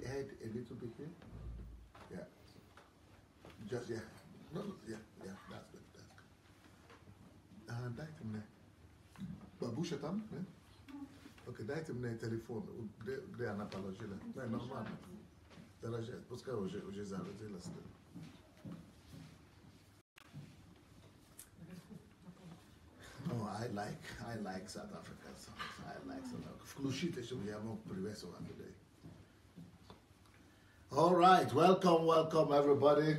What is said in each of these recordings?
head a little bit here. Yeah. Just, yeah. No, yeah, that's good, that's good. Dajte mnie. Babusia tam, nie? Okej, dajte mnie telefon, gdy Anna położyła. Nie, normalnie. Teraz jest, poczekaj, już jest zarodzila z tym. Oh, I like South African songs. I like South Africa. Включите, чтобы я мог приветствовать today. All right, welcome everybody.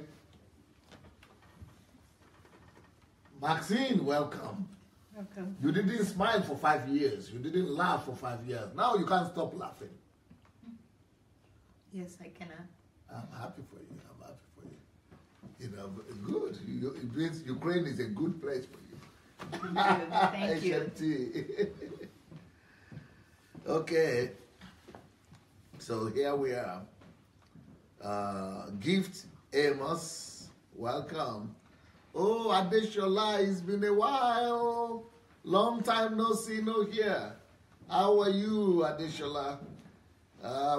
Maxine, welcome. Welcome. You didn't smile for 5 years. You didn't laugh for 5 years. Now you can't stop laughing. Yes, I cannot. I'm happy for you. I'm happy for you. You know, good. It means Ukraine is a good place for you. Thank you. HMT. Okay. So here we are. Gift Amos, welcome. Oh, Adeshola, it's been a while. Long time no see, no hear. How are you, Adeshola?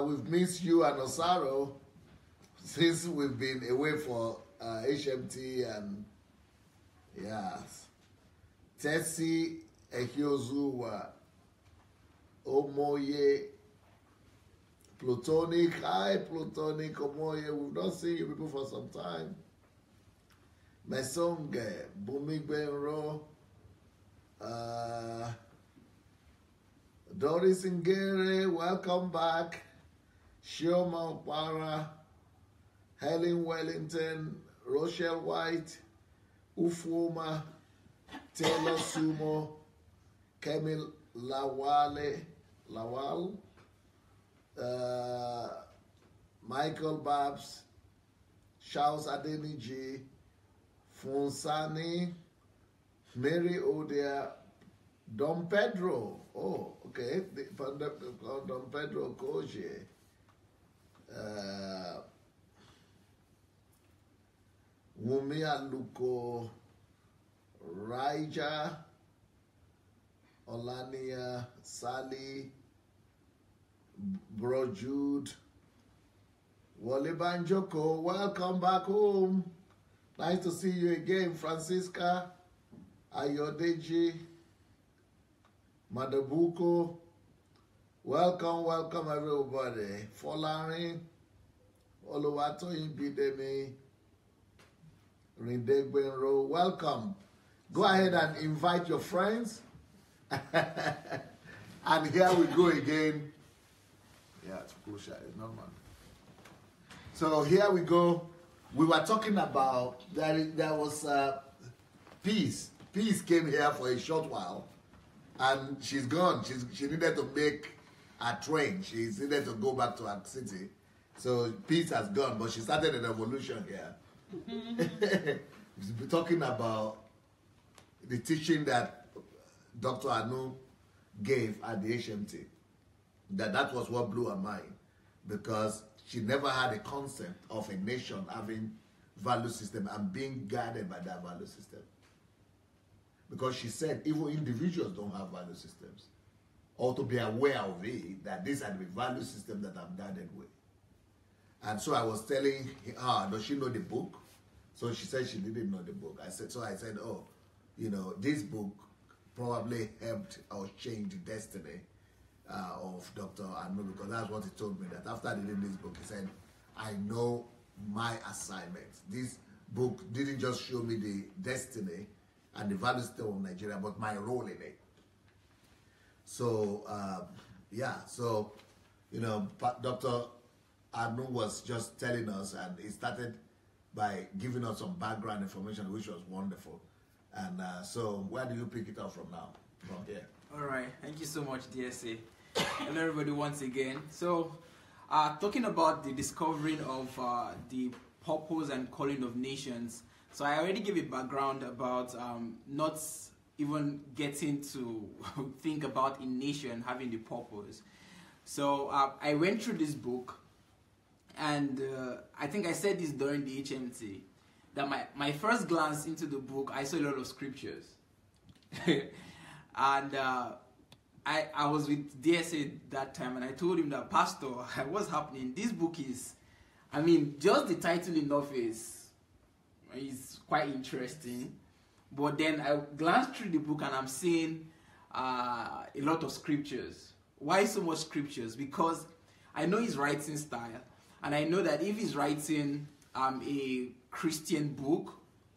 We've missed you and Osaro since we've been away for HMT and yes. Tessie Ehiozuwa Omoye Plutonic. Hi, Plutonic Omoye. We've not seen you people for some time. Mesonge Bumigbenro Doris Ngere, welcome back. Shioma Okpara, Helen Wellington, Rochelle White, Ufuma, Taylor Sumo, Kemil Lawal, Michael Babs, Charles Adeniji, Fonsani, Mary Odia, Don Pedro. Oh, okay. Don Pedro Koje. Wumi Aluko, Raija, Olania, Sally, Bro Jude, Wale Banjoko, welcome back home. Nice to see you again, Francisca, Ayodeji, Madabuko. Welcome everybody. Folarin, Oluwatoyin Bidemi, Rindegbenro, welcome. Go ahead and invite your friends. And here we go again. Yeah, it's Pusha, it's normal. So here we go. We were talking about there was Peace. Peace came here for a short while, and she's gone. She needed to make a train. She needed to go back to her city. So Peace has gone, but she started an evolution here. We're talking about the teaching that Dr. Anu gave at the HMT. That was what blew her mind, because she never had a concept of a nation having value system and being guided by that value system. Because she said even individuals don't have value systems, or to be aware of it, that these are the value systems that I'm guided with. And so I was telling her, does she know the book? So she said she didn't know the book. I said, oh, you know, this book probably helped or changed the destiny of Dr. Anu, because that's what he told me, that after reading this book, he said, I know my assignment. This book didn't just show me the destiny and the value system of Nigeria, but my role in it. So, yeah, so, you know, Dr. Anu was just telling us, and he started by giving us some background information, which was wonderful. And so, where do you pick it up from now, from here? All right, thank you so much, DSA. Hello, everybody, once again. So, talking about the discovering of the purpose and calling of nations. So, I already gave a background about not even getting to think about a nation having the purpose. So, I went through this book, and I think I said this during the HMT, that my first glance into the book, I saw a lot of scriptures. And I was with DSA that time, and I told him that, Pastor, what's happening? This book is, I mean, just the title enough is quite interesting. But then I glanced through the book and I'm seeing a lot of scriptures. Why so much scriptures? Because I know his writing style, and I know that if he's writing a Christian book,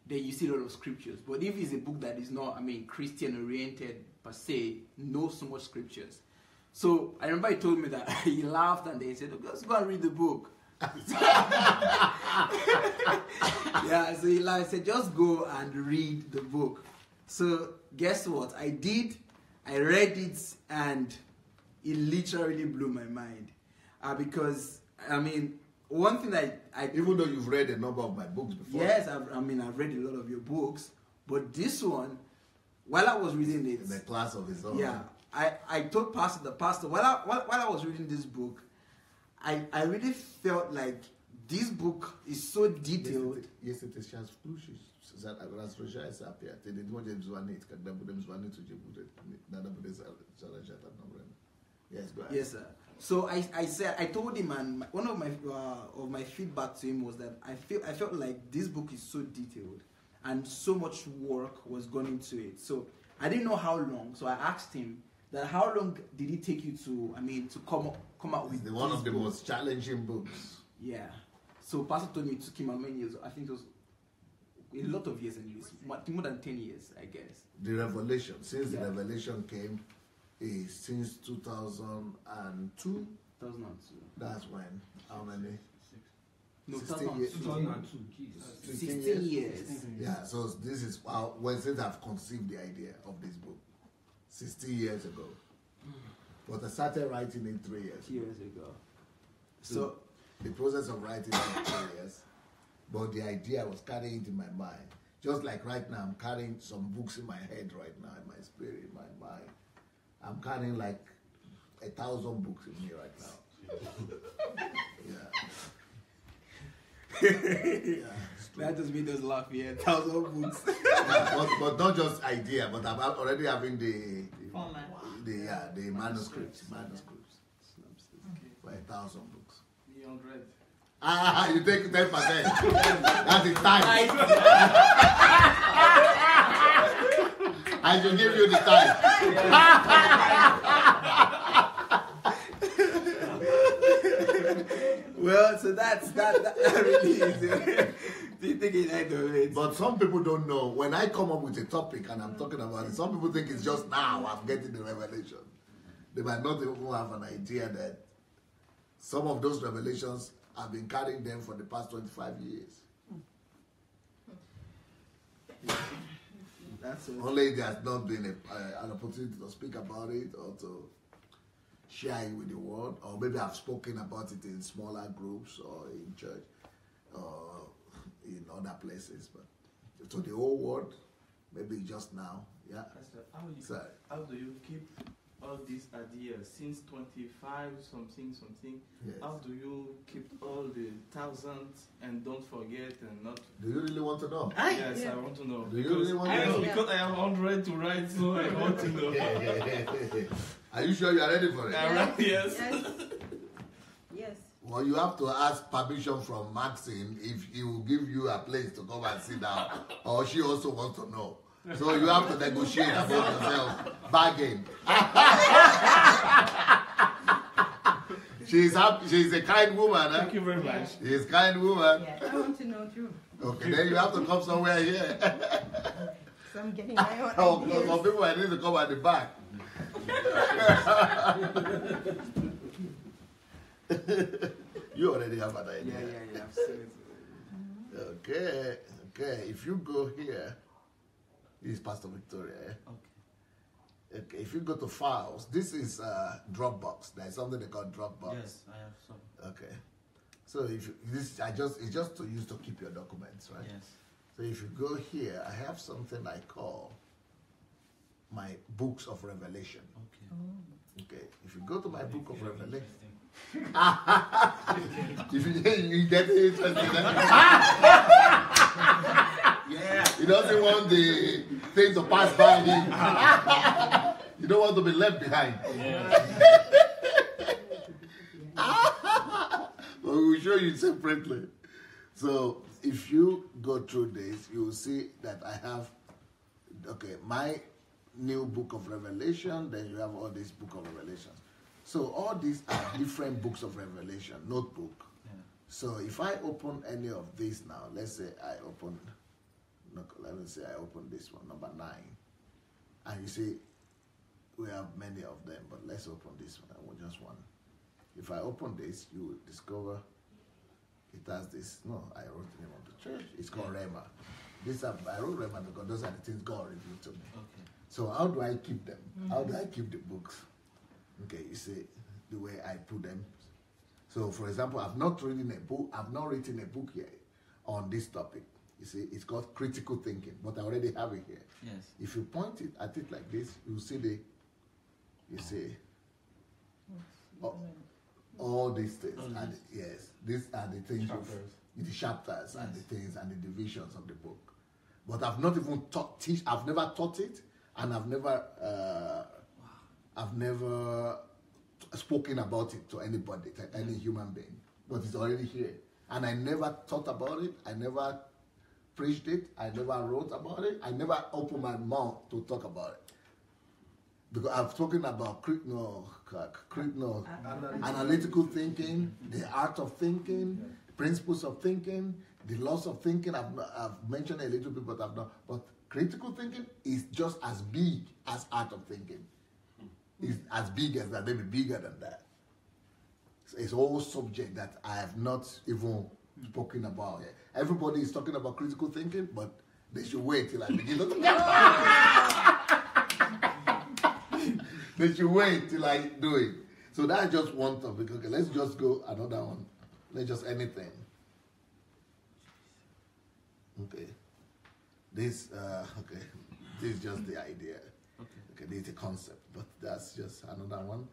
then you see a lot of scriptures. But if it's a book that is not, Christian oriented per se, no so much scriptures. So I remember he told me that he laughed and they said, oh, let's go and read the book. Yeah, so he laughed, said, just go and read the book. So guess what? I did. I read it and it literally blew my mind. Because, one thing that I... Even though you've read a number of my books before. Yes, I've read a lot of your books. But this one, while I was reading it... In the class of his own. Yeah. I told the pastor, while I was reading this book, I really felt like this book is so detailed. Yes, it is just flushes. Разрушается опять. Ты не можешь звонить, когда будем звонить, уже будет. Надо будет заряжать одно время. Yes, go ahead. Yes, sir. So I told him, and one of my feedback to him was that I felt like this book is so detailed, and so much work was gone into it. So I didn't know how long. So I asked him that how long did it take you to come out with one of the most challenging books. Yeah. So Pastor told me it took him how many years? I think it was a lot of years, and more than 10 years, I guess. The revelation, since the revelation came, is since 2002. 2002. That's when. How many? No, 2002. 16 years. Yeah, so this is since I've conceived the idea of this book. 16 years ago. But I started writing it 3 years. 3 years ago. So the process of writing took 3 years. But the idea was carrying it in my mind. Just like right now, I'm carrying some books in my head right now, in my spirit, in my mind. I'm carrying like 1,000 books in me right now. Yeah. That just made us laugh here. 1,000 books. Yeah, but not just idea, but I'm already having the manuscripts. For 1,000 books. 300. You take 10%. That is time. I should give you the time. Well, so that really is the thinking end of it. But some people don't know. When I come up with a topic and I'm talking about it, some people think it's just now I'm getting the revelation. They might not even have an idea that some of those revelations I've been carrying them for the past 25 years. Only there has not been an opportunity to speak about it or to share it with the world, or maybe I've spoken about it in smaller groups or in church or in other places, but to the whole world, maybe just now. Yeah. How do you keep all these ideas since 25 something? Yes. How do you keep all the thousands and don't forget and not? Do you really want to know? Yes, yeah. I want to know. Do you really want to know? Because I have 100 to write, so I want to know. Are you sure you are ready for it? Yes. Yes. Well, you have to ask permission from Maxine if he will give you a place to come and sit down, or she also wants to know. So you have to negotiate about yourself. Bargain. She's happy. She's a kind woman. Thank you very much. She's a kind woman. Yeah, I want to know too. Okay, then you have to come somewhere here. So I'm getting my own Oh, ideas. some people I need to come at the back. You already have an idea. Yeah. I've seen it. Okay. If you go here, this is Pastor Victoria. Okay. If you go to files, this is Dropbox. There's something they call Dropbox. Yes, I have some. Okay. So if you, it's just to use to keep your documents, right? Yes. So if you go here, I have something I call my books of revelation. Okay. If you go to my book of revelation, if you get interested, yeah, he doesn't want the thing to pass by him. You don't want to be left behind. But we'll show you separately. So if you go through this, you will see that I have, okay, my new book of Revelation, then you have all these book of Revelations. So all these are different books of Revelation, notebook. Yeah. So if I open any of these now, let's say I open, no, let me say I open this one, number 9. And you see, we have many of them, but let's open this one, just one. If I open this, you will discover it has this, no, I wrote the name of the church, it's called Rema. This I wrote Rema because those are the things God revealed to me. Okay. So how do I keep them? How do I keep the books? Okay, you see the way I put them. So for example, I've not written a book yet on this topic. You see, it's called critical thinking, but I already have it here. Yes. If you point it at it like this, you see all these things. And yes, these are the things, the chapters and the things and the divisions of the book. But I've not even I've never taught it, and I've never spoken about it to anybody, to any human being. But it's already here. And I never thought about it. I never preached it. I never wrote about it. I never opened my mouth to talk about it. Because I've spoken about analytical thinking, the art of thinking, principles of thinking, the laws of thinking. I've mentioned a little bit, but I've not. But critical thinking is just as big as art of thinking. It's as big as that, maybe bigger than that. It's all subject that I have not even spoken about yet. Everybody is talking about critical thinking, but they should wait till I begin to They should wait till I do it. So that's just one topic. Okay, let's just go another one. Let's just anything. Okay. This is just the idea. Okay, this is the concept, but that's just another one.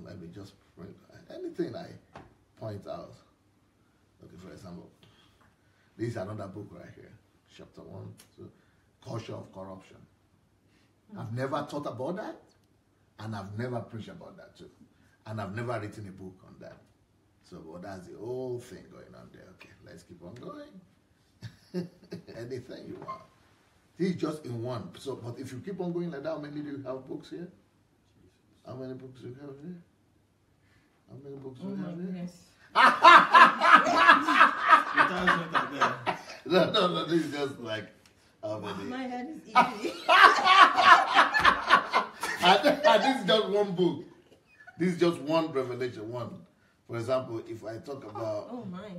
Let me just bring anything I point out. Okay, for example, this is another book right here, chapter 1. So, culture of corruption. I've never thought about that, and I've never preached about that too, and I've never written a book on that. So, well, that's the whole thing going on there. Okay, let's keep on going. Anything you want. This is just in one. So, but if you keep on going like that, how many do you have books here? How many books do you have here? How many books do you have here? No, this is just like how many? My head is easy. And this is just one book. This is just one revelation, one. For example, if I talk about Oh my.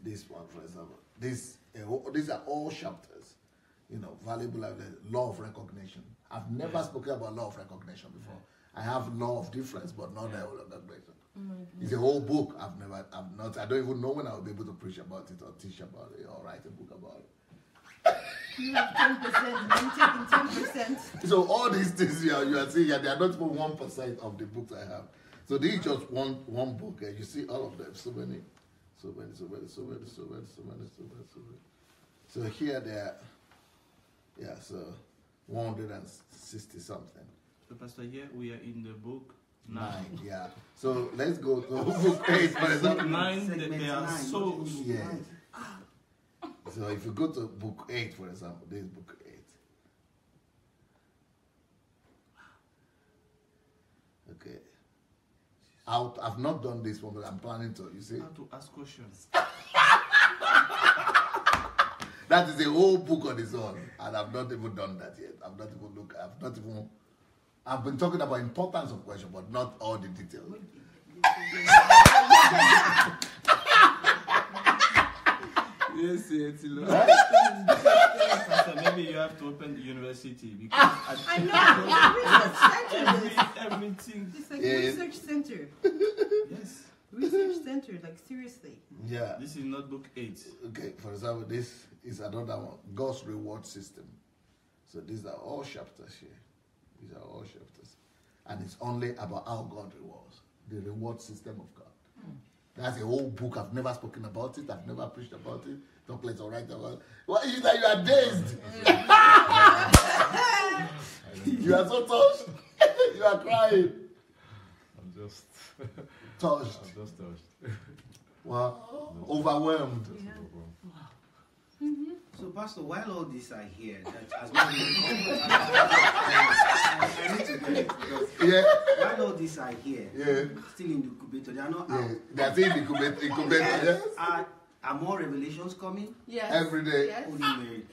this one, for example, these are all chapters. You know, valuable law of recognition. I've never spoken about law of recognition before. I have law of difference, but not the whole of recognition. It's a whole book. I don't even know when I'll be able to preach about it or teach about it or write a book about it. You have 10%. I'm taking 10%. So all these things you are seeing, they are not even 1% of the books I have. So this is just one book, and you see all of them. So many. So here they are. Yeah, so 160 something. So, Pastor, here we are in the book 9. 9, yeah. So let's go to book 8, for example. 9, there are souls. Yes. So if you go to book 8, for example, this is book 8. Okay. I've not done this one, but I'm planning to, you see. How to ask questions. That is a whole book on its own, and I've not even done that yet. I've been talking about importance of question, but not all the details. Yes, Tilo. Pastor, maybe you have to open the university because I know. It's a research center. everything. It's like a research center. Yes. Research center, like seriously. Yeah. This is not book 8. Okay, for example, this is another one. God's reward system. So these are all chapters here. These are all chapters. And it's only about how God rewards. The reward system of God. That's a whole book. I've never spoken about it. I've never preached about it. Talk less or write about it. Why is that you are dazed? You are so touched. You are crying. I'm just Touched. I'm just touched. Wow. Overwhelmed. So, Pastor, while all these are here, that as well I need to get it because while all these are here, still in the incubator, they are not out. They are still in the incubator. Yes. Are more revelations coming? Yes. Every day. Yes. Holy Mary.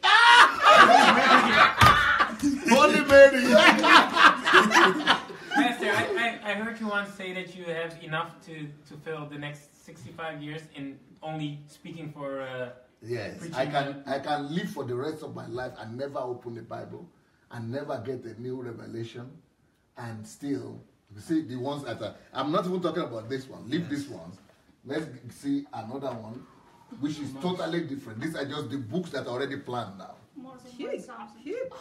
Holy Mary. Pastor, I heard you once say that you have enough to fill the next 65 years in only speaking for. Yes, I can live for the rest of my life and never open the Bible and never get a new revelation, and still you see the ones that I'm not even talking about this one. Leave this one. Let's see another one, which is totally different. These are just the books that are already planned now.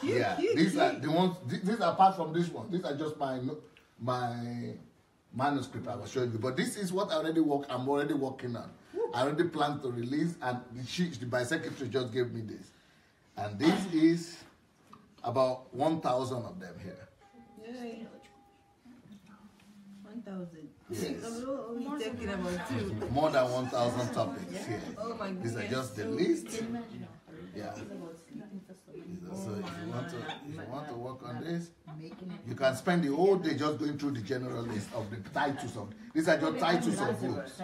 Yeah, these are the ones. These are apart from this one. These are just my manuscript I was showing you. But this is what I'm already working on. I already planned to release, and my secretary just gave me this. And this is about 1,000 of them here. Yay. 1,000. Yes. We're talking about two. More than 1,000 topics. Yes. Oh my goodness. These are just the list. Yeah. So Oh if you want to work on this, you can spend the whole day just going through the general list of the titles of. These are just titles of books.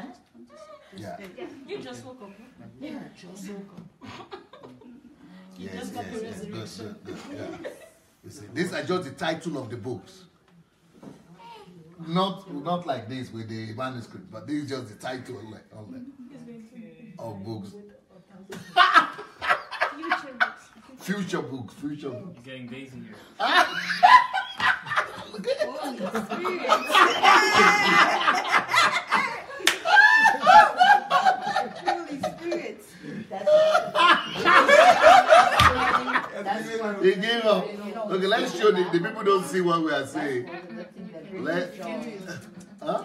Yeah. You just woke up. Yeah, just woke up. Yes. Good. Yeah. You see, these are just the title of the books. Not like this with the manuscript, but this is just the title only of books. Future books. You're getting daisy here. Holy Spirit. He gave up. Okay, let's show the people don't see what we are saying. Huh?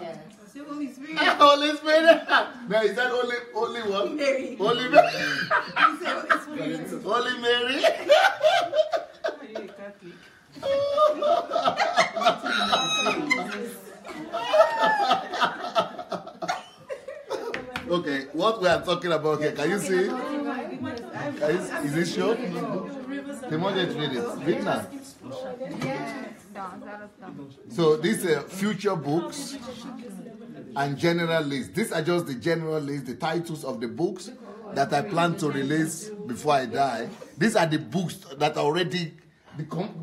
Say Holy Spirit. Holy Spirit. Now is that only one? Mary. Holy Mary. He said Holy Spirit. Holy Mary. Are you a Catholic? Okay, what we are talking about here, can you see? Oh my goodness. Is it shown? Timothy, read it. Read now. So these are future books and general lists. These are just the general list, the titles of the books that I plan to release before I die. These are the books that are already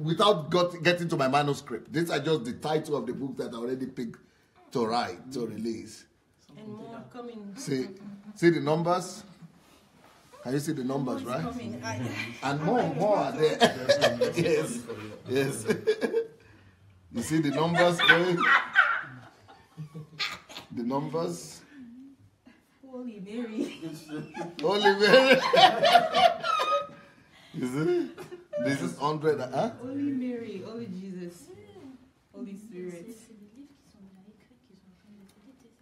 without getting to my manuscript. These are just the title of the book that I already picked to write, to release. And more coming. See the numbers? Can you see the numbers, right? Coming. And more are there. Yes. You see the numbers going? The numbers. Holy Mary. Holy Mary. You see? This is 100. Huh? Holy Mary. Holy Jesus. Holy Spirit.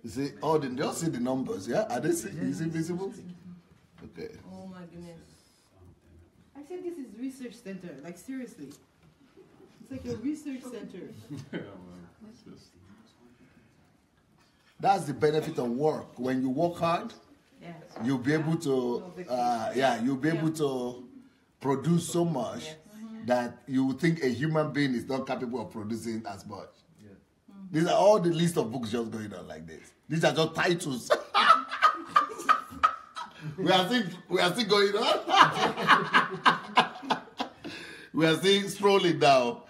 You see? Just see the numbers, yeah? Are they is it visible? Okay. Oh my goodness. I said this is research center. Like seriously. It's like a research center. That's the benefit of work. When you work hard, you'll be able to, you'll be able to produce so much that you would think a human being is not capable of producing as much. These are all the list of books just going on like this. These are just titles. we are still going on. We are still strolling now.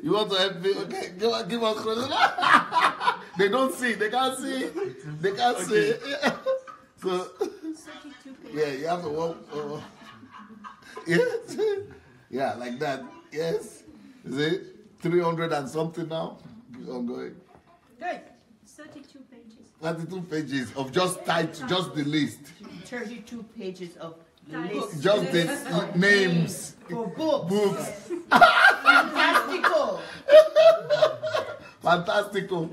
You want to help me? Okay, give us credit. They don't see. They can't see. They can't see. So, yeah, you have to walk. Yes. Yeah, like that. Yes. Is it 300 and something now? Ongoing. Hey. 32 pages. 32 pages of just the list. 32 pages of Just the names. For books. Books. Fantastical. Fantastical.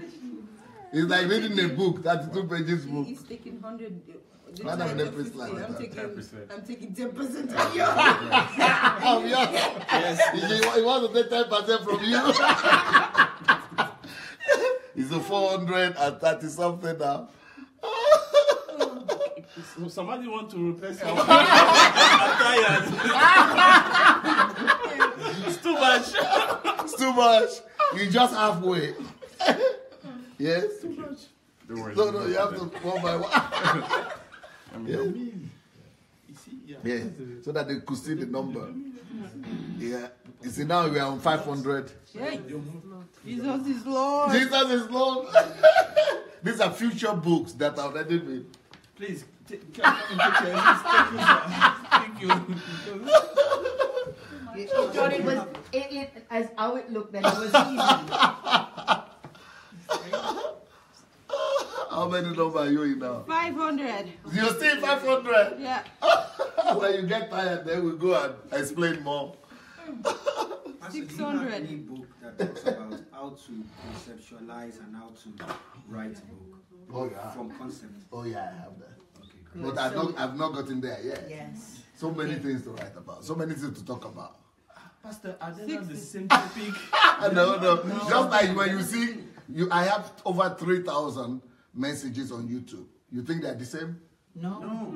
It's like reading a book, 32 pages book. He's taking 100. What am I taking? I'm taking 10% of you. Oh, yes. He wants to take 10% from you. It's a 430 something now. So somebody want to replace him? I'm tired. It's too much. It's too much. You just halfway. Yes? Too much. No, you have to one by one. Yeah. You see, Yeah, so that they could see the number. Yeah. You see, now we are on 500. Yeah. Jesus is Lord. Jesus is Lord. These are future books that are already made. Please, take care. Thank you. John, it was as how it looked that it was easy. How many number are you in now? 500. You're still 500? Yeah. When you get tired, then we go and explain more. Pastor, do you have any book that talks about how to conceptualize and how to write a book? Oh, yeah. From concept. Oh, yeah, I have that. Okay, great. But I've not gotten there yet. Yes. So many things to write about. So many things to talk about. Pastor, are they not the same topic? No. Just like when you see, I have over 3,000 messages on YouTube. You think they're the same? No.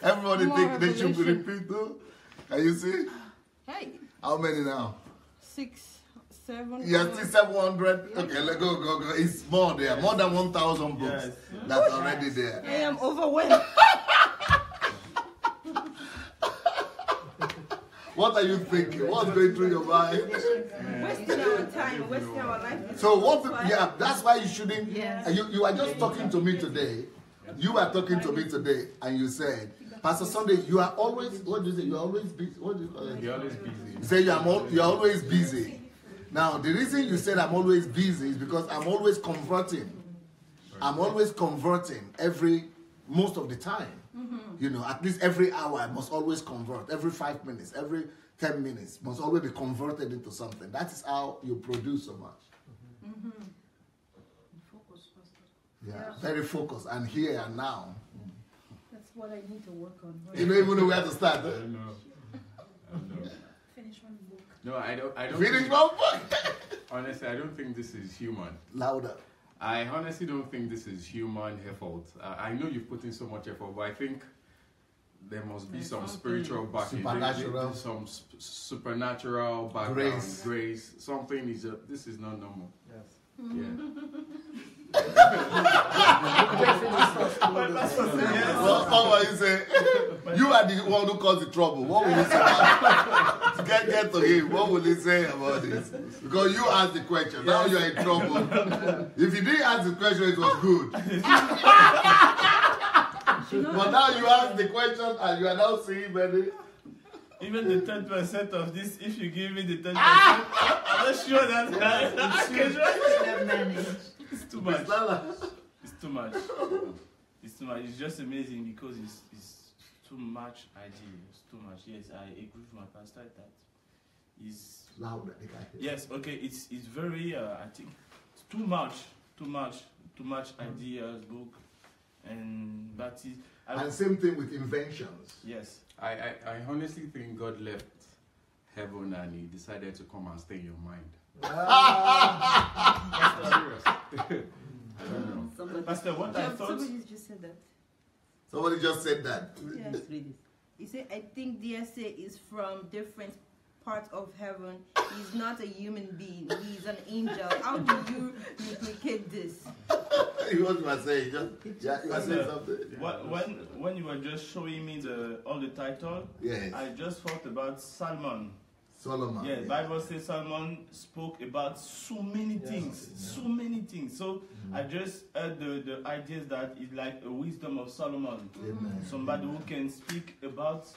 Everybody More think they should be revelation. repeat though. Can you see? Hey. How many now? 6, 7. Yeah, still 700. Okay, let's go. It's more there. More than 1,000 books Yes. that's already there. I am overwhelmed. What are you thinking? What's going through your mind? Wasting our time, wasting our life. So yeah, that's why you shouldn't. Yes. You are just talking to me today. You were talking to me today, and you said, Pastor Sunday, you are always. What do you say? You are always busy. What do you call it? You're always busy. You say you're always busy. Now the reason you said I'm always busy is because I'm always converting. I'm always converting most of the time. You know, at least every hour I must always convert. Every 5 minutes, every 10 minutes must always be converted into something. That is how you produce so much. Yeah, very focused and here and now. That's what I need to work on. You don't even know where to start. I know. Finish one book. No, I don't. Finish think- one book. Honestly, I don't think this is human. Louder. I honestly don't think this is human effort. I know you've put in so much effort, but I think there must be some spiritual backing. Supernatural. Some supernatural background, grace. Something is just, this is not normal. Yes. Yeah. Well, how will you say? You are the one who caused the trouble. What will you say about to get to him? What will he say about this? Because you asked the question. Now you are in trouble. If you didn't ask the question, it was good. But now you ask the question and you are now seeing many. Even the 10% of this, if you give me the 10%, I'm not sure that I can manage. It's too much. It's too much. It's too much. It's just amazing because it's too much idea. It's too much. Yes, I agree with my pastor that is Louder. yes. Okay, it's very. I think it's too much ideas, book, and that is. And same thing with inventions. Yes. I honestly think God left heaven and he decided to come and stay in your mind. I don't know. Pastor, what I thought. Somebody just said that. Somebody just said that. Yes. He said, I think DSA is from different parts of heaven. He's not a human being. He's an angel. How do you replicate this? What was I saying? Yeah, you were saying something. When you were just showing me all the title, Yes. I just thought about Solomon. Solomon. Yeah, Bible says Solomon spoke about so many things, so many things. So I just heard the ideas that it's like a wisdom of Solomon. Amen. Somebody who can speak about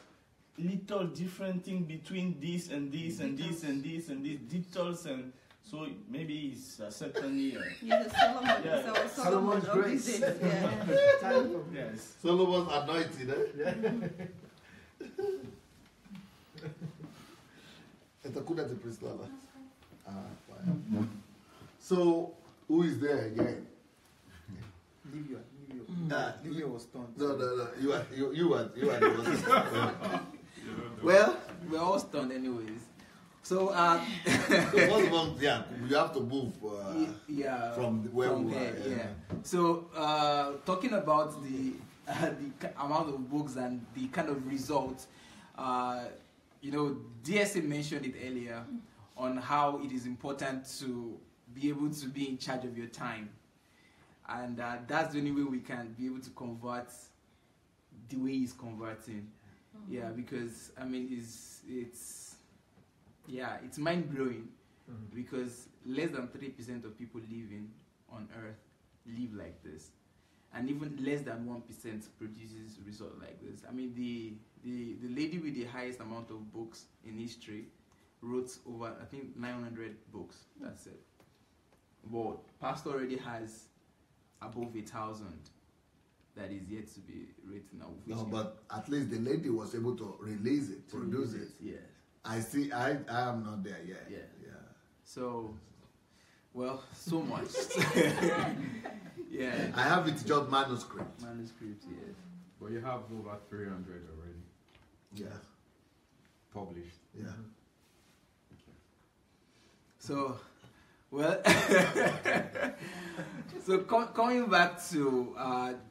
little different thing between this and this and this and this and this details and So maybe it's certainly. He's a Solomon. Yeah. It's our Solomon's Solomon of these grace. days. Yeah. Yes. Solomon's anointed, eh? Itakuda to Prince Lala. Fine. So, who is there again? Livia Ah, was stunned. No. You are the one. Well, we're all stunned anyways. So, First of all, yeah, you have to move yeah, from where we there, are. yeah. So, talking about the amount of books and the kind of results, DSA mentioned it earlier on how it is important to be able to be in charge of your time. And that's the only way we can be able to convert the way he's converting. Yeah, because, I mean, it's mind-blowing because less than 3% of people living on Earth live like this. And even less than 1% produces results like this. I mean, the lady with the highest amount of books in history wrote over, I think, 900 books. That's it. But Pastor already has above 1,000 that is yet to be written now. No, but at least the lady was able to release it, produce it. Yes. I see. I am not there yet. Yeah. So, well, so much. Yeah. I have it just manuscript. Manuscript, yes. But you have over 300 already Yeah. published. Yeah. So, well, so coming back to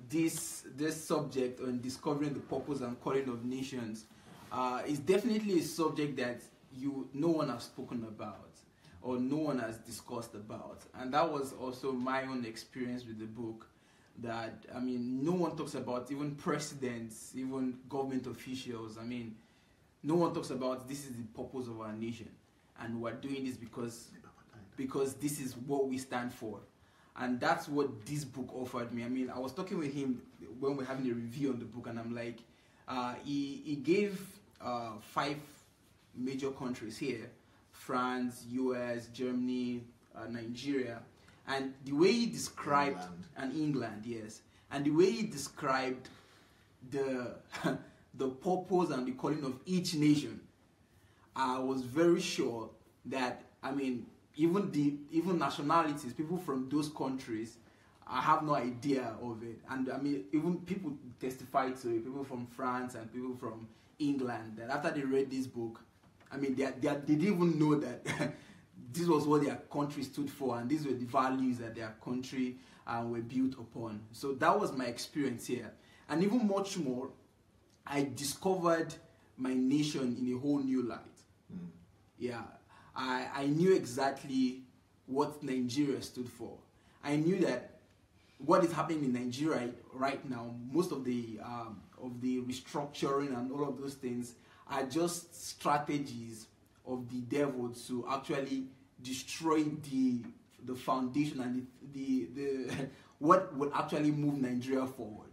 this subject on discovering the purpose and calling of nations, is definitely a subject that no one has spoken about or no one has discussed about, and that was also my own experience with the book. That, I mean, no one talks about, even presidents, even government officials. I mean, no one talks about this is the purpose of our nation, and we're doing this because this is what we stand for. And that's what this book offered me. I mean, I was talking with him when we're having a review on the book, and I'm like, he gave 5 major countries here: France, US, Germany, Nigeria. And the way he described England, yes, and the way he described the the purpose and the calling of each nation, I was very sure that, I mean, even nationalities, people from those countries, I have no idea of it. And I mean, even people testify to it, people from France and people from England, that after they read this book, I mean, they didn't even know that this was what their country stood for, and these were the values that their country were built upon. So that was my experience here. And even much more, I discovered my nation in a whole new light. Yeah, I knew exactly what Nigeria stood for. I knew that what is happening in Nigeria right now, most of the restructuring and all of those things are just strategies of the devil to actually destroy the foundation and the what will actually move Nigeria forward.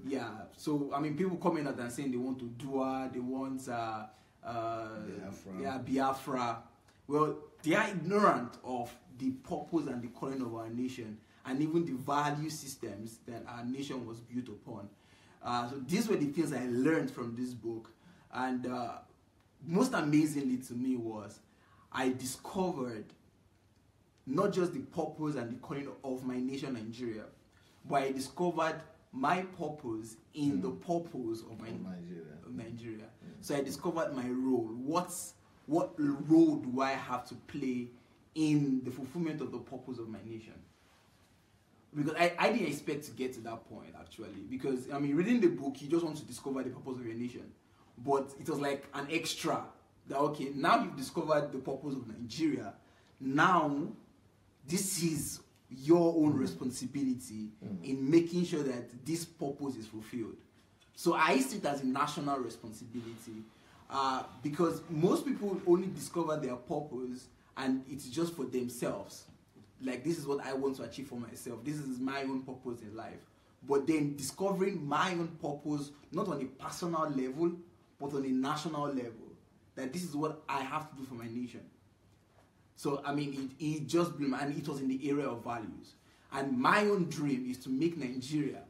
Yeah. So I mean, people coming out and saying they want to Dua, they want Biafra. Well, they are ignorant of the purpose and the calling of our nation, and even the value systems that our nation was built upon. So these were the things I learned from this book, and most amazingly to me was I discovered not just the purpose and the calling of my nation, Nigeria, but I discovered my purpose in the purpose of Nigeria. So I discovered my role. What role do I have to play in the fulfillment of the purpose of my nation? Because I didn't expect to get to that point, actually. Because, I mean, reading the book, you just want to discover the purpose of your nation. But it was like an extra. That, okay, now you've discovered the purpose of Nigeria. Now, this is your own responsibility in making sure that this purpose is fulfilled. So I see it as a national responsibility. Because most people only discover their purpose and it's just for themselves. Like, this is what I want to achieve for myself. This is my own purpose in life. But then discovering my own purpose, not on a personal level, but on a national level. That this is what I have to do for my nation. So, I mean, it just blew my, and it was in the area of values. And my own dream is to make Nigeria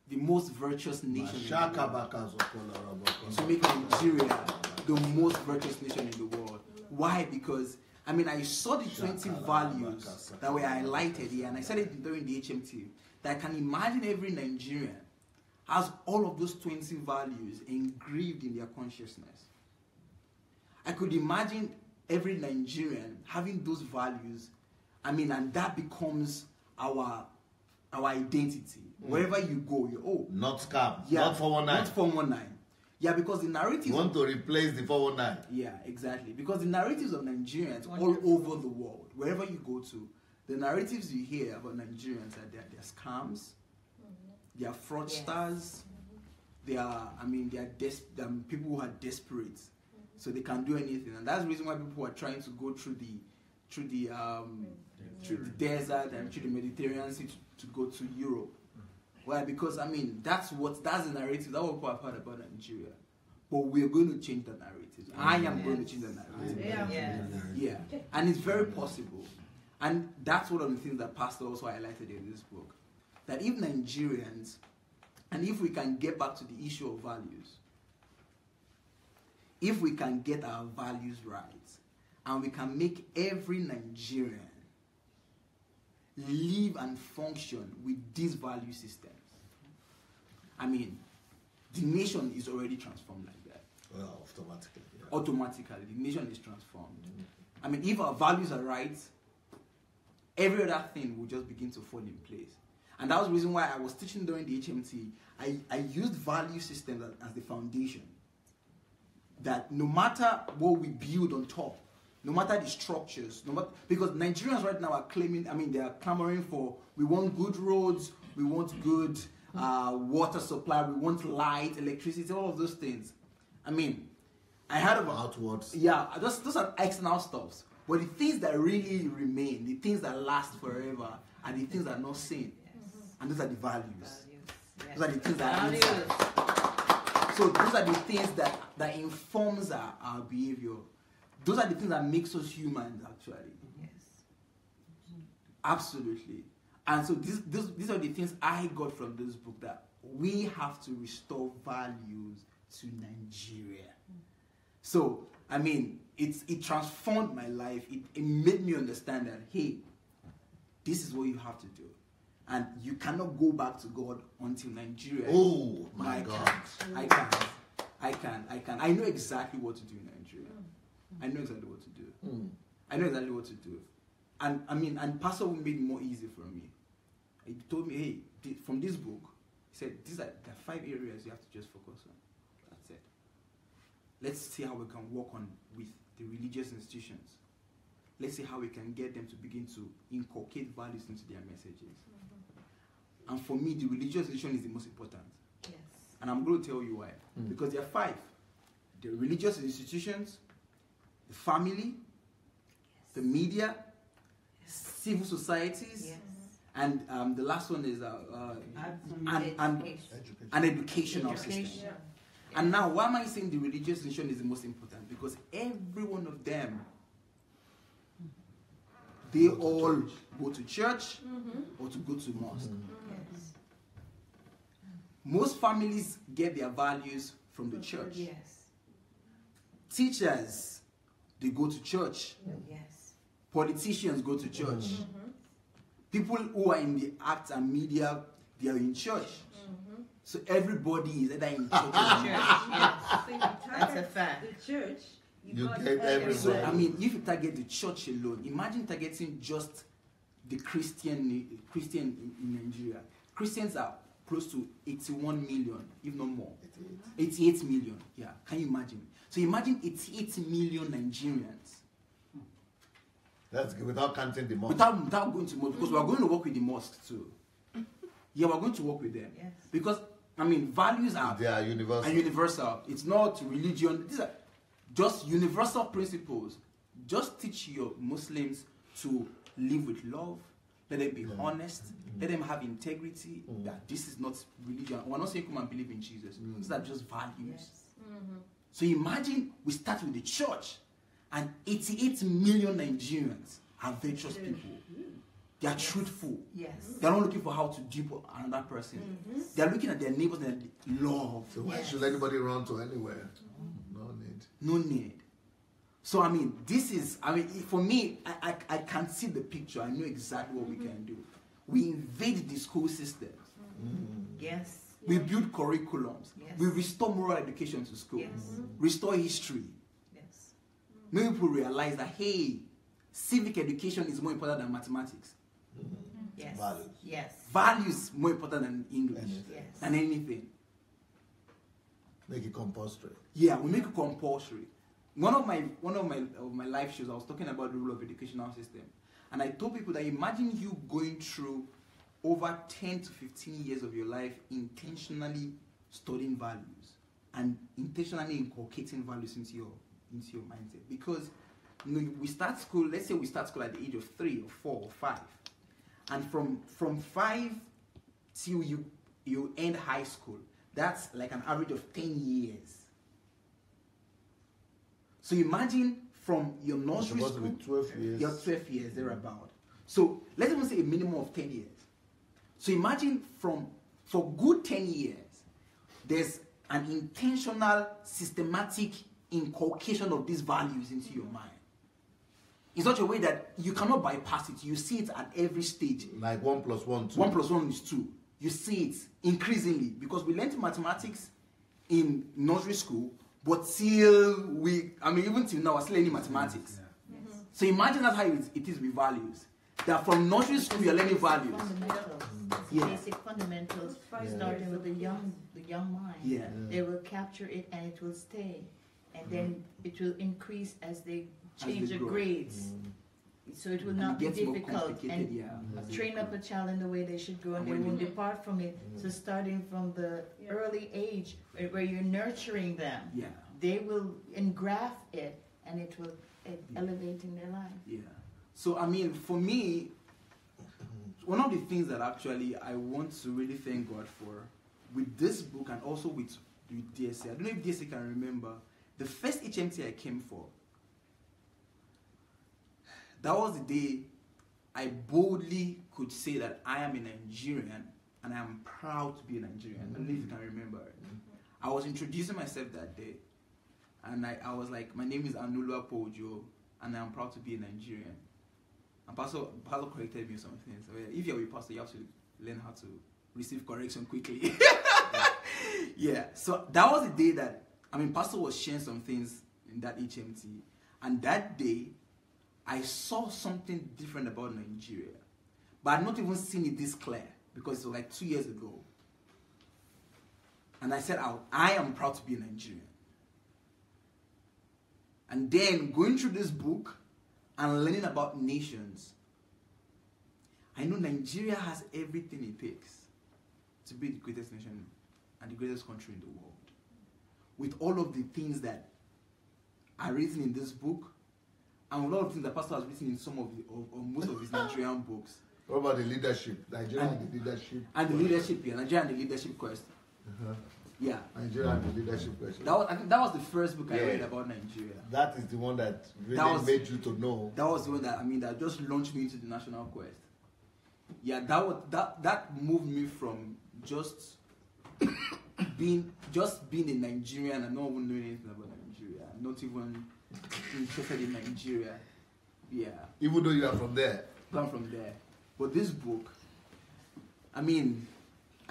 the most virtuous nation in the world. To make Nigeria the most virtuous nation in the world. Why? Because, I mean, I saw the 20 values that were highlighted here, and I said it during the HMT, that I can imagine every Nigerian has all of those 20 values engraved in their consciousness. I could imagine every Nigerian having those values, I mean, and that becomes our identity. Wherever you go, not scam, yeah, not 419. Not 419. Yeah, because the narratives... You want to replace the 419. Yeah, exactly. Because the narratives of Nigerians all over the world, wherever you go to, the narratives you hear about Nigerians are they're scams, they are fraudsters, they are, I mean, they are people who are desperate, so they can do anything. And that's the reason why people are trying to go through the desert and through the Mediterranean Sea to go to Europe. Why? Because, I mean, that's the narrative. That's what people have heard about Nigeria. But we're going to change the narrative. I am going to change the narrative. Yeah. And it's very possible. And that's one of the things that Pastor also highlighted in this book. That if Nigerians, and if we can get back to the issue of values, if we can get our values right, and we can make every Nigerian live and function with these value systems, I mean, the nation is already transformed like that. Well, automatically. Yeah. Automatically, the nation is transformed. I mean, if our values are right, every other thing will just begin to fall in place. And that was the reason why I was teaching during the HMT. I used value systems as the foundation. That no matter what we build on top, no matter the structures, because Nigerians right now are claiming, I mean, they are clamoring for, we want good roads, we want good water supply, we want light, electricity, all of those things. I mean, I heard about... Outwards. Yeah, those are external stuffs. But the things that really remain, the things that last forever, are the things that are not seen. And those are the values. Those are the things that are inside. So those are the things that informs our behavior. Those are the things that makes us humans, actually. Yes. Absolutely. And so these are the things I got from this book, that we have to restore values to Nigeria. So, I mean, it transformed my life. It made me understand that, hey, this is what you have to do. And you cannot go back to God until Nigeria. Oh, my God. I can. I know exactly what to do in Nigeria. I know exactly what to do. I know exactly what to do. And I mean, and Pastor made it more easy for me. He told me, hey, from this book, he said, there are 5 areas you have to just focus on. That's it. Let's see how we can work on with the religious institutions. Let's see how we can get them to begin to inculcate values into their messages. And for me, the religious institution is the most important. Yes. And I'm going to tell you why. Because there are 5. The religious institutions, the family, the media, civil societies, and the last one is an educational system. And now, why am I saying the religious institution is the most important? Because every one of them, they all go to church or to go to mosque. Yes. Most families get their values from the church. Yes. Teachers, they go to church. Yes. Politicians go to church. People who are in the arts and media, they are in church. So everybody is either in church or in church. So That's a fact. The church, You got get everybody. So, I mean, if you target the church alone, imagine targeting just the Christian in Nigeria. Christians are close to 81 million, if not more. 88 million, yeah. Can you imagine? So imagine 88 million Nigerians. That's good, without counting the mosque. Without going to mosque, because we are going to work with the mosque too. Yeah, we're going to work with them. Yes. Because, I mean, values are universal. It's not religion. These are just universal principles. Just teach your Muslims to live with love. Let them be honest. Let them have integrity. That this is not religion. We're not saying come and believe in Jesus. These are just values. Yes. So imagine we start with the church. And 88 million Nigerians are virtuous people. They are truthful. Yes. They are not looking for how to dupe another person. They are looking at their neighbors and love. So why should anybody run to anywhere? No need. No need. So I mean, this is, I mean, for me, I can see the picture. I know exactly what we can do. We invade the school systems. Yes. We build curriculums. Yes. We restore moral education to school. Yes. Restore history. Yes. Many people realize that, hey, civic education is more important than mathematics. Yes. Values. Yes. Values more important than English. Yes. Than anything. Make it compulsory. Yeah, we make it compulsory. One of my live shows, I was talking about the role of educational system, and I told people that imagine you going through over 10 to 15 years of your life intentionally studying values and intentionally inculcating values into your mindset. Because we start school. Let's say we start school at the age of 3 or 4 or 5, and from 5 till you end high school, that's like an average of 10 years. So imagine from your nursery It's supposed school, to be 12 years. you're 12 years, thereabout. So let's even say a minimum of 10 years. So imagine for good 10 years, there's an intentional, systematic inculcation of these values into your mind. In such a way that you cannot bypass it. You see it at every stage. Like 1 + 1, 2. 1 + 1 is 2. You see it increasingly because we learned mathematics in nursery school, but even till now, we're still learning mathematics. Yes. So imagine that's how it is with values. That from nursery school, you're learning values. Fundamentals. Yeah. Basic fundamentals, starting with the young mind. Yeah. They will capture it and it will stay. And then it will increase as they change the grow. grades. So it will And not it be gets more difficult. complicated, And yeah. train up a child in the way they should go and they And when won't you- depart from it. So starting from the early age where you're nurturing them, Yeah. they will engraft it and it will elevate in their life. Yeah. So, I mean, for me, one of the things that actually I want to really thank God for with this book and also with DSA, I don't know if DSA can remember, the first HMT I came for, that was the day I boldly could say that I am a Nigerian and I am proud to be a Nigerian. I don't know if you can remember it. I was introducing myself that day and I was like, my name is Anulua Pojo and I am proud to be a Nigerian. And Pastor corrected me on some things. So if you're a pastor, you have to learn how to receive correction quickly. Yeah, so that was the day that, Pastor was sharing some things in that HMT. And that day, I saw something different about Nigeria. But I'd not even seen it this clear because it was like 2 years ago. And I said, I am proud to be a Nigerian. And then going through this book and learning about nations, I know Nigeria has everything it takes to be the greatest nation and the greatest country in the world. With all of the things that are written in this book, and a lot of things that Pastor has written in some of or most of his Nigerian books. What about the leadership? Nigeria and the leadership. And the leadership, yeah, Nigeria and the leadership quest. Yeah. Nigeria and the leadership question. I think that was the first book I read about Nigeria. That is the one that really made you to know. That was the one that just launched me into the national quest. Yeah, that moved me from just being a Nigerian and not even knowing anything about Nigeria, not even interested in Nigeria. Yeah. Even though you are from there. I'm from there. But this book, I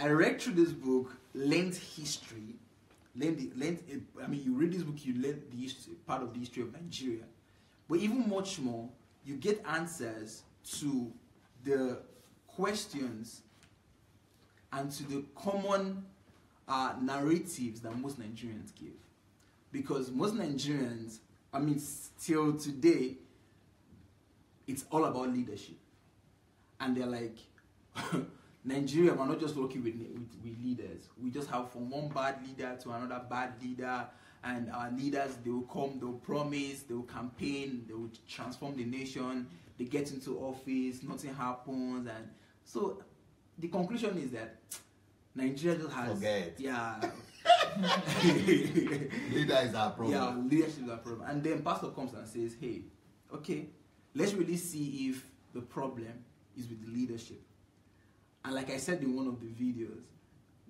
read through this book, learned history, you read this book, you learn the history, part of the history of Nigeria. But even much more, you get answers to the questions and to the common narratives that most Nigerians give. Because most Nigerians, still today, it's all about leadership. And they're like, Nigeria, we're not just working with leaders. We just have from one bad leader to another bad leader. And our leaders, they will come, they will promise, they will campaign, they will transform the nation. They get into office, nothing happens. And so the conclusion is that Nigeria just has... Forget. Yeah. Leader is our problem. Yeah, leadership is our problem. And then pastor comes and says, hey, okay, let's really see if the problem is with the leadership. And like I said in one of the videos,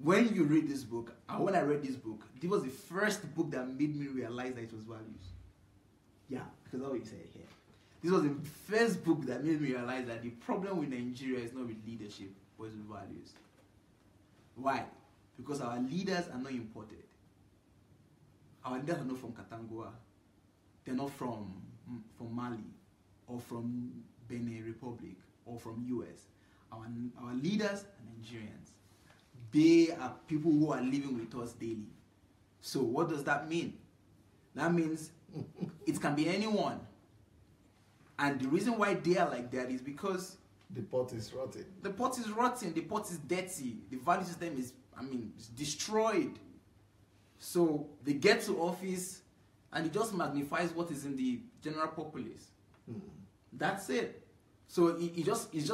when you read this book, and when I read this book, this was the first book that made me realize that it was values. Yeah, because that's what you said here. This was the first book that made me realize that the problem with Nigeria is not with leadership, but with values. Why? Because our leaders are not imported. Our leaders are not from Katangua. They're not from Mali or from Benin Republic or from US. Our leaders are Nigerians. They are people who are living with us daily. So what does that mean? That means it can be anyone. And the reason why they are like that is because the pot is rotten. The pot is rotten. The pot is dirty. The value system is, it's destroyed. So they get to office and it just magnifies what is in the general populace. That's it. So it's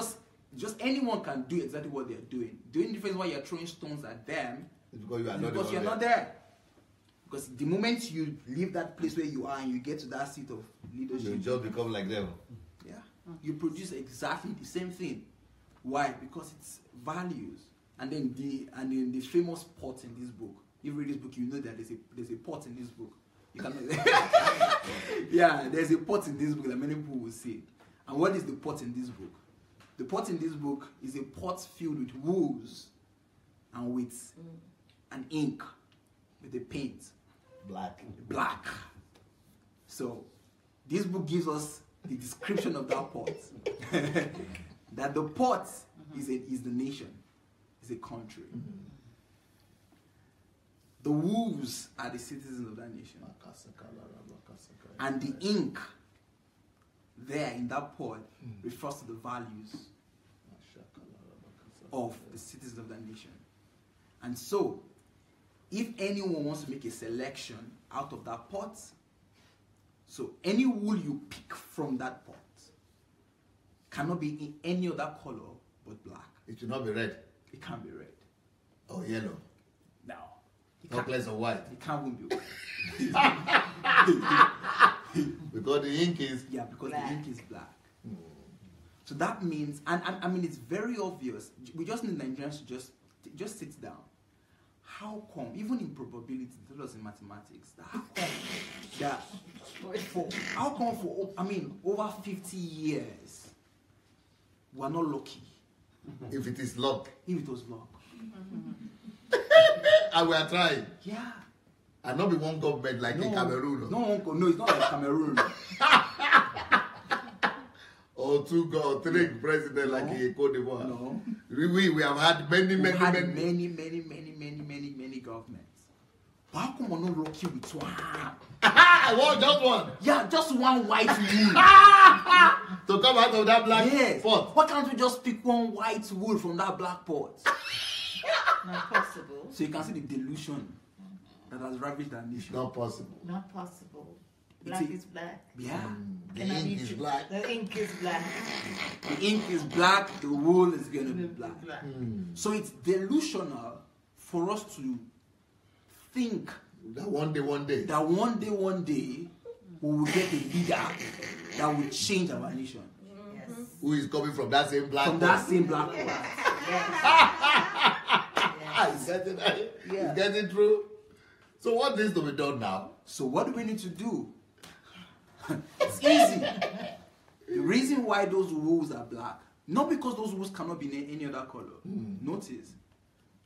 just anyone can do exactly what they're doing. The only difference why you're throwing stones at them is because you're not there. Because the moment you leave that place where you are and you get to that seat of leadership, you just become like them. Yeah. You produce exactly the same thing. Why? Because it's values. And then the famous pot in this book. If you read this book, you know that there's a pot in this book. You cannot. Yeah, there's a pot in this book that many people will see. And what is the pot in this book? The pot in this book is a pot filled with wools and with an ink, with a paint. Black. So, this book gives us the description of that pot. That the pot is the nation, is a country. The wolves are the citizens of that nation. And the ink there in that pot refers to the values of the citizens of that nation. And so, if anyone wants to make a selection out of that pot, so any wool you pick from that pot cannot be in any other color but black. It should not be red. It can't be red. Or yellow. No. Not less of white. It can't be white. Because the ink is because the ink is black. So that means, and it's very obvious. We just need Nigerians to just sit down. How come, even in probability, not just in mathematics, for over 50 years, we're not lucky. If it is luck. If it was luck. And we are trying. Yeah. And not be one government like in Cameroon. No, it's not like Cameroon. Or three presidents like in Cote d'Ivoire. No. We have had many governments. But how come we're not lucky with one? Just one? Yeah, just one white wool. To come out of that black pot? Why can't we just pick one white wool from that black pot? Not possible. So you can see the delusion that has ravaged our nation. Not possible. Not possible. Black is black. Yeah. The ink is black. The ink is black. The ink is black, the wool is going to be black. So it's delusional for us to think that one day, we will get a leader that will change our nation. Yes. Who is coming from that same black pot. That same black pot. Is getting through. So what needs to be done now? So what do we need to do? It's easy. The reason why those wolves are black, not because those wolves cannot be in any other color. Notice,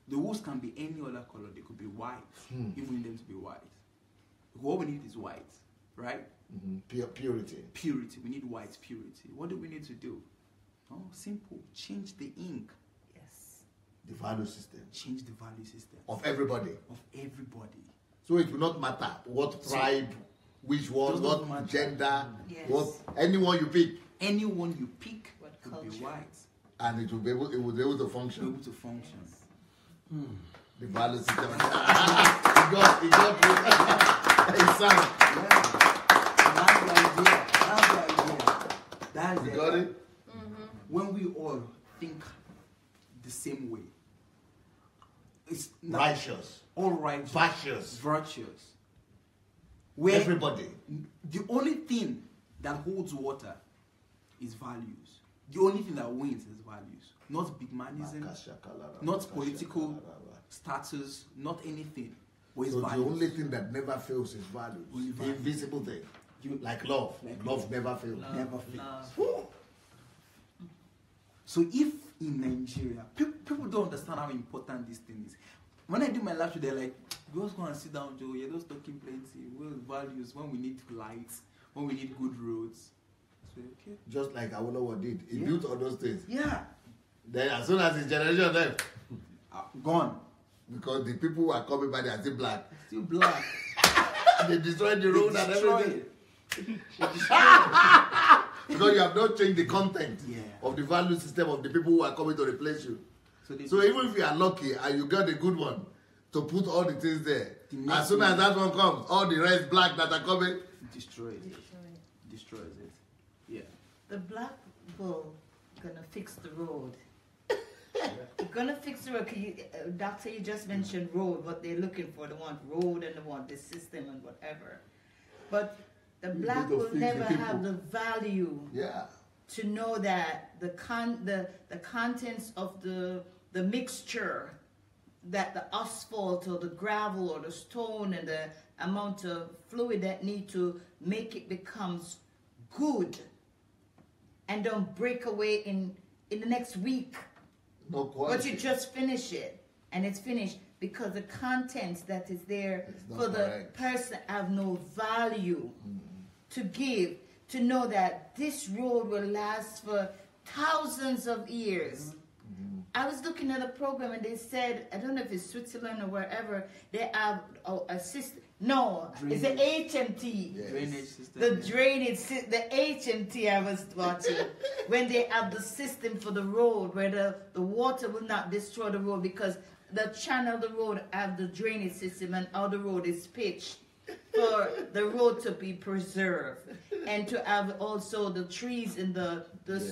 the wolves can be any other color. They could be white, if we need them to be white. What we need is white, right? Purity. Purity. We need white purity. What do we need to do? Oh, simple. Change the ink. Yes. The value system. Change the value system. Of everybody. So it will not matter what tribe, which one, what gender, what anyone you pick. Anyone you pick will be white. And it will be able to function. The value system. It sounds. That's the idea. You got it? When we all think the same way, it's not righteous, all right, virtuous. Where everybody. The only thing that holds water is values. The only thing that wins is values. Not big manism, not political status, not anything. But it's So values. the only thing that never fails is values. The invisible thing. Like love. Love never fails. Never fails. So if in Nigeria, people don't understand how important this thing is. When I do my lecture, they're like, "Go go and sit down, Joe. You're just talking plenty. Well, values, when we need lights, when we need good roads." So, okay. Just like Awolowo did. He built all those things. Yeah. Then as soon as his generation left, gone. Because the people who are coming by, they are still black. Still black. They destroyed the road and everything. It. Because you have not changed the content of the value system of the people who are coming to replace you. So even if you are lucky and you get a good one to put all the things there, as soon as that one comes, all the rest black that are coming, destroys it. Yeah. The black bull gonna fix the road. Gonna fix the road. Doctor, you just mentioned road. What they're looking for, they want road and they want the system and whatever. But the black will never have the value to know that the contents of the mixture, that the asphalt or the gravel or the stone and the amount of fluid that need to make it becomes good and don't break away in the next week. No quality. But you just finish it and it's finished because the contents that is there for the person have no value to give, to know that this road will last for thousands of years. I was looking at a program and they said, I don't know if it's Switzerland or wherever, they have a system. No, it's the HMT. Yes. Drainage system. The drainage system, the HMT I was watching, when they have the system for the road, where the water will not destroy the road because the channel of the road have the drainage system and how the road is pitched for the road to be preserved and to have also the trees in the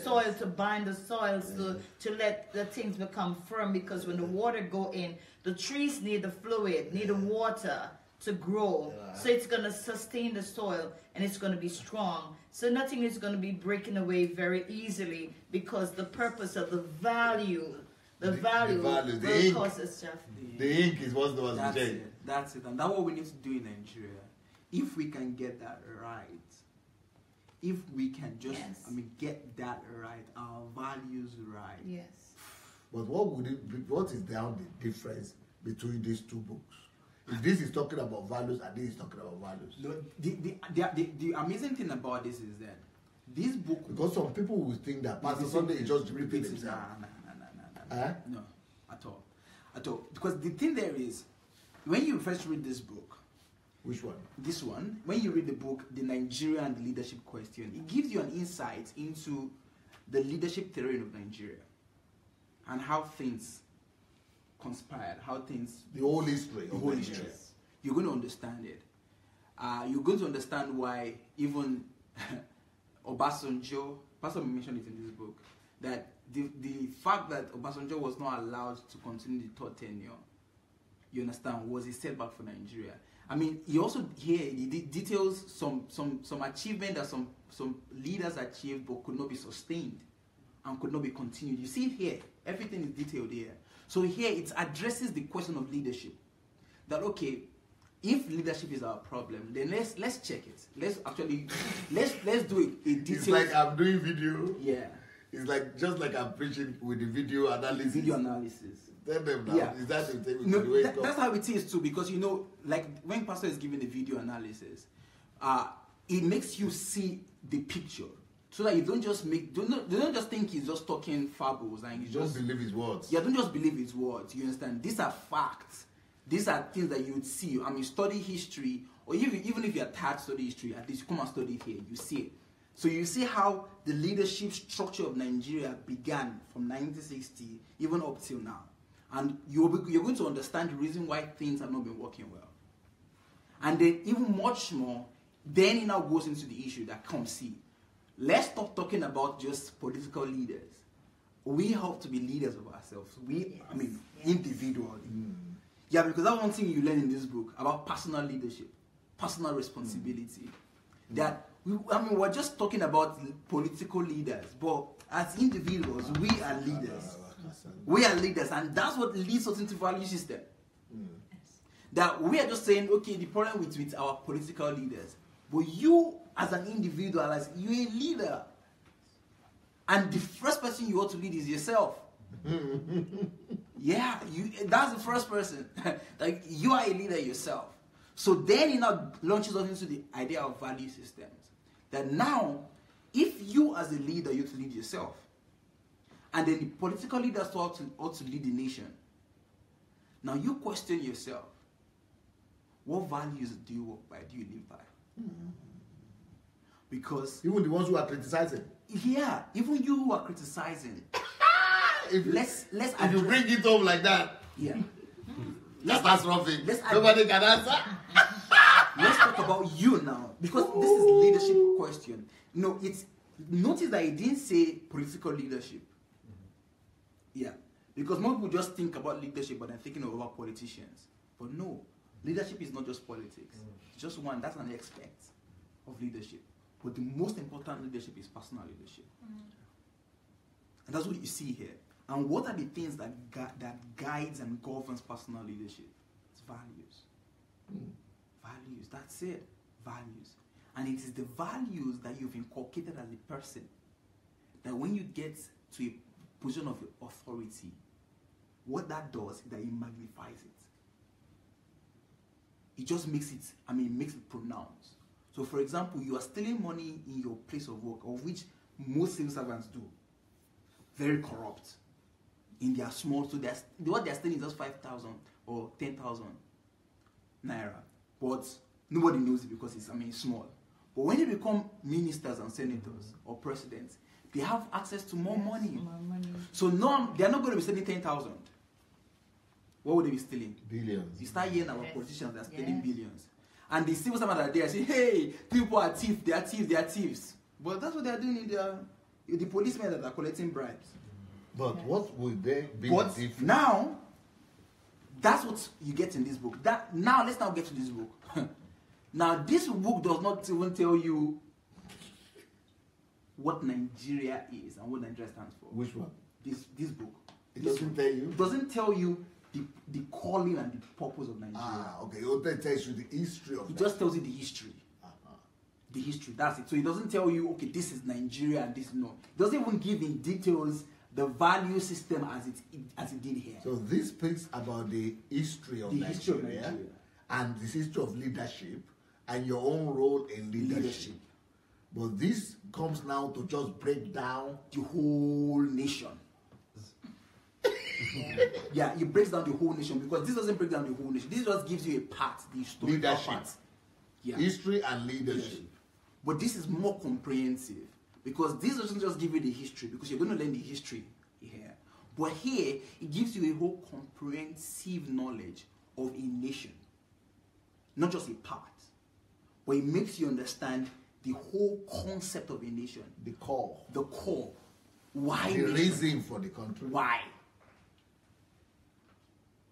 soil to bind the soils to let the things become firm, because when the water go in, the trees need the fluid, need the water to grow. So it's going to sustain the soil and it's going to be strong. So nothing is going to be breaking away very easily because the purpose of the value, the ink, cause us stuff. The ink is what was rejected. That's it. And that's what we need to do in Nigeria. If we can get that right, if we can just, get that right, our values right. Yes. But what is the difference between these two books? If this is talking about values and this is talking about values. No, the amazing thing about this is that this book... Because some people will think that Pastor Sunday is just repeating himself. No, at all. At all. Because the thing there is, when you first read this book... Which one? This one. When you read the book, The Nigerian Leadership Question, it gives you an insight into the leadership terrain of Nigeria and how things conspired, how things... The whole history. The whole history. You're going to understand it. You're going to understand why even Obasanjo, Pastor mentioned it in this book, that the fact that Obasanjo was not allowed to continue the third tenure, you understand, was a setback for Nigeria. I mean, he also here he details some achievement that some leaders achieved but could not be sustained and could not be continued. You see it here, everything is detailed here. So here it addresses the question of leadership. That okay, if leadership is our problem, then let's check it. Let's do a detailed. It's like I'm doing video. Yeah. It's like just like I'm preaching with the video analysis. Video analysis. Tell them now. Yeah. Is that the thing? No, that's how it is too. Because you know, like when Pastor is giving the video analysis, it makes you see the picture, so that you don't just don't just think he's just talking fables and you just believe his words. Yeah, don't just believe his words. You understand? These are facts. These are things that you would see. I mean, study history, or even if you're tired to study history, at least you come and study it here. You see it. So you see how the leadership structure of Nigeria began from 1960 even up till now. And you're going to understand the reason why things have not been working well. And then even much more, then it now goes into the issue that come see. Let's stop talking about just political leaders we have to be leaders of ourselves. Yes. Individually. Mm. Yeah, because that's one thing you learn in this book about personal leadership, personal responsibility. That we're just talking about political leaders, but as individuals, we are leaders. We are leaders, and that's what leads us into value system. That we are just saying, okay, the problem with our political leaders, but you as an individual, as you're a leader, and the first person you ought to lead is yourself. Yeah, that's the first person. Like, you are a leader yourself. So then it now launches us into the idea of value systems. That now, if you as a leader, you have to lead yourself, and then the political leaders ought to lead the nation. Now you question yourself, what values do you work by, do you live by? Because even the ones who are criticizing. Yeah, even you who are criticizing. If you bring it up like that, yeah, that's roughing. Nobody can answer. Let's talk about you now, because this is leadership question. No, notice that it didn't say political leadership. Yeah, because most people just think about leadership, but they're thinking about politicians. But no, leadership is not just politics. It's just one. That's an aspect of leadership. But the most important leadership is personal leadership. And that's what you see here. And what are the things that guides and governs personal leadership? It's values. Values, that's it. Values. And it is the values that you've inculcated as a person that when you get to a position of authority, what that does is that it magnifies it. It just makes it, makes it pronounced. So for example, you are stealing money in your place of work, of which most civil servants do. Very corrupt. In their small, so what they're stealing is just 5,000 or 10,000 naira. But nobody knows it because it's small. But when they become ministers and senators or presidents, they have access to more money. More money. So no, they're not going to be stealing 10,000. What would they be stealing? Billions. You start hearing about politicians that are stealing billions. And the civil servants are there say, hey, people are thieves, they are thieves, they are thieves. But that's what they are doing in the policemen that are collecting bribes. But what would they be different? Now, that's what you get in this book. Now, let's now get to this book. Now, this book does not even tell you what Nigeria is and what Nigeria stands for. Which one? This book. It doesn't tell you? It doesn't tell you the calling and the purpose of Nigeria. Ah, okay. It only tells you the history of it. It just tells you the history. The history, that's it. So it doesn't tell you, okay, this is Nigeria and this is not. It doesn't even give in details the value system as it did here. So this speaks about the history of Nigeria and the history of leadership and your own role in leadership. But this comes now to just break down the whole nation. Yeah, it breaks down the whole nation, because this doesn't break down the whole nation. This just gives you a part, the historical part. Yeah. History and leadership. But this is more comprehensive, because this doesn't just give you the history, because you're going to learn the history here. But here, it gives you a whole comprehensive knowledge of a nation. Not just a part. But it makes you understand the whole concept of a nation. The core. The core. Why? The reason for the country. Why?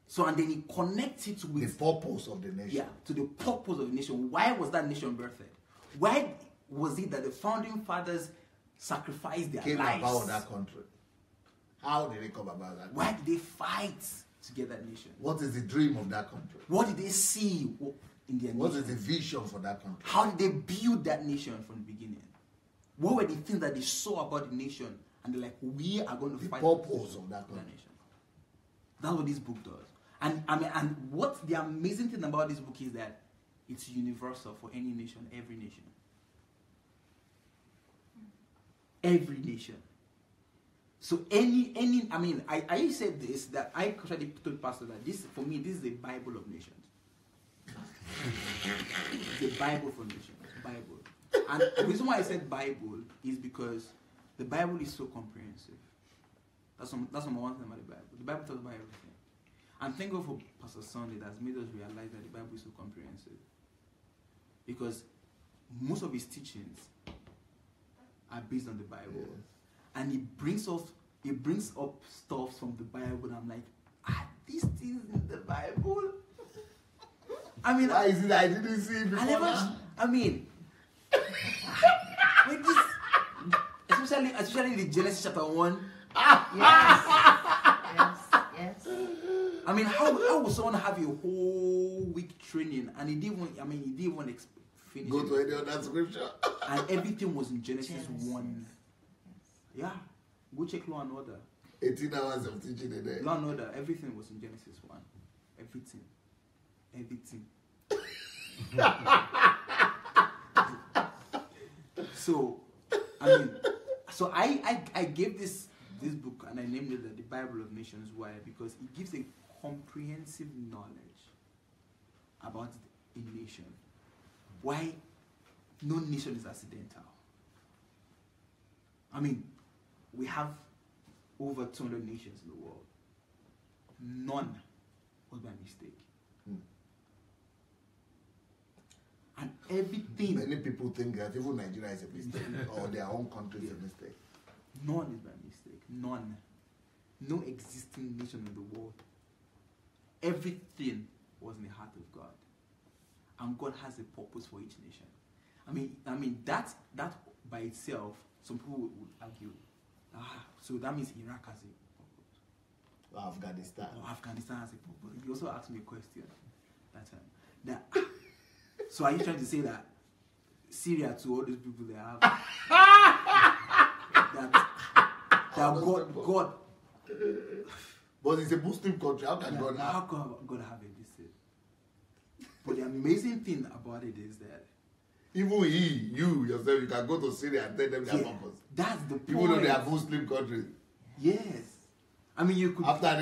So, and then it connects it with the purpose of the nation. Yeah, to the purpose of the nation. Why was that nation birthed? Why was it that the founding fathers sacrificed their lives? Came about that country. How did they come about that? Why did they fight to get that nation? What is the dream of that country? What did they see in their nation? What is the vision for that country? How did they build that nation from the beginning? What were the things that they saw about the nation? And they're like, we are going to fight the purpose of that country. Nation. That's what this book does. And what the amazing thing about this book is that it's universal for any nation, every nation. Every nation. So I said this, that I actually told Pastor that this, for me, this is the Bible of nations. The Bible for nations. Bible. And the reason why I said Bible is because the Bible is so comprehensive. That's number one thing about the Bible. The Bible talks about everything. And thank God for Pastor Sunday that has made us realize that the Bible is so comprehensive. Because most of his teachings are based on the Bible. Yes. And it he brings up stuff from the Bible. I'm like, are these things in the Bible? I mean, why is it I didn't see it before? With this, especially the Genesis chapter 1. Yes. I mean, how would someone have a whole week training and he didn't even finish Go to any other scripture. and everything was in Genesis 1. Yeah. Go check Law and Order. 18 hours of teaching a day. Law and Order, everything was in Genesis 1. Everything. So, I gave this book and I named it the Bible of Nations. Why? Because it gives a comprehensive knowledge about a nation. Why no nation is accidental. I mean, we have over 200 nations in the world. None was by mistake. And everything. Many people think that even Nigeria is a mistake or their own country is a mistake. None is by mistake. None. No existing nation in the world. Everything was in the heart of God. And God has a purpose for each nation. I mean that by itself, some people would argue, so that means Iraq has a purpose. Or Afghanistan. Or Afghanistan has a purpose. You also asked me a question that time. So are you trying to say that Syria, to all these people they have, that God. But it's a Muslim country. How can Yeah, God how have? can God have a visit? But the amazing thing about it is that Even you yourself, you can go to Syria and tell them their purpose. That's the point. Even though they are Muslim countries. Yes. I mean, you could After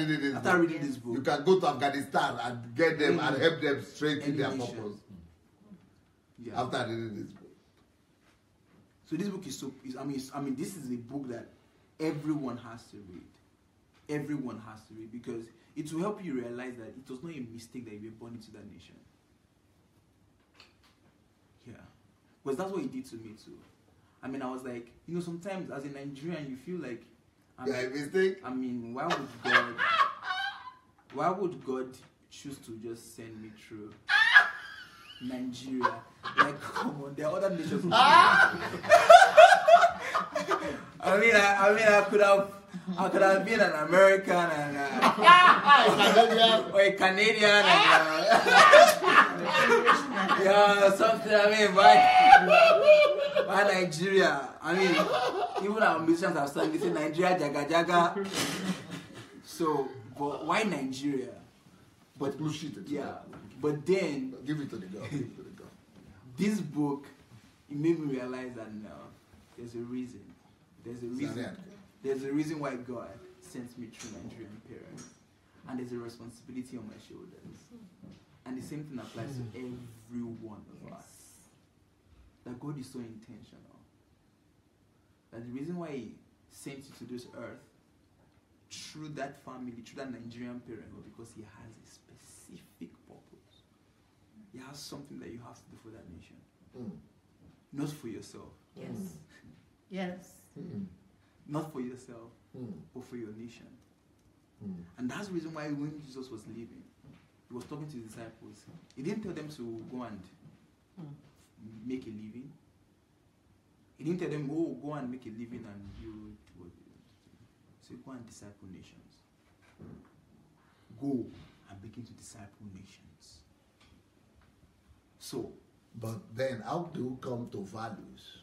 reading this book, you can go to Afghanistan and get them and help them straight in their nation. purpose. Yeah. After reading this book. So this book is this is a book that everyone has to read. Everyone has to read because it will help you realize that it was not a mistake that you were born into that nation. Yeah. Because that's what he did to me too. I mean, I was like, sometimes as a Nigerian, you feel like, A mistake? I mean, why would God choose to just send me through Nigeria? Like, come on, there are other nations. I could have been an American and or a Canadian and something. Why Nigeria? Even our musicians have started saying Nigeria jaga jaga. So, but why Nigeria? But bullshit. But then Give it to the girl. this book, it made me realize that there's a reason. There's a reason why God sent me through Nigerian parents. And there's a responsibility on my shoulders. And the same thing applies to every one of us. That God is so intentional. That the reason why he sent you to this earth through that family, through that Nigerian parent, was because he has a specific purpose. He has something that you have to do for that nation. Not for yourself. Yes. Not for yourself, but for your nation. And that's the reason why when Jesus was leaving, he was talking to his disciples. He didn't tell them to go and make a living. He didn't tell them, go and make a living and you. So go and disciple nations. Go and begin to disciple nations. So. But then, how do you come to values,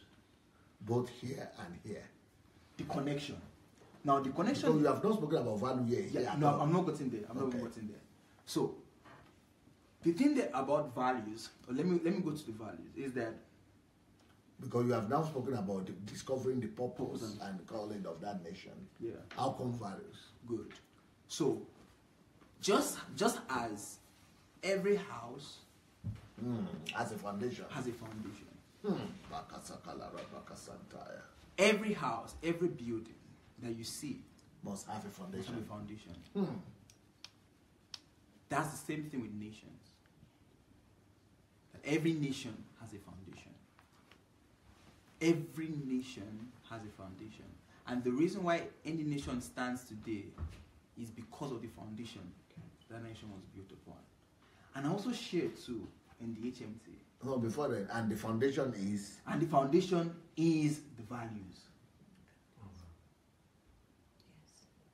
both here and here? The connection. Now the connection. So you have not spoken about value here. No, I'm not getting there. I'm not getting there. So the thing about values, let me go to the values, is that because you have now spoken about discovering the purpose and calling of that nation. Yeah. How come values? Good. So just as every house has a foundation. Every house, every building that you see must have a foundation. That's the same thing with nations. That every nation has a foundation. Every nation has a foundation. And the reason why any nation stands today is because of the foundation that nation was built upon. And I also shared too in the HMT. No, before that, and the foundation is? And the foundation is the values.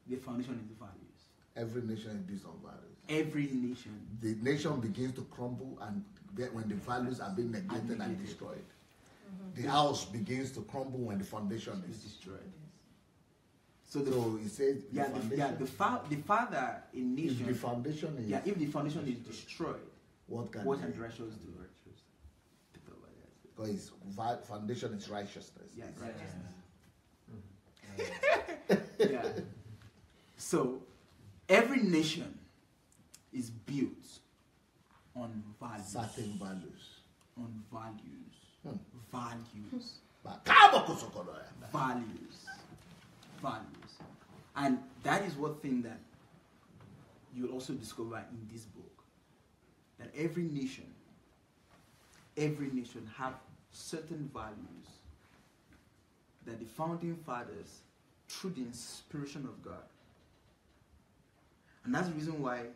The foundation is the values. Every nation is based on values. Every nation. The nation begins to crumble and when the values are being neglected and destroyed. The house begins to crumble when the foundation is destroyed. So it says the father in nation. If the foundation is if the foundation is destroyed, what can the righteous do? Because his foundation is righteousness. Yeah, righteousness. Yeah. So every nation is built on values. Certain values. On values. Values. Values. And that is one thing that you'll also discover in this book. That every nation have certain values that the founding fathers, through the inspiration of God. And that's the reason why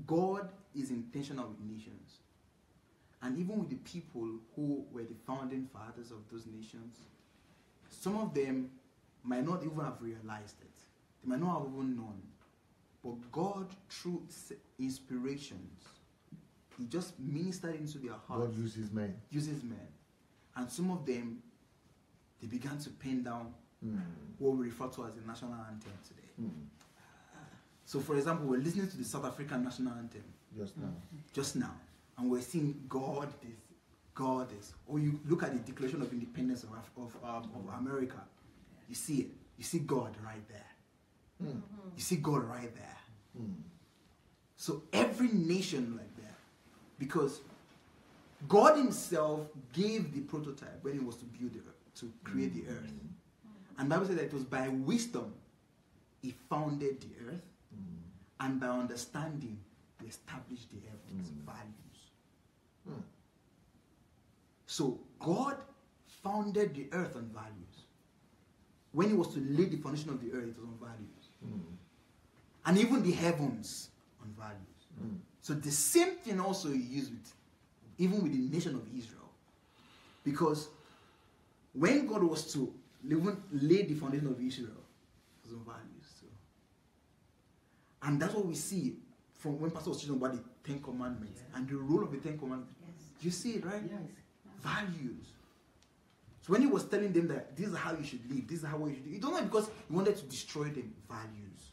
God is intentional with nations. And even with the people who were the founding fathers of those nations, some of them might not even have realized it. They might not have even known. But God, through inspirations, He just ministered into their hearts. God uses men. And some of them, they began to pen down what we refer to as the national anthem today. So, for example, we're listening to the South African national anthem. Just now. And we're seeing God is. Or you look at the Declaration of Independence of America. You see it. You see God right there. You see God right there. So every nation like that. Because God Himself gave the prototype when He was to build the earth, to create the earth. And the Bible said that it was by wisdom He founded the earth, and by understanding He established the heavens. Values. So God founded the earth on values. When He was to lay the foundation of the earth, it was on values. And even the heavens on values. So the same thing also He used even with the nation of Israel. Because when God was to even lay the foundation of Israel, it was on values too. And that's what we see from when Pastor was teaching about the Ten Commandments and the role of the Ten Commandments. You see it, right? Yes. Values. So when He was telling them that this is how you should live, this is how you should live, you don't know because He wanted to destroy them. Values.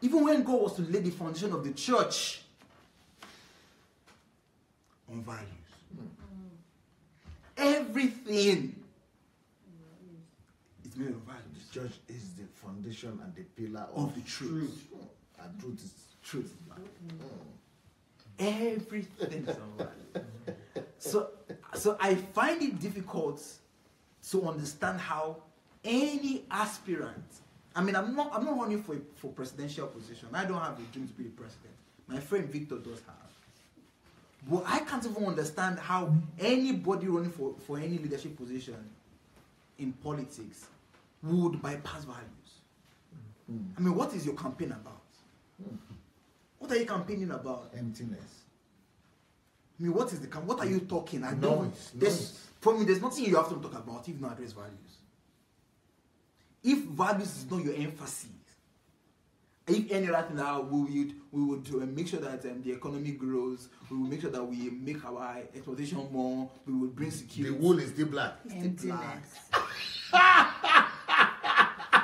Even when God was to lay the foundation of the church, on values. Everything is made of values. The church is the foundation and the pillar of the truth. And truth is truth. Everything is on values. So I find it difficult to understand how any aspirant. I mean, I'm not running for presidential position. I don't have a dream to be the president. My friend Victor does have. But I can't even understand how anybody running for any leadership position in politics would bypass values. I mean, what is your campaign about? What are you campaigning about? Emptiness. I mean, what are you talking? Noise. For me, there's nothing you have to talk about if not address values. If values is not your emphasis, if any other thing that we would do and make sure that the economy grows, we will make sure that we make our exploitation more, we will bring security. The wool is still black.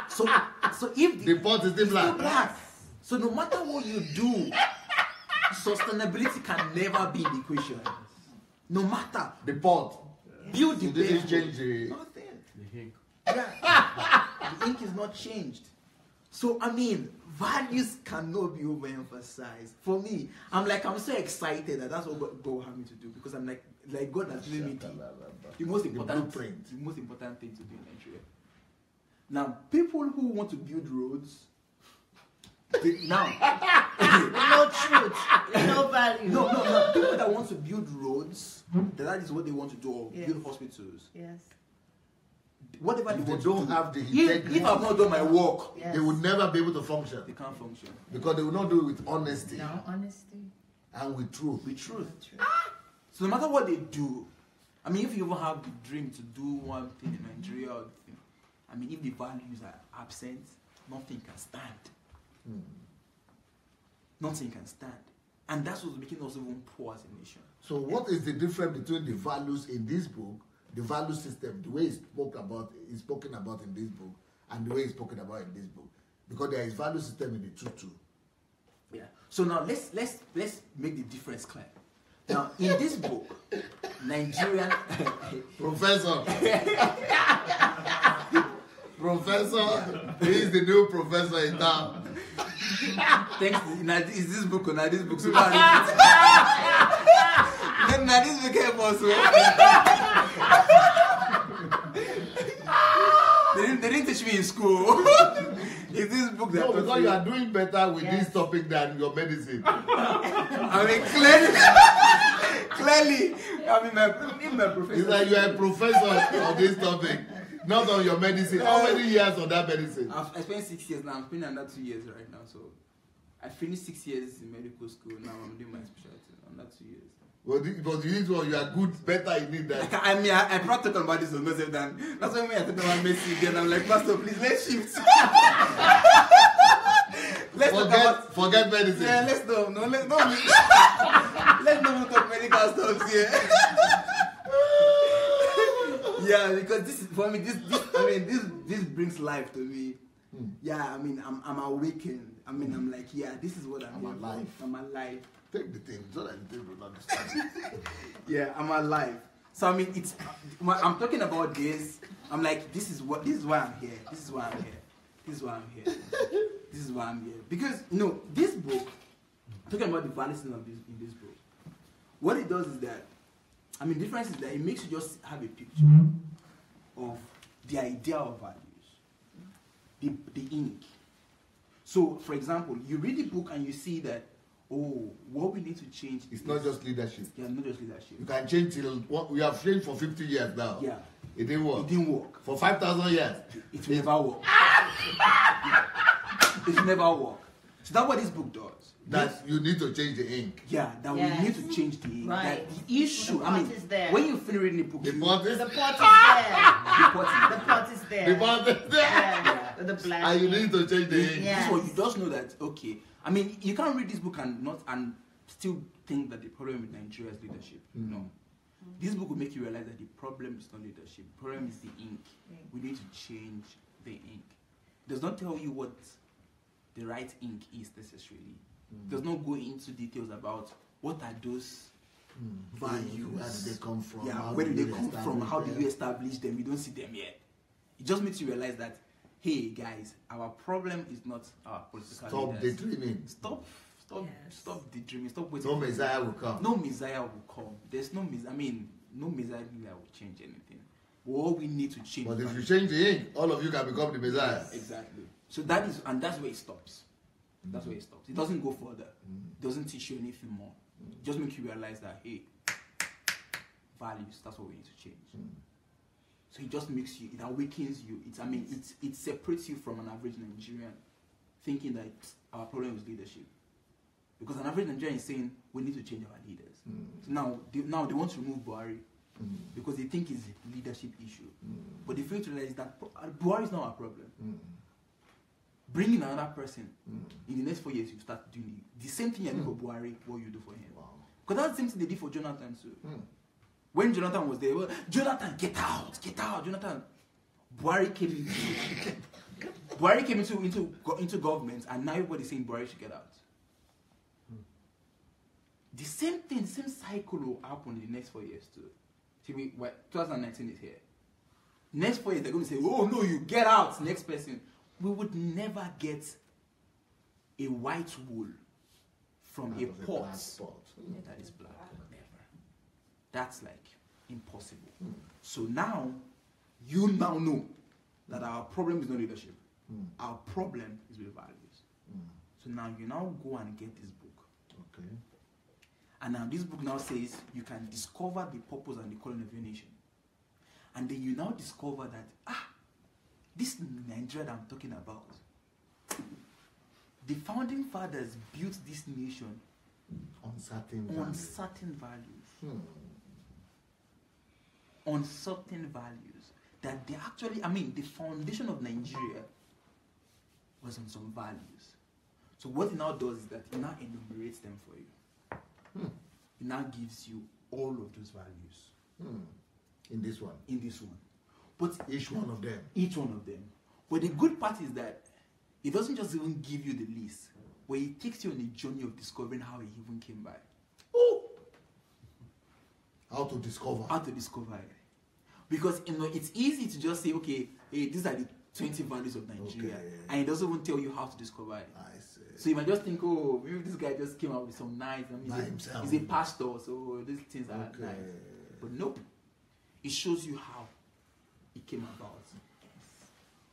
So if the pot is still black. So no matter what you do, sustainability can never be in the equation. No matter the pot. Build the didn't change the nothing. The ink. Yeah. The ink is not changed. So I mean, values cannot be overemphasized. For me, I'm so excited that's what God will have me to do because I'm like God has given me the most important thing to do in Nigeria. Now, people who want to build roads, no truth, no value. No. People that want to build roads, that is what they want to do, or build hospitals. Yes. whatever If they they want don't to do, have the integrity, if I've not done my work, Yes. they will never be able to function. they can't function. Because they will not do it with honesty No, honesty. and with truth. With truth. So no matter what they do, I mean, if you even have the dream to do one thing in Nigeria, I mean, if the values are absent, nothing can stand. Nothing can stand. And that's what's making us even poor as a nation. So what is the difference between the values in this book, the value system, the way it's spoken about in this book, and the way it's spoken about in this book? Because there is value system in the two too. Yeah. So now let's make the difference clear. Now in this book, Nigerian Professor. Professor, he is the new professor in town. thanks to, now, is this book or now this book? So now this book help us. They didn't teach me in school. Is this book that No, because you are doing better with this topic than your medicine. I mean, clearly, I mean, my professor. It's like you are a professor on this topic, not on your medicine. How many years on that medicine? I spent 6 years now. I'm spending another 2 years right now. So I finished 6 years in medical school. Now I'm doing my specialty. Another 2 years. Well, but this one, you are good, better in it than. I mean, I probably talk about this on myself than that's why I talk about Messi again. I'm like, Pastor, please let's shift. Let's forget medicine. Yeah, let's no, let's not talk medical stuff here. Yeah, because this is for me. This brings life to me. Yeah, I mean, I'm awakened. I mean, I'm like, yeah, this is what I'm alive. I'm alive. Take the thing, so that the thing will not understand. Yeah, I'm alive. So I mean, it's when I'm talking about this. I'm like, this is why I'm here. This is why I'm here. This is why I'm here. This is why I'm here. Because this book, talking about the values in this book, what it does is that, I mean, the difference is that it makes you just have a picture of the idea of values, the ink. So, for example, you read the book and you see that, oh, what we need to change. It's not just leadership. Yeah, not just leadership. You can change till what we have changed for 50 years now. Yeah. It didn't work. It didn't work. For 5,000 years. It will never work. It will never work. So that's what this book does. That you need to change the ink. Yeah, that we need to change the ink. Right. That the issue, The I mean, pot is there. when you finish reading the book, The pot is The pot is there. the pot The pot is there. The pot is there. Yeah, with the black. And you need to change the ink. Yeah. So you just know that, okay, I mean, you can't read this book and still think that the problem with Nigeria is leadership. No. This book will make you realize that the problem is not leadership. The problem is the ink. We need to change the ink. It does not tell you what the right ink is necessarily. It does not go into details about what are those values. Where do they come from? Yeah, How where do do they you come from? establish How do them? you establish them? You don't see them yet. It just makes you realize that, hey guys, our problem is not our political Stop leaders. daydreaming. Stop daydreaming. Stop waiting. No Messiah will come. No Messiah will come. There's no Messiah. I mean, no Messiah will change anything. All we need to change. But if you change the ink, all of you can become the Messiah. Exactly. So that's where it stops. That's where it stops. It doesn't go further. It doesn't teach you anything more. It just makes you realize that, hey, values, that's what we need to change. So it just makes you, it awakens you. It separates you from an average Nigerian thinking that our problem is leadership. Because an average Nigerian is saying we need to change our leaders. So now they want to remove Buhari because they think it's a leadership issue. But they fail to realize that Buhari is not our problem. Bring in another person. In the next 4 years, you start doing the same thing you do for Buhari, what you do for him. Because that's the same thing they did for Jonathan too. When Jonathan was there, well, Jonathan, get out, Jonathan. Buhari came into government, and now everybody's saying Buhari should get out. The same thing, the same cycle will happen in the next 4 years too. 2019 is here. Next 4 years, they're going to say, oh no, you get out, next person. We would never get a white wool from a pot that is black. Never. That's like impossible. So now, you now know that our problem is not leadership. Our problem is with values. So now you now go and get this book. Okay. And now this book now says you can discover the purpose and the calling of your nation. And then you now discover that, this Nigeria that I'm talking about, the founding fathers built this nation on certain values. On certain values. That they actually, the foundation of Nigeria was on some values. So what it now does is that it now enumerates them for you. It now gives you all of those values. In this one. But each one of them. But the good part is that it doesn't just even give you the list, but it takes you on a journey of discovering how it even came by. How to discover it. Because it's easy to just say, okay, hey, these are the 20 values of Nigeria, and it doesn't even tell you how to discover it. I see. So you might just think, oh, maybe this guy just came out with some nice, he's a pastor, so these things are nice. But nope. It shows you how it came about.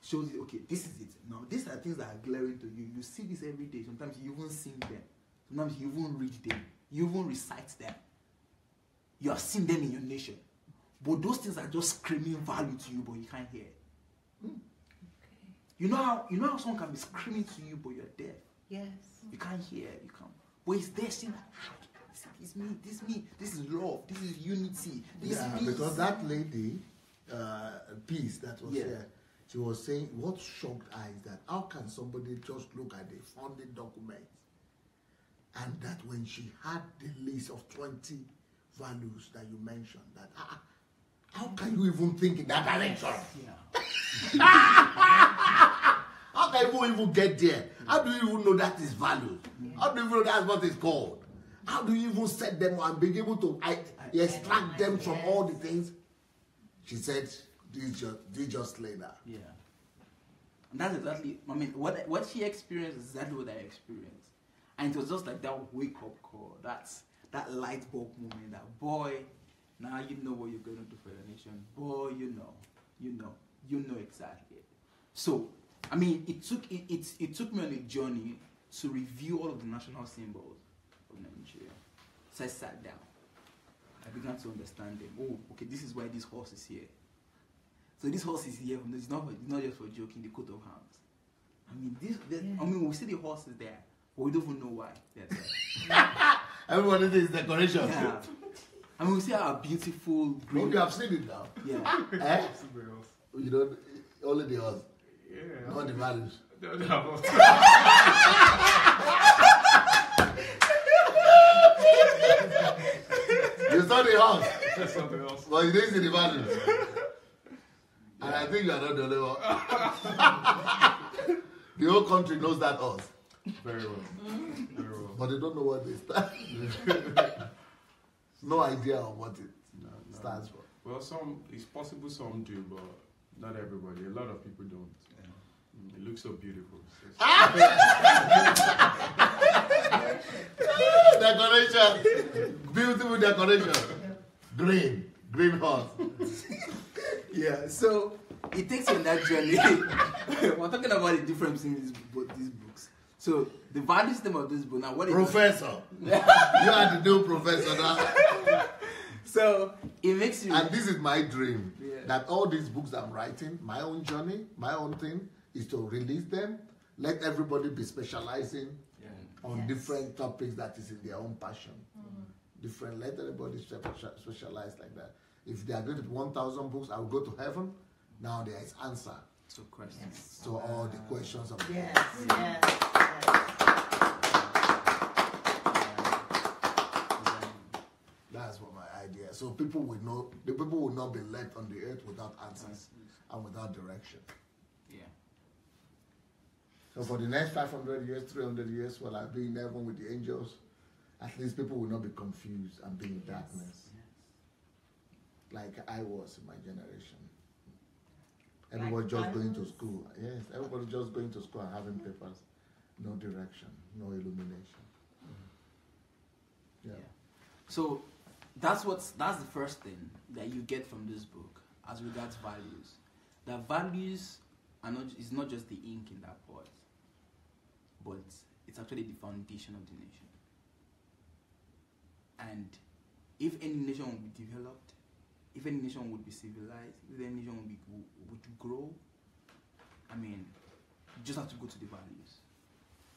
Shows you, okay, this is it. Now, these are things that are glaring to you. You see this every day. Sometimes you even sing them. Sometimes you even read them. You even recite them. You have seen them in your nation. But those things are just screaming value to you, but you can't hear it. Okay. You know how someone can be screaming to you, but you're deaf? Yes. You can't hear it. You can't. But it's there saying that, it's me, this is love, this is unity, this is peace. Because that lady, Peace, that was here, she was saying, what shocked her is that how can somebody just look at the founding document and that when she had the list of 20 values that you mentioned, that how can you even think in that direction? How can you even get there? How do you even know that is values? How do you even know that's what it's called? How do you even set them and be able to extract them from all the things? She said, they just lay that. Yeah. And that's exactly, what she experienced is exactly what I experienced. And it was just like that wake-up call, that light bulb moment, that boy, now you know what you're going to do for your nation. Boy, you know exactly. So, it took me on a journey to review all of the national symbols of Nigeria. So I sat down. I began to understand them. Oh, okay, this is why this horse is here. So this horse is here. It's not just for joking. The coat of arms. We see the horses there, but we don't even know why they're there. Everybody thinks decoration. Yeah. We see our beautiful green. Oh, you have seen it now. Yeah. You don't only the horse. Yeah. Not the values. You saw the horse. That's something else. But you didn't see the values. And I think you are not the only one. The whole country knows that horse. Very well. Very well. But they don't know what they stand. No idea of what it stands for. Well, it's possible some do, but not everybody. A lot of people don't. It looks so beautiful. Decoration. Beautiful decoration. Green horse. Yeah, so it takes you on that journey. We're talking about the difference in these books. So the value system of this book, now what is Professor. You are the new professor now. So it makes you. And this is my dream. That all these books I'm writing, my own journey, my own thing, is to release them. Let everybody be specializing on different topics that is in their own passion. Let everybody specialize like that. If they are going to 1,000 books, I will go to heaven. Now there is answer to questions. To all the questions of That's what my idea. So people will know. The people will not be left on the earth without answers and without direction. Yeah. So for the next 500 years, 300 years, while I'll be in heaven with the angels, at least people will not be confused and be in darkness. Like I was in my generation. Everybody just going to school. Yes, everybody just going to school and having papers. No direction, no illumination. Yeah. So that's the first thing that you get from this book as regards values. That values is not just the ink in that pot, but it's actually the foundation of the nation. And if any nation will be developed, if any nation would be civilized, if any nation would grow, I mean, you just have to go to the values.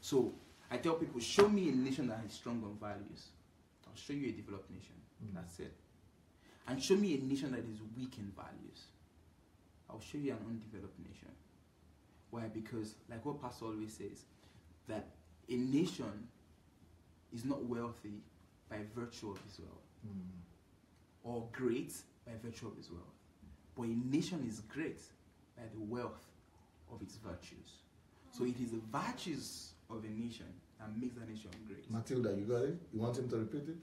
So I tell people, show me a nation that is strong on values. I'll show you a developed nation. That's it. And show me a nation that is weak in values. I'll show you an undeveloped nation. Why? Because, like what Pastor always says, that a nation is not wealthy by virtue of its wealth, or great by virtue of its wealth. But a nation is great by the wealth of its virtues. So it is the virtues of a nation that makes a nation great. Matilda, you got it? You want him to repeat it?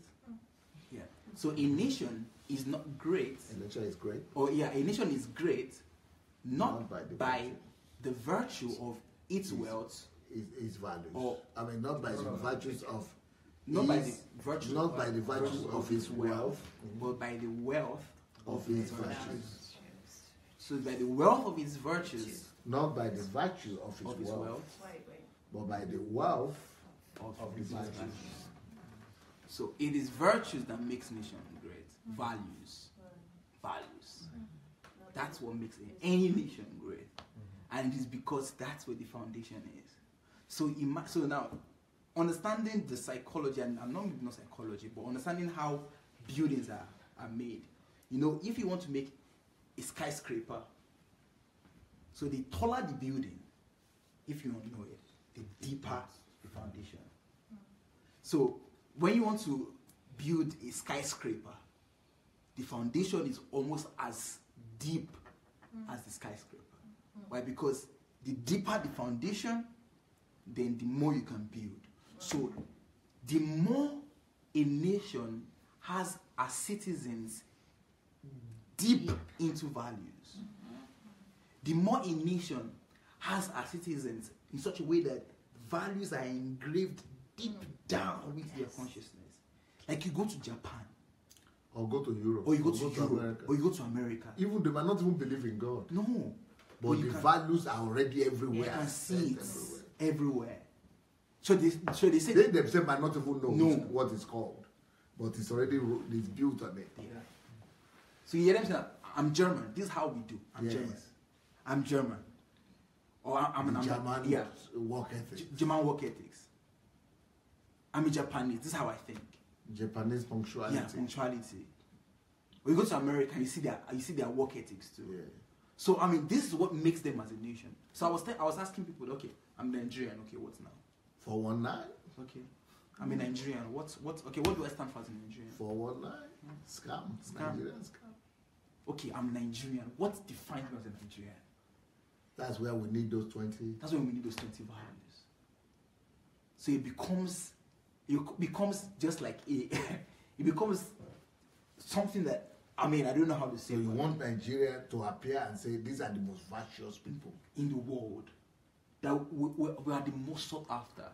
Yeah. So a nation is not great. A nation is great. Or yeah, a nation is great not by virtue. The virtue of its wealth. Its values. Or, I mean, not by the virtues of. Not by the virtues. Not by the virtues of his wealth, but by the wealth of his virtues. So by the wealth of his virtues. Not by the virtue of his wealth, but by the wealth of his virtues. So it is virtues that makes nation great. Values. Values. That's what makes any nation great. And it is because that's where the foundation is. So now, understanding the psychology, and not psychology, but understanding how buildings are made. You know, if you want to make a skyscraper, so the taller the building, if you don't know it, the deeper the foundation. So when you want to build a skyscraper, the foundation is almost as deep as the skyscraper. Why? Because the deeper the foundation, then the more you can build. So the more a nation has as citizens deep into values, the more a nation has as citizens in such a way that values are engraved deep down with their consciousness. Like you go to Japan, or go to Europe, or you go to Europe, America, or you go to America. Even they might not even believe in God. No, but the values are already everywhere. You can see it everywhere. So they say they themselves might not even know what it's called, but it's already built on it. Yeah. So you hear them say, "I'm German. This is how we do. I'm German. I'm German." Or I'm German work ethics. German work ethics. I'm a Japanese. This is how I think. Japanese punctuality. Yeah, punctuality. When you go to America, you see their work ethics too. Yeah. So I mean, this is what makes them as a nation. So I was asking people, okay, I'm Nigerian. Okay, what's now? 419. Okay. I'm a Nigerian. Okay, what do I stand for as a Nigerian? 419. Scam. Nigerian scam. Okay, I'm Nigerian. What defines me as a Nigerian? That's where we need those 20. That's when we need those 20 values. So it becomes just like it becomes something that, I mean, I don't know how to say. So you want Nigeria to appear and say these are the most virtuous people in the world, that we are the most sought after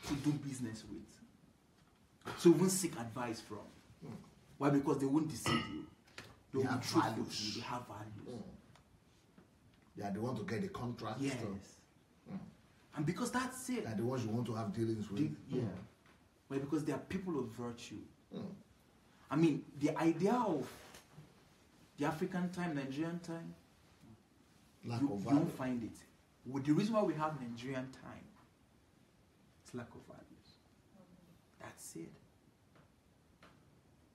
to do business with. So we won't seek advice from. Why? Because they won't deceive you. They have values. They have values. Yeah, they want to get the contract. Yes. And because that's it. They're the ones you want to have dealings with. Well, because they are people of virtue. I mean, the idea of the African time, Nigerian time, you don't find it. Well, the reason why we have Nigerian time is lack of values. That's it.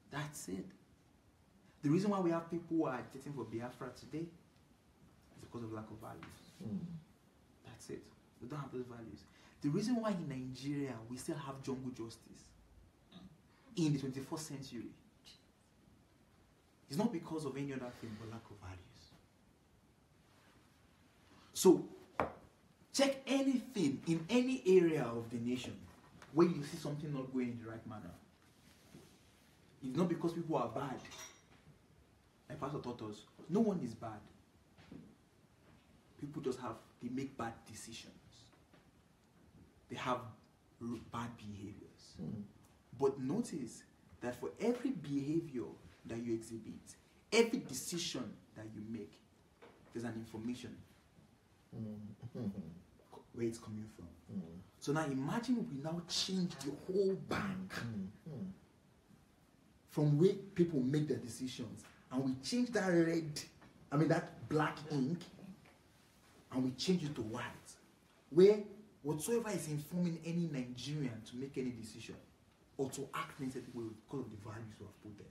That's it. The reason why we have people who are agitating for Biafra today is because of lack of values. That's it. We don't have those values. The reason why in Nigeria we still have jungle justice in the 21st century is not because of any other thing but lack of values. So, check anything in any area of the nation where you see something not going in the right manner. It's not because people are bad. Like Pastor taught us, no one is bad. People just they make bad decisions. They have bad behaviors. But notice that for every behavior that you exhibit, every decision that you make, there's an information where it's coming from. So now imagine we now change the whole bank from where people make their decisions and we change that that black ink, and we change it to white, where whatsoever is informing any Nigerian to make any decision or to act in a certain way because of the values we have put there.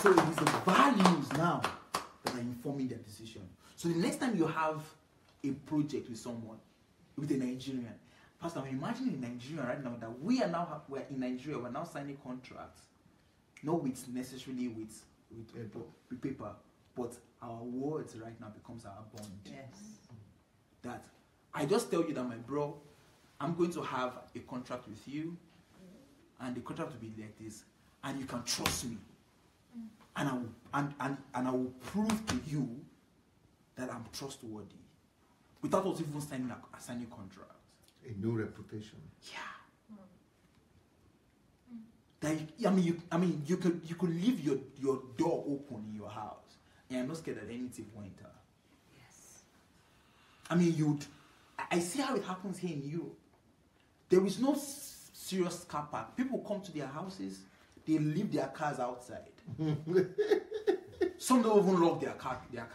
So it is the values now that are informing their decision. So the next time you have a project with someone, with a Nigerian, Pastor, I'm imagining in Nigeria right now that we're in Nigeria, we're now signing contracts, not with necessarily with paper, but our words right now becomes our bond. Yes. That I just tell you that, my bro, I'm going to have a contract with you, and the contract will be like this, and you can trust me, and I will prove to you that I'm trustworthy, without us even signing a contract. A new reputation. Yeah. You could leave your door open in your house, and you're not scared that anything will enter. Yes. I see how it happens here in Europe. There is no serious car park. People come to their houses, they leave their cars outside. Some don't even lock their cars. Yeah.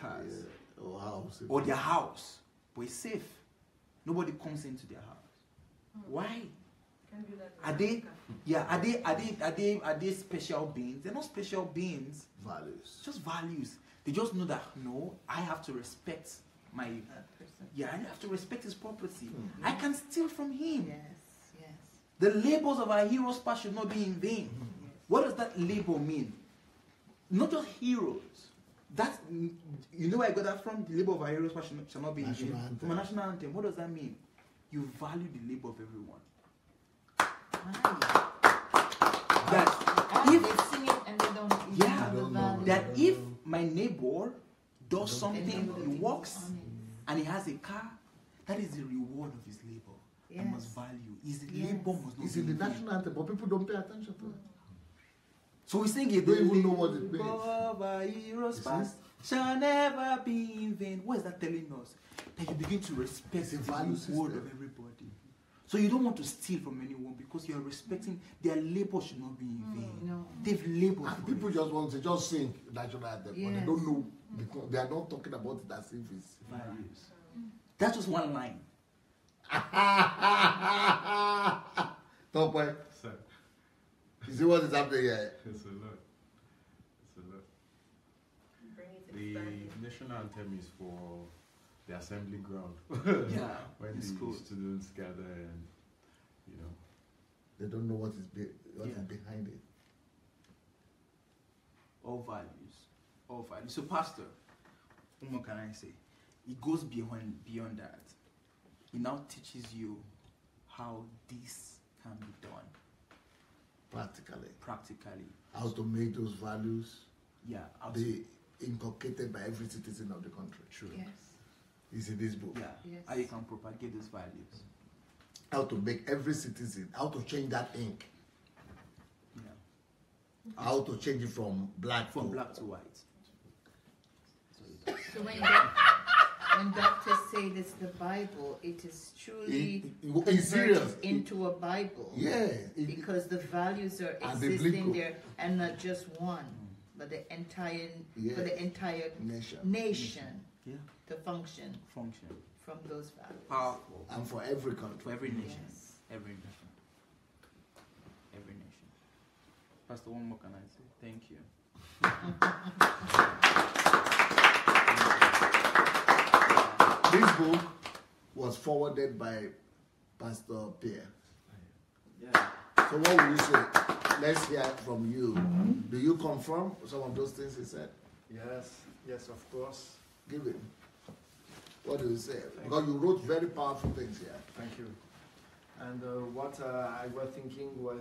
Or their house. But it's safe. Nobody comes into their house. Why? Are they special beings? They're not special beings. Values. Just values. They just know that, no, I have to respect I have to respect his property. I can steal from him. Yes. The labors of our heroes past should not be in vain. Yes. What does that label mean? Not just heroes. That's, you know where I got that from? The labor of our heroes past shall not be in vain. From a national anthem. What does that mean? You value the labor of everyone. That if they sing it and they don't even know the value. That if my neighbor does something, he walks and he has a car, that is the reward of his labor. Yes. I must value. His labor must not It's be in the in vain. national anthem, but people don't pay attention to it. So we sing it. They don't even know what it means. Of our heroes past shall never be in vain. What is that telling us? That you begin to respect the value reward system of everybody. So you don't want to steal from anyone because you are respecting their labor should not be in vain. No. They've labored. And for people it. just want to just sing national anthem, but they Yes. don't know because they are not talking about it as if it's Values. That's just one line. Top boy. Sir, You see what is happening here? it's a lot. It's a lot. Bring it to The family. national anthem is for the assembly ground. Yeah, When in the school. students gather and, They don't know what is Yeah. behind it. All values. All values. So, Pastor, what more can I say? It goes beyond that. It now teaches you how this can be done practically. How to make those values Yeah. be inculcated by every citizen of the country. True. Yes. It's in this book. Yeah. Yes. How you can propagate those values. How to make every citizen, how to change that ink, Yeah. how to change it from black From to black to white. So when doctors say this the Bible, it is truly it's serious. converted into a Bible. Yeah. Because the values are And existing biblical. there, and not just one, but the entire for the entire Nation. Yeah. to function Function. from those values. Powerful. And for every country. For every nation. Yes. Every nation. Every nation. Pastor, one more can I say? Thank you. This book was forwarded by Pastor Pierre. Yeah. So what will you say? Let's hear from you. Do you confirm some of those things he said? Yes, of course. Give it. What do you say? Because you wrote very powerful things here. Thank you. And what I was thinking was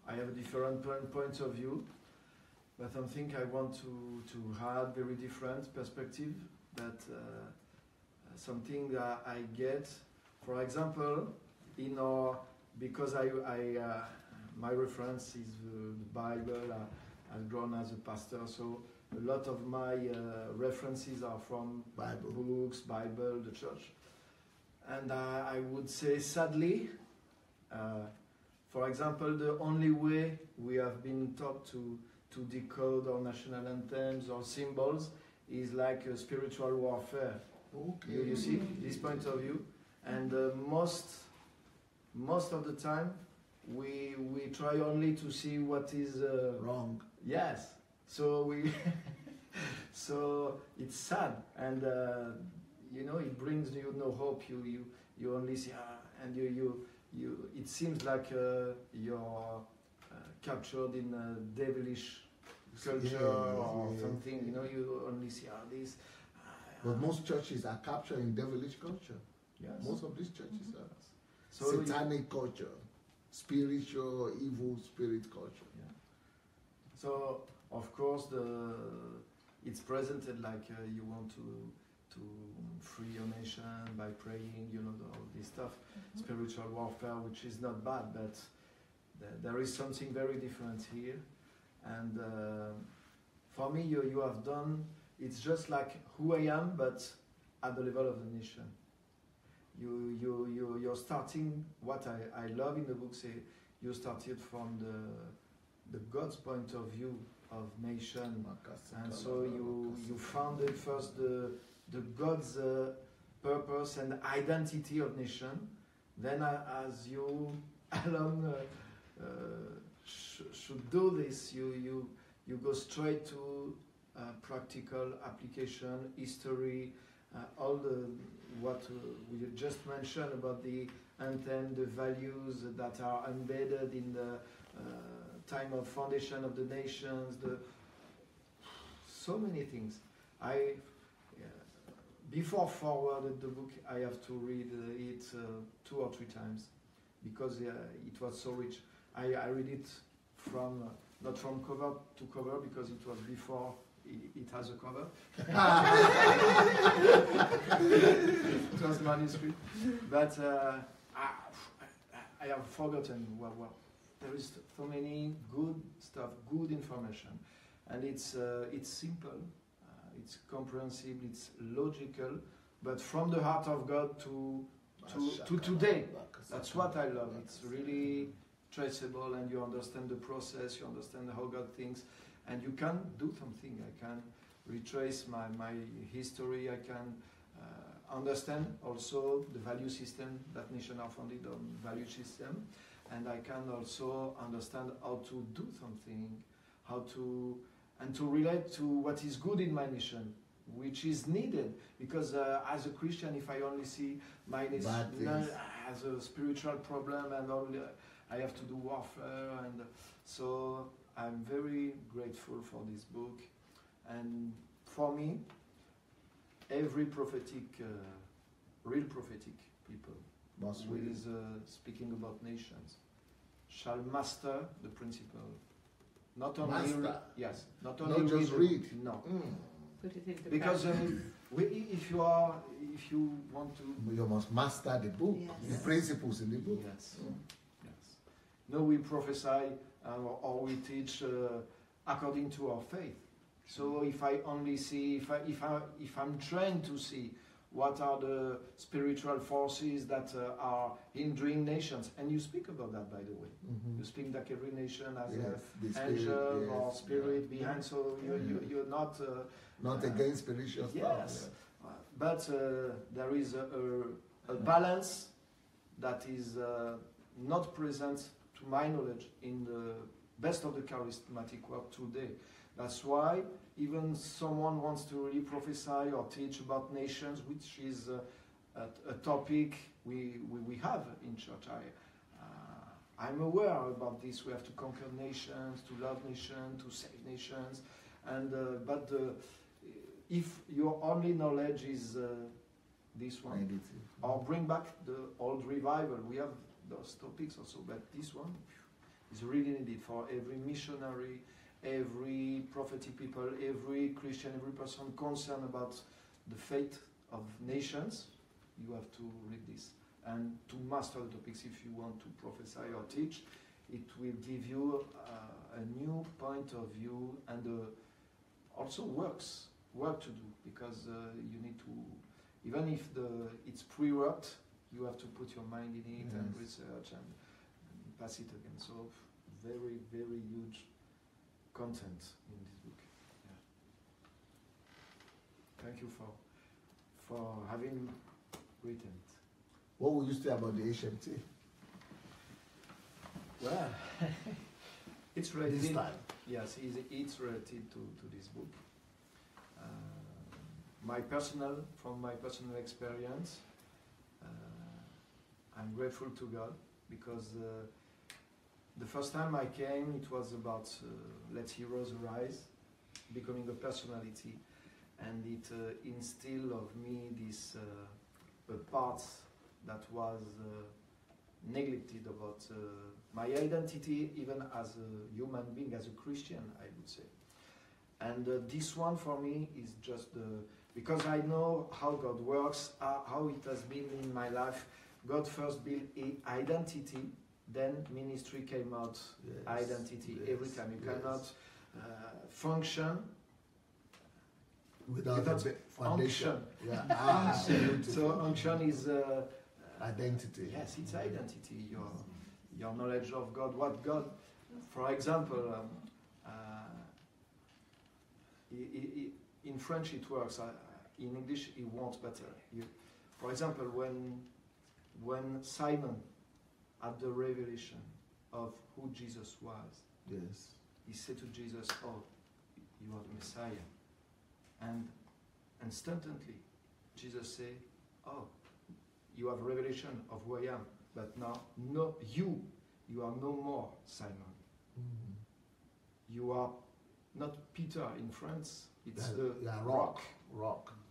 I have a different points of view, but I think I want to add very different perspective that something that I get, for example, because my reference is the Bible. I've grown as a pastor, so a lot of my references are from books, Bible, the church. And I would say, sadly, For example, the only way we have been taught to decode our national anthems or symbols is like a spiritual warfare. Okay. You see this point of view, and most of the time we try only to see what is wrong. Yes. So we so it's sad, and you know, it brings you no hope. You only see and you it seems like you're captured in a devilish culture or something. You know, you only see this. But most churches are captured in devilish culture. Yes. Most of these churches are. So satanic culture, spiritual, evil spirit culture. Yeah. So of course it's presented like you want to free your nation by praying, you know, all this stuff, spiritual warfare, which is not bad, but there is something very different here. And for me, you have done, it's just like who I am, but at the level of the nation. You're starting, what I love in the book, say, you started from the God's point of view of nation, and so you founded first the God's purpose and identity of nation. Then as you along should do this, you go straight to practical application, history, all what we just mentioned about the anthem, the values that are embedded in the time of foundation of the nations, so many things. Before forwarded the book, I have to read it 2 or 3 times because it was so rich. I read it from not from cover to cover because it was before it has a cover. It was manuscript, but I have forgotten. Well, there is so many good stuff, good information, and it's simple, it's comprehensible, it's logical, but from the heart of God to today. That's what I love. It's really traceable, and you understand the process, you understand how God thinks, and you can do something. I can retrace my history, I can understand also the value system that nations are founded on, value system, and I can also understand how to do something, and to relate to what is good in my nation, which is needed, because as a Christian, if I only see my nation as a spiritual problem and only I have to do warfare, and so I'm very grateful for this book. And for me, every prophetic, real prophetic people who is speaking about nations shall master the principle. Not only not only just read. No. Put it into because if you want to, you must master the book, the principles in the book. Yes. Yes. No, we prophesy or we teach according to our faith. So if I only see, if I'm trained to see what are the spiritual forces that are hindering nations, and you speak about that, by the way. You speak that every nation has an angel or spirit behind, so you're not against spiritual stuff. Yes, but there is a balance that is not present, to my knowledge, in the best of the charismatic work today. That's why even someone wants to really prophesy or teach about nations, which is a topic we have in church. I'm aware about this. We have to conquer nations, to love nations, to save nations, and but if your only knowledge is this one, or bring back the old revival, we have those topics also, but this one is really needed for every missionary, every prophetic people, every Christian, every person concerned about the fate of nations. You have to read this and to master the topics. If you want to prophesy or teach, it will give you a new point of view and also work to do, because you need to, even if it's pre-wrought, you have to put your mind in it and research and pass it again. So very, very huge content in this book. Yeah. Thank you for having written it. What would you say about the HMT? Well, it's related. This time. Yes, it's related to this book. From my personal experience, I'm grateful to God because the first time I came, it was about Let Heroes Arise, becoming a personality, and it instilled of me this a part that was neglected about my identity, even as a human being, as a Christian, I would say. And this one for me is just because I know how God works, how it has been in my life. God first built identity, then ministry came out. Yes, identity every time. You cannot function without a foundation. Unction. Yeah, absolutely. So unction is identity. Yes, it's identity. Your knowledge of God. What God, for example, in French it works. In English it won't. But for example, when Simon had the revelation of who Jesus was, yes, he said to Jesus, "Oh, you are the Messiah," and instantly Jesus said, "Oh, you have a revelation of who I am, but now you are no more Simon. You are not Peter in France. It's the rock.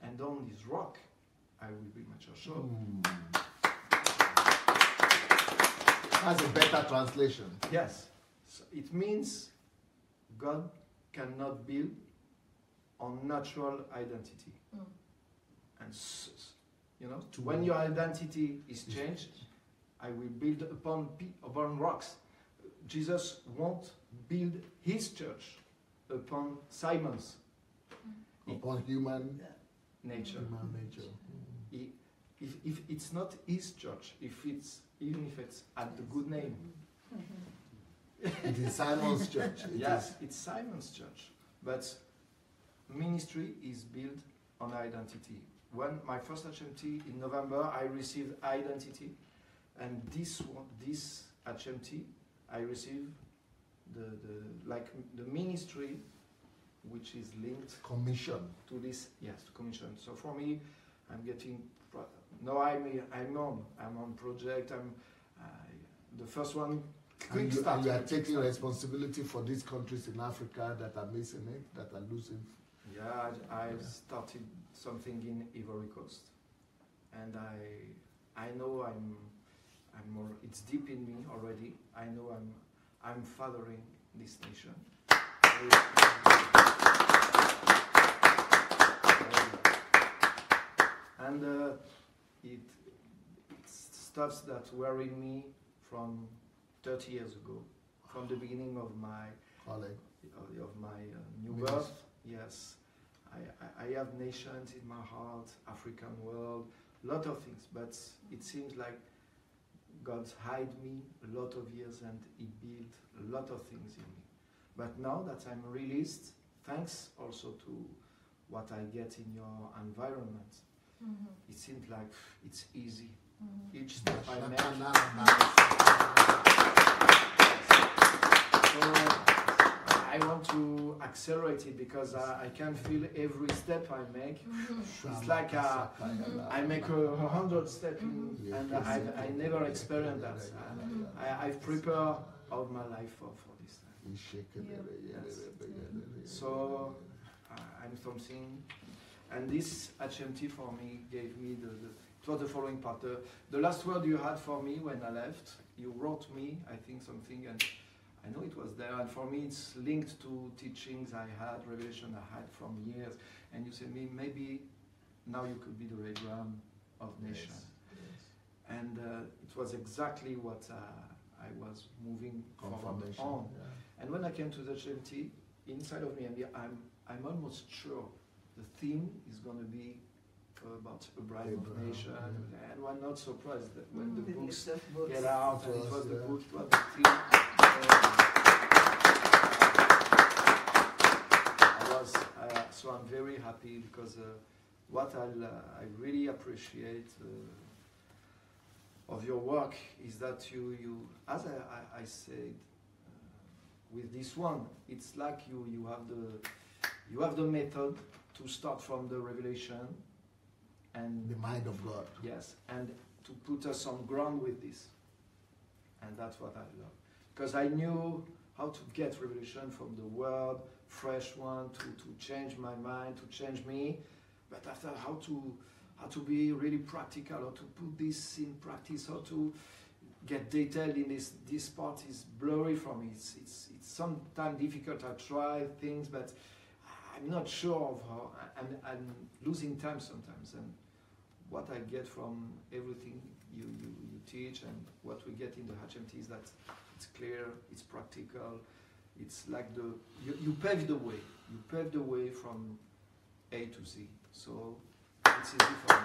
And on this rock, I will build my church." So, that's a better translation. Yes. So it means God cannot build on natural identity. And when your identity is changed, I will build upon rocks. Jesus won't build his church upon Simon's. Upon human nature. Human nature. If it's not his church, even if it's at the good name. It is Simon's church. It's Simon's church. But ministry is built on identity. When my first HMT in November, I received identity, and this HMT, I received the ministry, which is linked commission to this. Yes, commission. So for me, I'm getting. No, I'm on project. The first one. And you are taking responsibility for these countries in Africa that are missing it, that are losing. Yeah, I started something in Ivory Coast, and I know I'm more. It's deep in me already. I know I'm fathering this nation. And it's stuff that worried me from 30 years ago, from the beginning of my new birth. Yes, I have nations in my heart, African world, lot of things. But it seems like God hid me a lot of years, and He built a lot of things in me. But now that I'm released, thanks also to what I get in your environment, it seems like it's easy. Each step I make. So I want to accelerate it because I can feel every step I make. It's like I make 100 steps, and I never experienced that. I've prepared all my life for this. Yes. So I'm something, and this HMT for me gave me it was the following part. The last word you had for me when I left, you wrote me, I think, something, and I know it was there, and for me it's linked to teachings I had, revelation I had from years, and you said me, maybe now you could be the Reverend of nation. Yes. And it was exactly what I was moving forward on. Yeah. And when I came to the HMT, inside of me, I'm almost sure the theme is going to be about a Bride of Abraham, Nation, yeah. and we're not surprised that when the The books list of books. get out, and it It was the was, book, it was the thing. So I'm very happy because what I really appreciate of your work is that you as I said, with this one, it's like you have the method to start from the revelation and The mind of God. yes, and to put us on ground with this, and that's what I love, because I knew how to get revelation from the Word, fresh one, to change my mind, to change me, but after how to be really practical, how to put this in practice, how to get detailed in this part is blurry for me. It's sometimes difficult. I try things, but I'm not sure of how. I'm losing time sometimes. And what I get from everything you teach and what we get in the HMT is that it's clear, it's practical. It's like you pave the way. You pave the way from A to Z. So it's easy for me.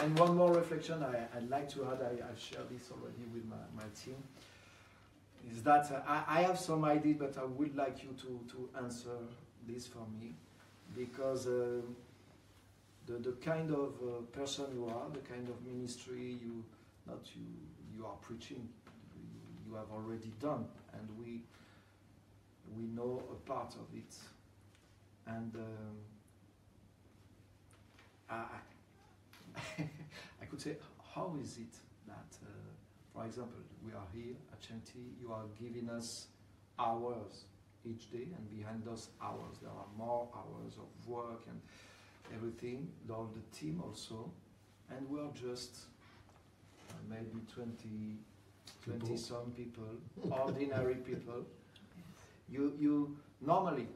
And one more reflection I'd like to add, I've shared this already with my team, is that I have some ideas, but I would like you to answer this for me, because the kind of person you are, the kind of ministry you are preaching, you have already done, and we know a part of it, and I could say, how is it that, for example, we are here at Chanty, you are giving us hours each day, and behind those hours there are more hours of work and everything, all the team also, and we are just maybe 20 some people, ordinary people. You normally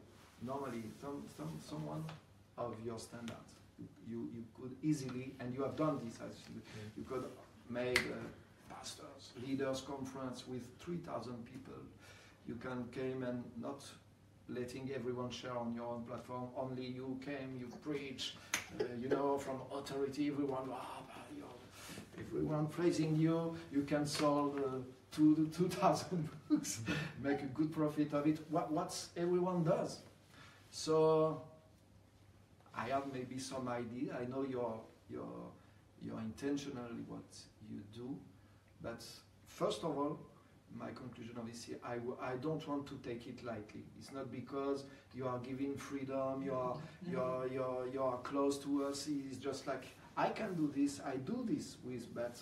someone of your standard, you could easily, and you have done this, you could make a pastors, leaders conference with 3,000 people. You can came and not letting everyone share on your own platform, only you came, you preach, from authority, everyone praising you, you can solve 2,000 books, make a good profit of it, what everyone does. So I have maybe some idea, I know you're intentionally what you do, but first of all, my conclusion of this year, I don't want to take it lightly. It's not because you are giving freedom, you are close to us. It's just like, I can do this, I do this with, but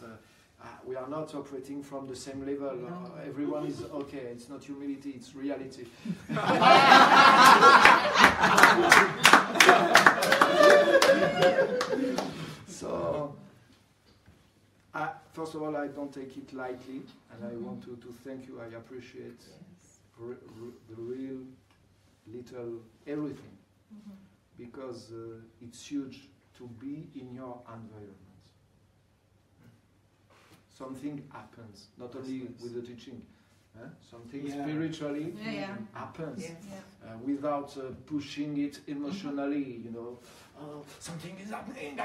we are not operating from the same level. No. Everyone is okay. It's not humility, it's reality. So, first of all, I don't take it lightly, and I want to thank you. I appreciate the real little everything, because it's huge to be in your environment. Something happens, not only with the teaching, something spiritually happens without pushing it emotionally, something is happening.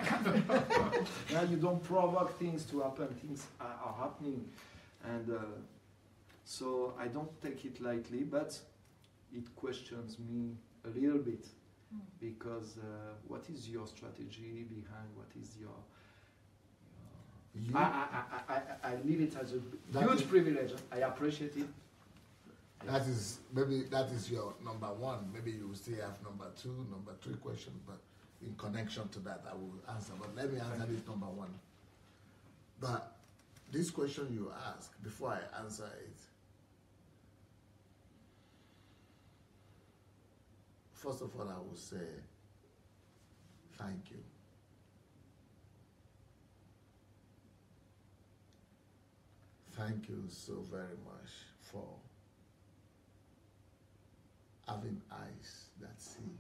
You don't provoke things to happen, things are happening. And so I don't take it lightly, but it questions me a little bit, because what is your strategy behind, what is your... I leave it as a huge privilege. I appreciate it. That is your number one. Maybe you will still have number 2, number 3 question, but in connection to that, I will answer. But let me answer this number 1. But this question you ask, before I answer it, first of all, I will say thank you. Thank you so very much for having eyes that see.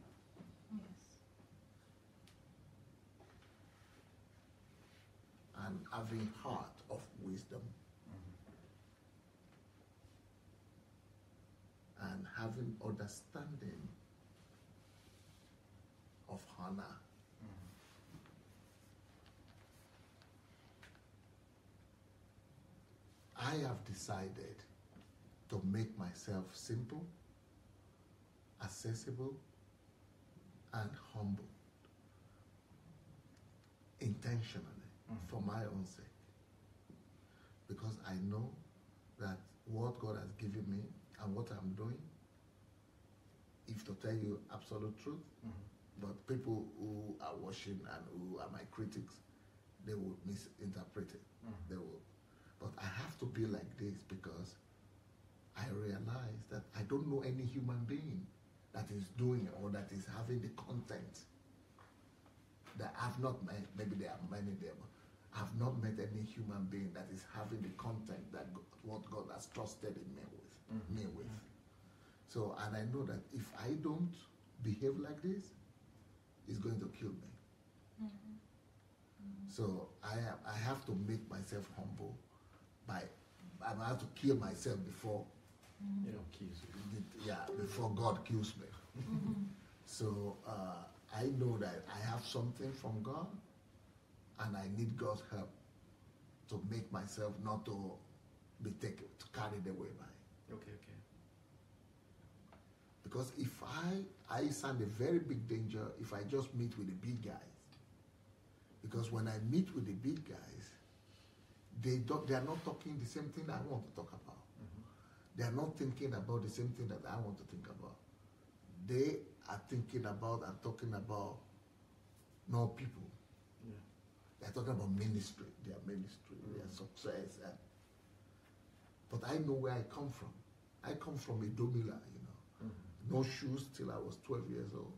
And having heart of wisdom. And having understanding of honor. I have decided to make myself simple, accessible, and humble intentionally for my own sake. Because I know that what God has given me and what I'm doing, if to tell you absolute truth, but people who are watching and who are my critics, they will misinterpret it. They will. But I have to be like this because I realize that I don't know any human being that is doing or that is having the content that I've not met. Maybe there are many there, but I've not met any human being that is having the content that what God has trusted in me with. So, and I know that if I don't behave like this, it's going to kill me. So I have to make myself humble by, I have to kill myself before, before God kills me. So I know that I have something from God, and I need God's help to make myself not to be carried away by it. Okay. Because if I stand a very big danger if I just meet with the big guys. Because when I meet with the big guys, they are not talking the same thing I want to talk about. They are not thinking about the same thing that I want to think about. They are thinking about and talking about not people. They are talking about ministry, their success. But I know where I come from. I come from a Domila, no shoes till I was 12 years old.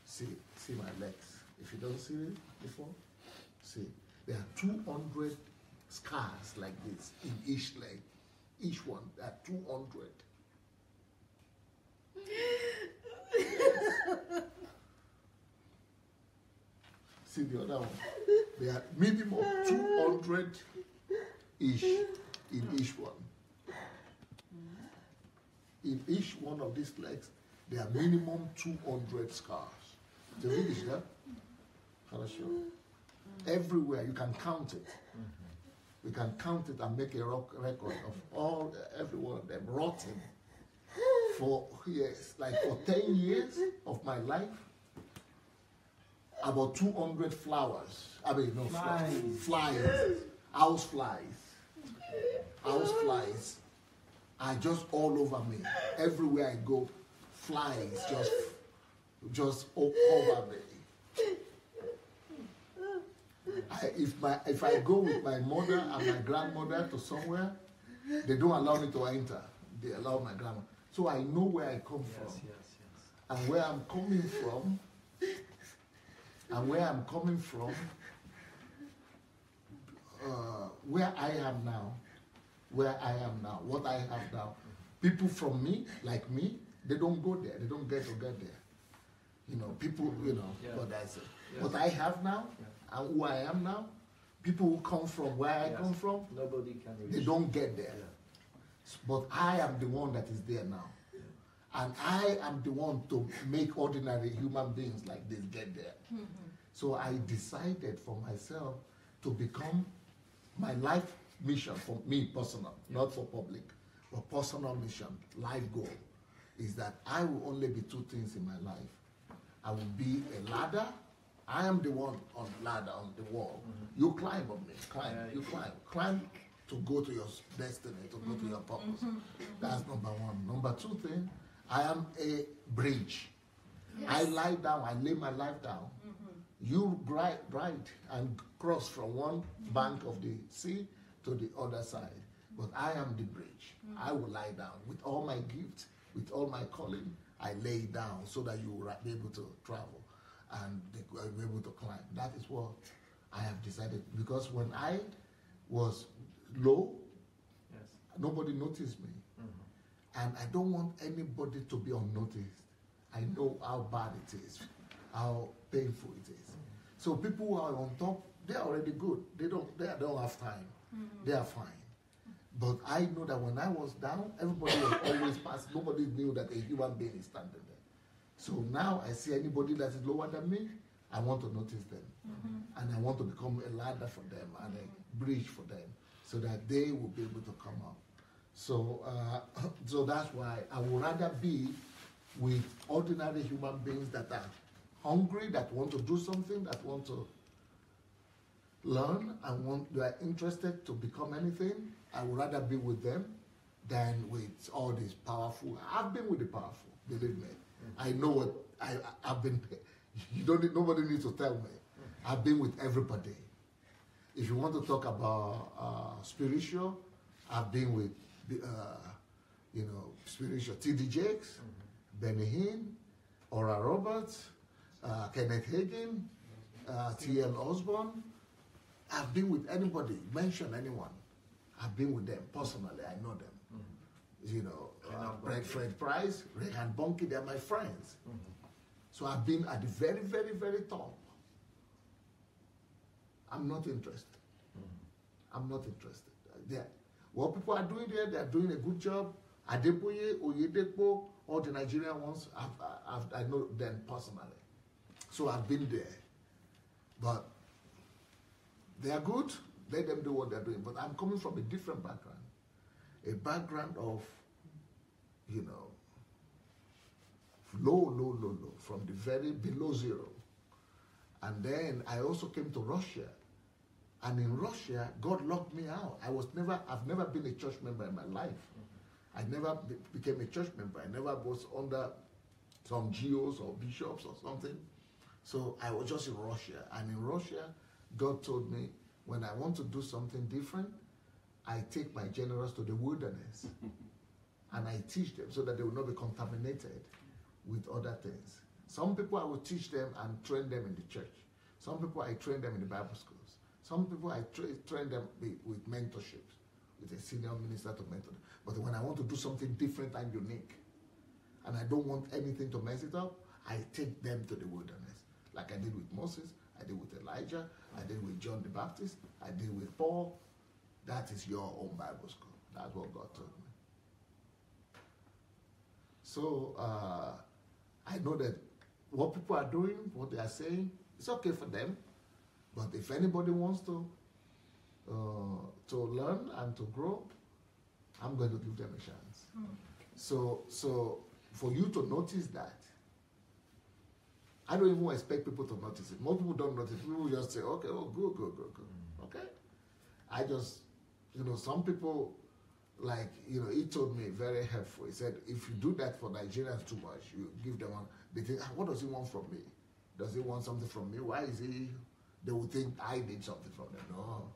See my legs. If you don't see it before, see, there are 200 scars like this in each leg. Each one, there are 200. See the other one. There are minimum 200 each in each one. In each one of these legs, there are minimum 200 scars. The village there, everywhere you can count it. We can count it and make a record of every one of them rotting for years, like for 10 years of my life. About 200 flowers. I mean, no, flies. House flies are just all over me. Everywhere I go, flies just cover me. If I go with my mother and my grandmother to somewhere, they don't allow me to enter. They allow my grandma. So I know where I come from. And where I'm coming from, where I am now, what I have now. People from me, like me, they don't go there. They don't get there. People, what I say. What I have now, and who I am now, people who come from where I come from, nobody can reach. They don't get there. But I am the one that is there now. And I am the one to make ordinary human beings like this get there. So I decided for myself to become my life mission for me personal, not for public, but personal mission, life goal, is that I will only be two things in my life. I will be a ladder. I am the one on the ladder, on the wall. You climb on me, climb to go to your destiny, to go to your purpose. That's number one. Number two thing, I am a bridge. I lie down, I lay my life down. You ride and cross from one bank of the sea to the other side. But I am the bridge. I will lie down with all my gifts, with all my calling. I lay down so that you will be able to travel and be able to climb. That is what I have decided. Because when I was low, nobody noticed me. And I don't want anybody to be unnoticed. I know how bad it is, how painful it is. So people who are on top, they're already good. They don't have time. They are fine. But I know that when I was down, everybody was always passing. Nobody knew that a human being is standing there. So now I see anybody that is lower than me, I want to notice them. And I want to become a ladder for them and a bridge for them so that they will be able to come up. So, so that's why I would rather be with ordinary human beings that are hungry, that want to do something, that want to learn and they are interested to become anything. I would rather be with them than with all these powerful. I've been with the powerful, believe me. I know what I've been. Nobody needs to tell me. I've been with everybody. If you want to talk about spiritual, I've been with spiritual T.D. Jakes, Benny Hinn, Oral Roberts, Kenneth Hagin, T.L. Osborne. I've been with anybody, mention anyone. I've been with them personally, I know them. Fred Price, Rehan Bonke, they're my friends. So I've been at the very, very, very top. I'm not interested. I'm not interested. What people are doing there, they're doing a good job. Adeboye, Oyedepo, all the Nigerian ones, I know them personally. So I've been there. But they are good, let them do what they're doing. But I'm coming from a different background. A background of, low, from the very below zero. And then I also came to Russia. And in Russia, God locked me out. I've never been a church member in my life. I never became a church member. I never was under some GOs or bishops or something. So I was just in Russia. And in Russia, God told me, when I want to do something different, I take my generals to the wilderness. And I teach them so that they will not be contaminated with other things. Some people I will teach them and train them in the church. Some people I train them in the Bible schools. Some people I train them with mentorships, with a senior minister to mentor them. But when I want to do something different and unique, and I don't want anything to mess it up, I take them to the wilderness. Like I did with Moses, I did with Elijah, I did with John the Baptist, I did with Paul. That is your own Bible school. That's what God told me. So I know that what people are doing, what they are saying, it's okay for them. But if anybody wants to learn and to grow, I'm going to give them a chance. So for you to notice that, I don't even expect people to notice it. Most people don't notice. People just say, okay, oh, good. Okay? I just, some people, like, he told me very helpful. He said, if you do that for Nigerians too much, you give them one, they think, what does he want from me? Does he want something from me? Why is he? They would think I did something from them. No,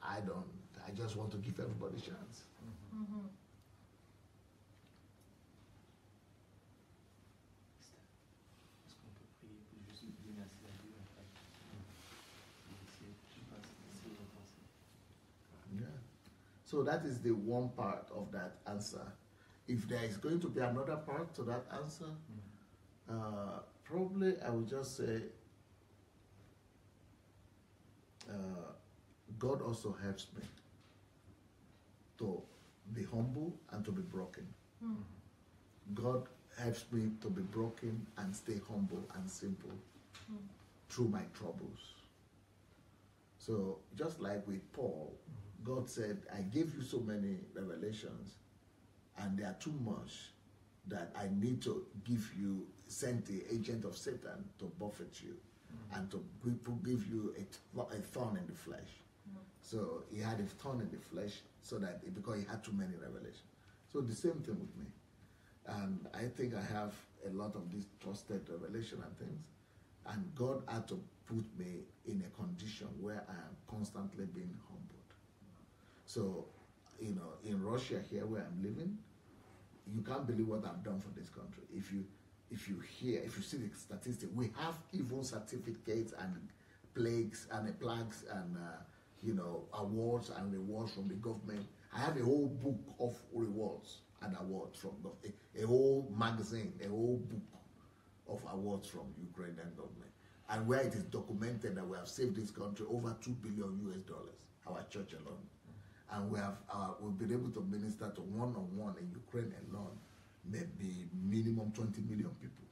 I don't. I just want to give everybody a chance. Yeah. So that is the one part of that answer. If there is going to be another part to that answer, probably I would just say, God also helps me to be humble and to be broken. God helps me to be broken and stay humble and simple through my troubles. So just like with Paul, God said, I gave you so many revelations and they are too much that I need to send the agent of Satan to buffet you and to give you a thorn in the flesh. So he had a thorn in the flesh because he had too many revelations. So the same thing with me. And I think I have a lot of this trusted revelation and things. And God had to put me in a condition where I am constantly being humbled. So, in Russia here where I'm living, you can't believe what I've done for this country. If you see the statistics, we have even certificates and plaques and awards and rewards from the government. I have a whole book of rewards and awards from a whole magazine, a whole book of awards from Ukrainian government, and where it is documented that we have saved this country over $2 billion US, our church alone, and we've been able to minister to one-on-one in Ukraine alone, maybe minimum 20 million people.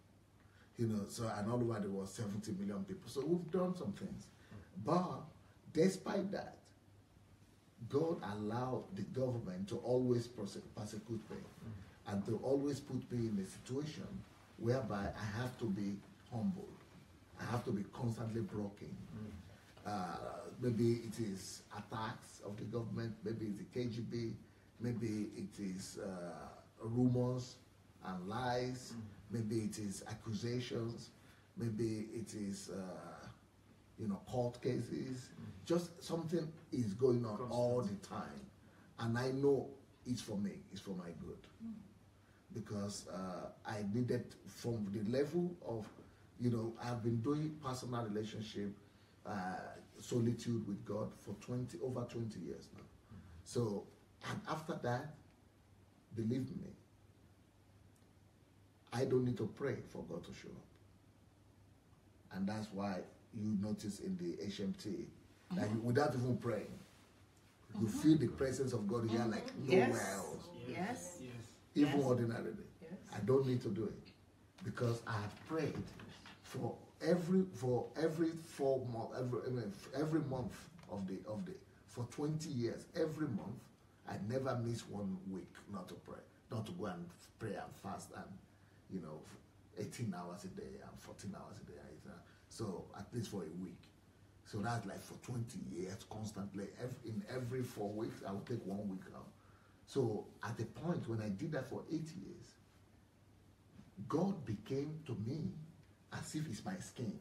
You know, so and all over there was 70 million people. So we've done some things. But despite that, God allowed the government to always persecute me and to always put me in a situation whereby I have to be humble. I have to be constantly broken. Maybe it is attacks of the government, maybe it's the KGB, maybe it is rumors and lies, maybe it is accusations, maybe it is court cases. Just something is going on all the time, and I know it's for me, it's for my good, because I needed, from the level of, I've been doing personal relationship, solitude with God for over 20 years now. So, and after that, believe me, I don't need to pray for God to show up. And that's why you notice in the HMT that without even praying, you feel the presence of God here like nowhere else. Yes. Even ordinarily. Yes. I don't need to do it because I have prayed for every 4 months, every month of the for 20 years, every month, I never miss 1 week not to pray, not to go and pray and fast and 18 hours a day and 14 hours a day. So at least for a week. So that's like for 20 years constantly. In every 4 weeks, I would take 1 week out. So at the point when I did that for 8 years, God became to me as if it's my skin.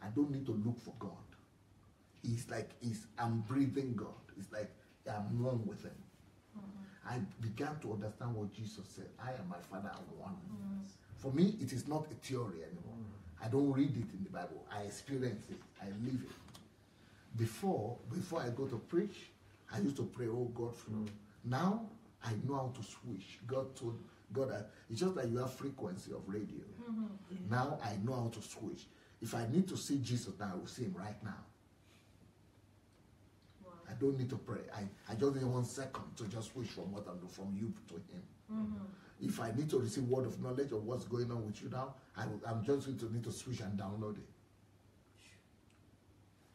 I don't need to look for God. It's like I'm breathing God. It's like I'm one with Him. I began to understand what Jesus said. I and my Father are one. For me, it is not a theory anymore. I don't read it in the Bible. I experience it. I live it. Before I go to preach, I used to pray, oh God, now I know how to switch. God that it's just like you have frequency of radio. Now I know how to switch. If I need to see Jesus now, I will see Him right now. Wow. I don't need to pray. I just need 1 second to just switch from what I'm doing, from you to Him. If I need to receive word of knowledge of what's going on with you now, I'm just going to need to switch and download it.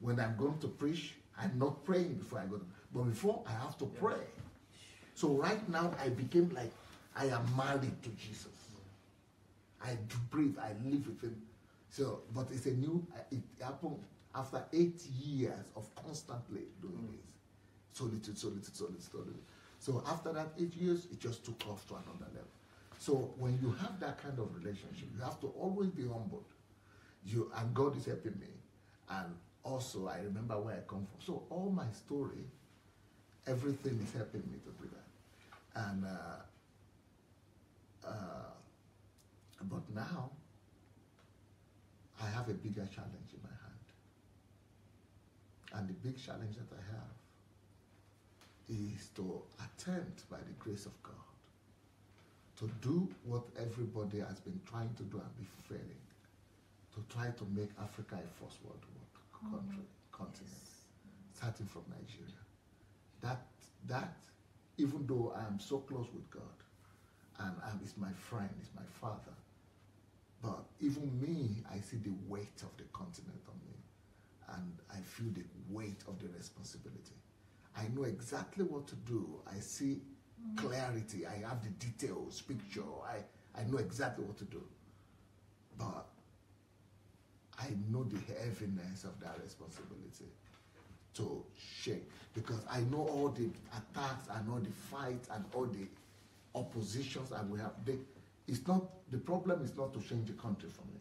When I'm going to preach, I'm not praying before I go to, but before I have to pray. So right now I became like I am married to Jesus. I breathe, I live with Him. So, but it's it happened after 8 years of constantly doing this. Solitude. So after that 8 years, it just took off to another level. So when you have that kind of relationship, you have to always be humbled. And God is helping me. And also, I remember where I come from. So all my story, everything is helping me to do that. And but now, I have a bigger challenge in my hand. And the big challenge that I have is to attempt, by the grace of God, to do what everybody has been trying to do and be failing, to try to make Africa a first world continent, starting from Nigeria. That, even though I am so close with God, and he's my friend, he's my father, but even me, I see the weight of the continent on me, and I feel the weight of the responsibility. I know exactly what to do. I see clarity. I have the details, picture. I know exactly what to do. But I know the heaviness of that responsibility to shake, because I know all the attacks and all the fights and all the oppositions that we have. The problem is not to change the country for me,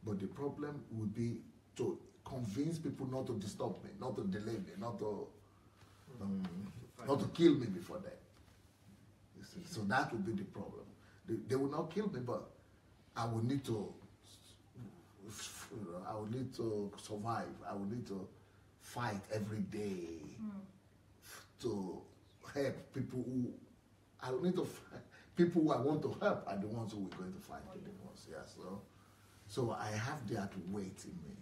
but the problem would be to convince people not to disturb me, not to delay me, not to kill me before that. You see? So that would be the problem. They will not kill me, but I will need to survive. I will need to fight every day to help people who I will need to fight. People who I want to help are the ones who we're going to fight the most. Yeah, so I have that weight in me.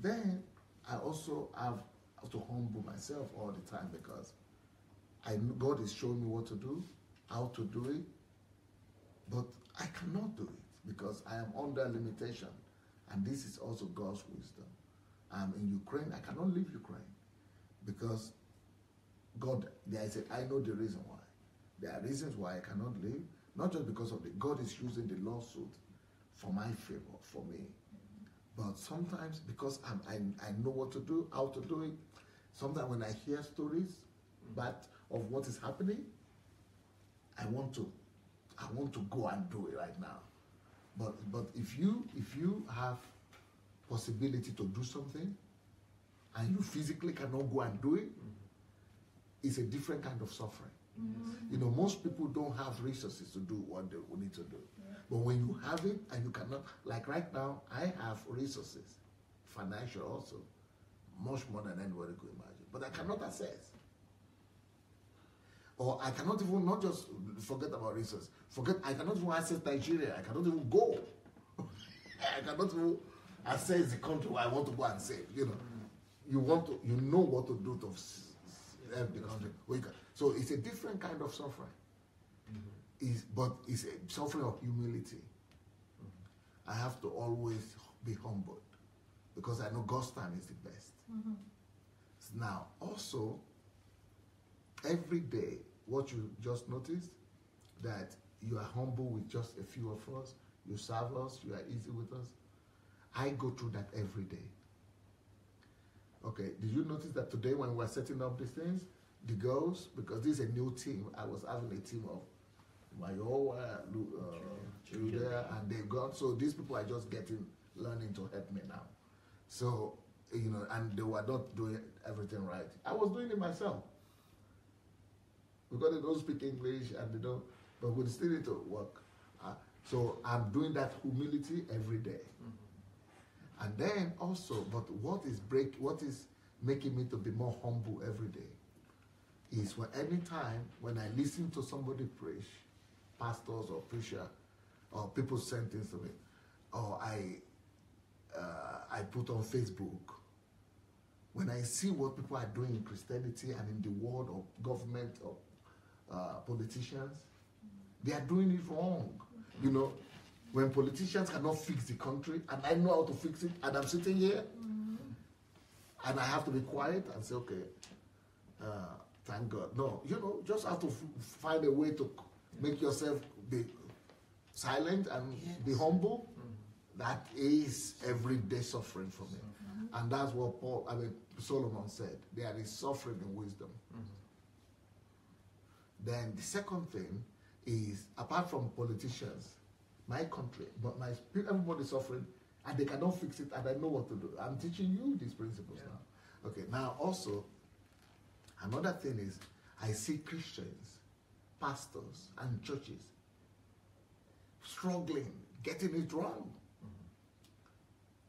Then I also have to humble myself all the time, because God is showing me what to do, how to do it, but I cannot do it because I am under limitation. And this is also God's wisdom. I'm in Ukraine. I cannot leave Ukraine because God, I know the reason why. There are reasons why I cannot leave, not just because of God is using the lawsuit for my favor, for me. But sometimes because I know what to do, how to do it, sometimes when I hear stories of what is happening, I want to go and do it right now. But if you have possibility to do something and you physically cannot go and do it, it's a different kind of suffering. You know, most people don't have resources to do what they need to do. But when you have it and you cannot, like right now, I have resources, financial also, much more than anybody could imagine. But I cannot access. Or I cannot even, not just forget about resources, I cannot even access Nigeria. I cannot even go. I cannot even access the country where I want to go and save. You know, you know what to do to help the country. So it's a different kind of suffering. But it's a suffering of humility. I have to always be humbled because I know God's time is the best. Now, also, every day, what you just noticed, that you are humble with just a few of us, you serve us, you are easy with us. I go through that every day. Okay, did you notice that today when we were setting up these things, the girls, because this is a new team, I was having a team of Mayowa, Julia, and they've gone. So these people are just learning to help me now. So, you know, and they were not doing everything right. I was doing it myself. Because they don't speak English and they don't, but we still need to work. So I'm doing that humility every day. And then also, but what is making me to be more humble every day is any time when I listen to somebody preach, pastors or preacher, or people send things to me, or I put on Facebook, when I see what people are doing in Christianity and in the world of government or politicians, they are doing it wrong. You know, when politicians cannot fix the country, and I know how to fix it, and I'm sitting here, and I have to be quiet and say, okay, thank God. No, you know, just have to find a way to make yourself be silent and be humble. That is everyday suffering for me. And that's what Solomon said. There is suffering in wisdom. Then the second thing is, apart from politicians, my country, but everybody's suffering, and they cannot fix it, and I know what to do. I'm teaching you these principles now. Okay, now also, another thing is, I see Christians, pastors, and churches struggling, getting it wrong.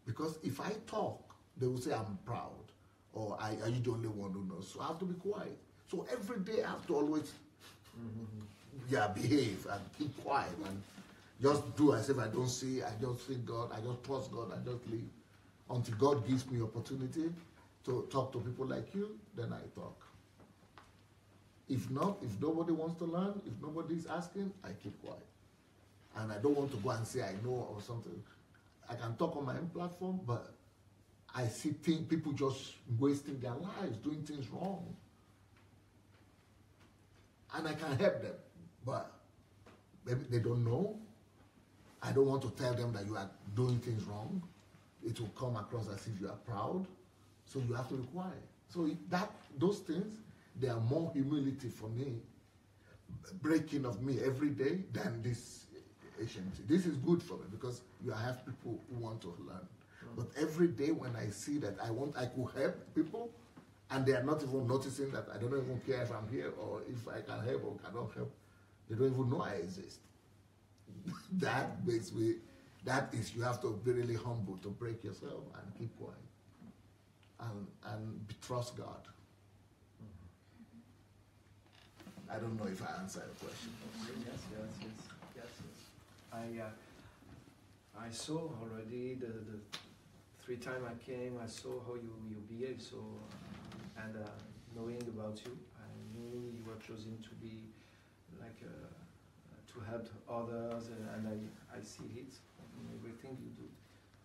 Because if I talk, they will say I'm proud, or are you the only one who knows? So I have to be quiet. So every day I have to always behave and keep quiet and just do as if I don't see. I just see God, I just trust God, I just leave until God gives me opportunity to talk to people like you. Then I talk. If not, if nobody wants to learn, if nobody is asking, I keep quiet. And I don't want to go and say I know or something. I can talk on my own platform, but I see people just wasting their lives, doing things wrong. And I can help them, but maybe they don't know. I don't want to tell them that you are doing things wrong. It will come across as if you are proud. So you have to be quiet. So those things, they are more humility for me, breaking of me every day than this HMT. This is good for me because you have people who want to learn. But every day when I see that I could help people, and they are not even noticing that I don't even care if I'm here or if I can help or cannot help. They don't even know I exist. That is, you have to be really humble to break yourself and keep quiet. And trust God. I don't know if I answered the question. Yes. I saw already the 3 times I came. I saw how you behave. So and knowing about you, I knew you were chosen to be like to help others, and I see it. in everything you do.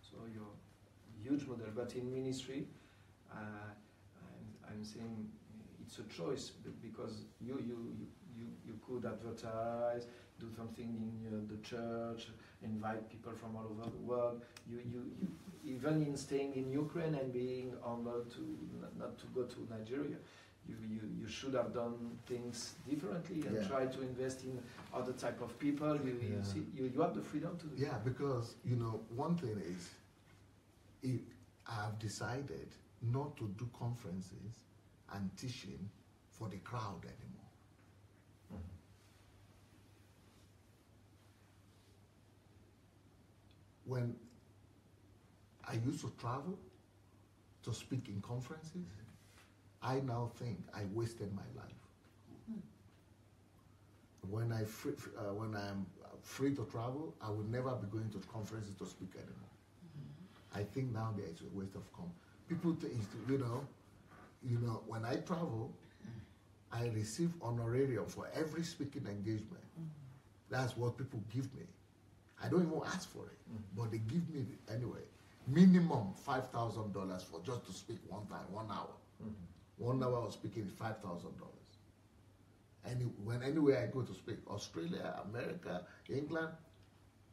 So you're a huge model. But in ministry, I'm saying it's a choice because you could advertise, do something in the church, invite people from all over the world. You even in staying in Ukraine and being humble to not to go to Nigeria, you should have done things differently and try to invest in other type of people. You see, you have the freedom to do. Yeah, because one thing is, if I've decided not to do conferences and teaching for the crowd anymore. When I used to travel to speak in conferences, I now think I wasted my life. When I'm free to travel, I will never be going to conferences to speak anymore. I think now there is a waste of time. People think, when I travel, I receive honorarium for every speaking engagement. That's what people give me. I don't even ask for it, but they give me anyway. Minimum $5,000 for just to speak one time, 1 hour. 1 hour of speaking is $5,000. Anywhere I go to speak, Australia, America, England,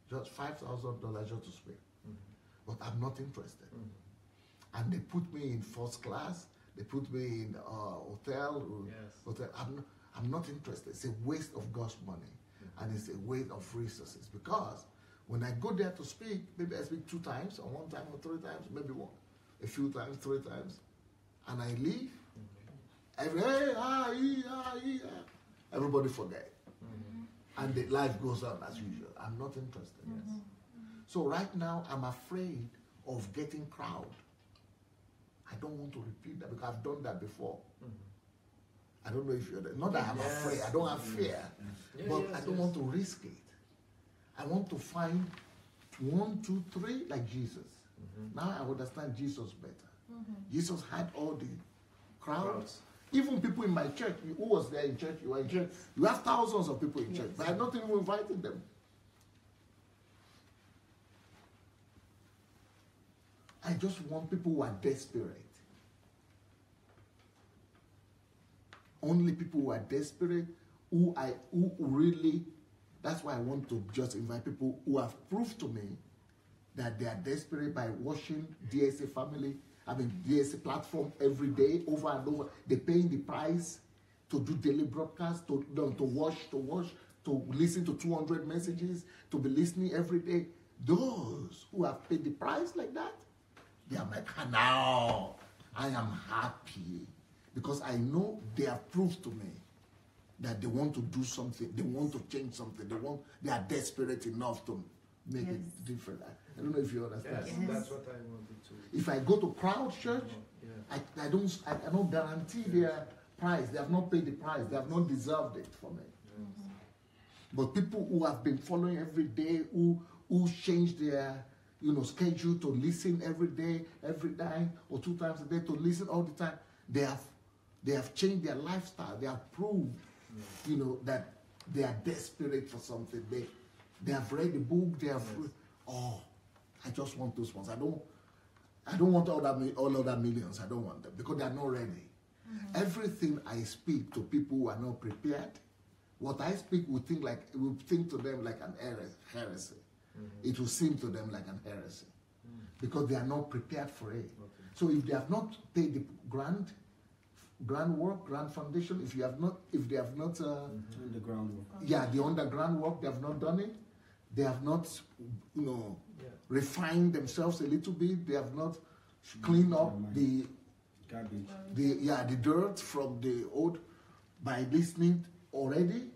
just $5,000 just to speak. But I'm not interested. And they put me in first class. They put me in hotel. Hotel. I'm not interested. It's a waste of God's money, and it's a waste of resources. Because when I go there to speak, maybe I speak 2 times, or 1 time, or 3 times, maybe a few times, 3 times, and I leave. Everybody forget, and the life goes on as usual. I'm not interested. So right now, I'm afraid of getting crowd. I don't want to repeat that because I've done that before. I don't know if you're there. Not that I'm afraid. I don't have fear, but I don't want to risk it. I want to find 1, 2, 3 like Jesus. Now I understand Jesus better. Jesus had all the crowds. Even people in my church, who was there in church, you were in church. You have thousands of people in church, but I'm not even inviting them. I just want people who are desperate. Only people who are desperate, who really, that's why I want to just invite people who have proved to me that they are desperate by watching DSA platform every day, over and over. They're paying the price to do daily broadcasts, to watch, to listen to 200 messages, to be listening every day. Those who have paid the price like that, they are like, now I am happy because I know they have proved to me that they want to do something, they want to change something, they are desperate enough to make it different. I don't know if you understand. Yes, that's what I wanted to. If I go to crowd church, I don't guarantee their price. They have not paid the price. They have not deserved it for me. But people who have been following every day, who change their schedule to listen every day, every time, or 2 times a day to listen all the time, they have changed their lifestyle. They have proved, that they are desperate for something. They have read the book. They have. I just want those ones. I don't want all other millions. I don't want them because they are not ready. Everything I speak to people who are not prepared, what I speak will think to them like an heresy. It will seem to them like an heresy because they are not prepared for it. So if they have not paid the grand foundation, if they have not the groundwork. the underground work, they have not done it. They have not, refined themselves a little bit. They have not cleaned up the garbage, the dirt from the old by listening already.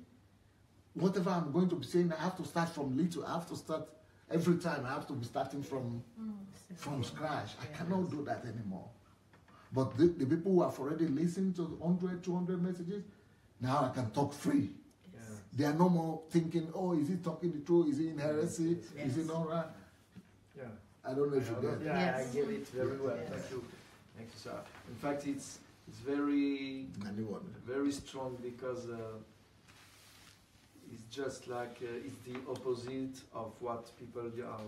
Whatever I'm going to be saying, I have to start from little. I have to start every time. I have to be starting from scratch. I cannot do that anymore. But the people who have already listened to 100, 200 messages, now I can talk free. They are no more thinking, is he talking the truth? Is he in heresy? Is he not right? I don't know if you get it. I get it very well. Thank you. Thank you, sir. In fact, it's very strong because it's just like it's the opposite of what people are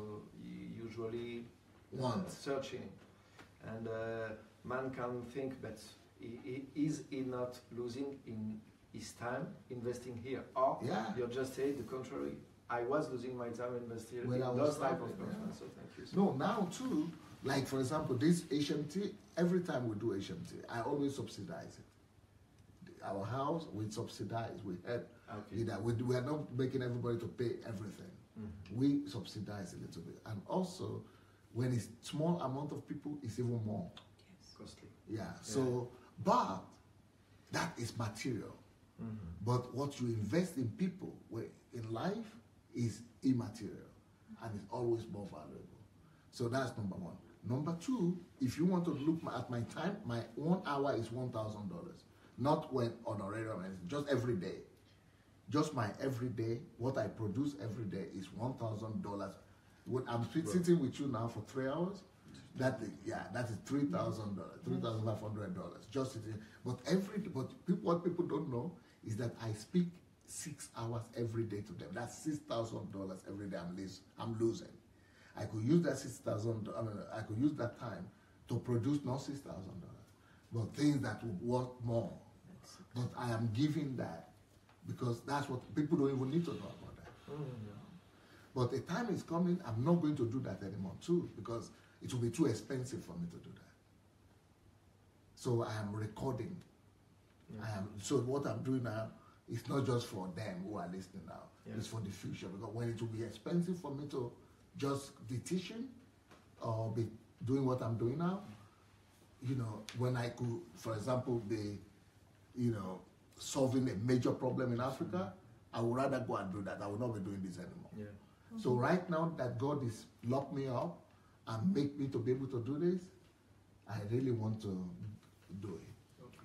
usually searching. And man can think, but is he not losing in his time investing here? Or you're just saying the contrary. I was losing my time investing in those type of conference. So thank you. No, now too, like for example, this HMT, every time we do HMT, I always subsidize it. Our house, we subsidize, we help. We are not making everybody to pay everything. We subsidize a little bit. And also, when it's small amount of people, it's even more costly. So, but that is material. But what you invest in people, in life, is immaterial, and it's always more valuable. So that's number one. Number two, if you want to look at my time, my 1 hour is $1,000. Not when honorarium, just every day. Just my every day, what I produce every day is $1,000. When I'm sitting with you now for 3 hours, that is $3,000, $3,500 just sitting. But what people don't know is that I speak 6 hours every day to them. That's $6,000 every day I'm losing. I could use that I could use that time to produce not $6,000, but things that would worth more. But I am giving that because that's what people don't even need to know about that. But the time is coming, I'm not going to do that anymore too, because it will be too expensive for me to do that. So I am recording. So what I'm doing now is not just for them who are listening now. It's for the future, because when it will be expensive for me to just be teaching or be doing what I'm doing now, when I could, for example, be, solving a major problem in Africa, I would rather go and do that. I will not be doing this anymore. So right now that God has locked me up and make me to be able to do this, I really want to do it.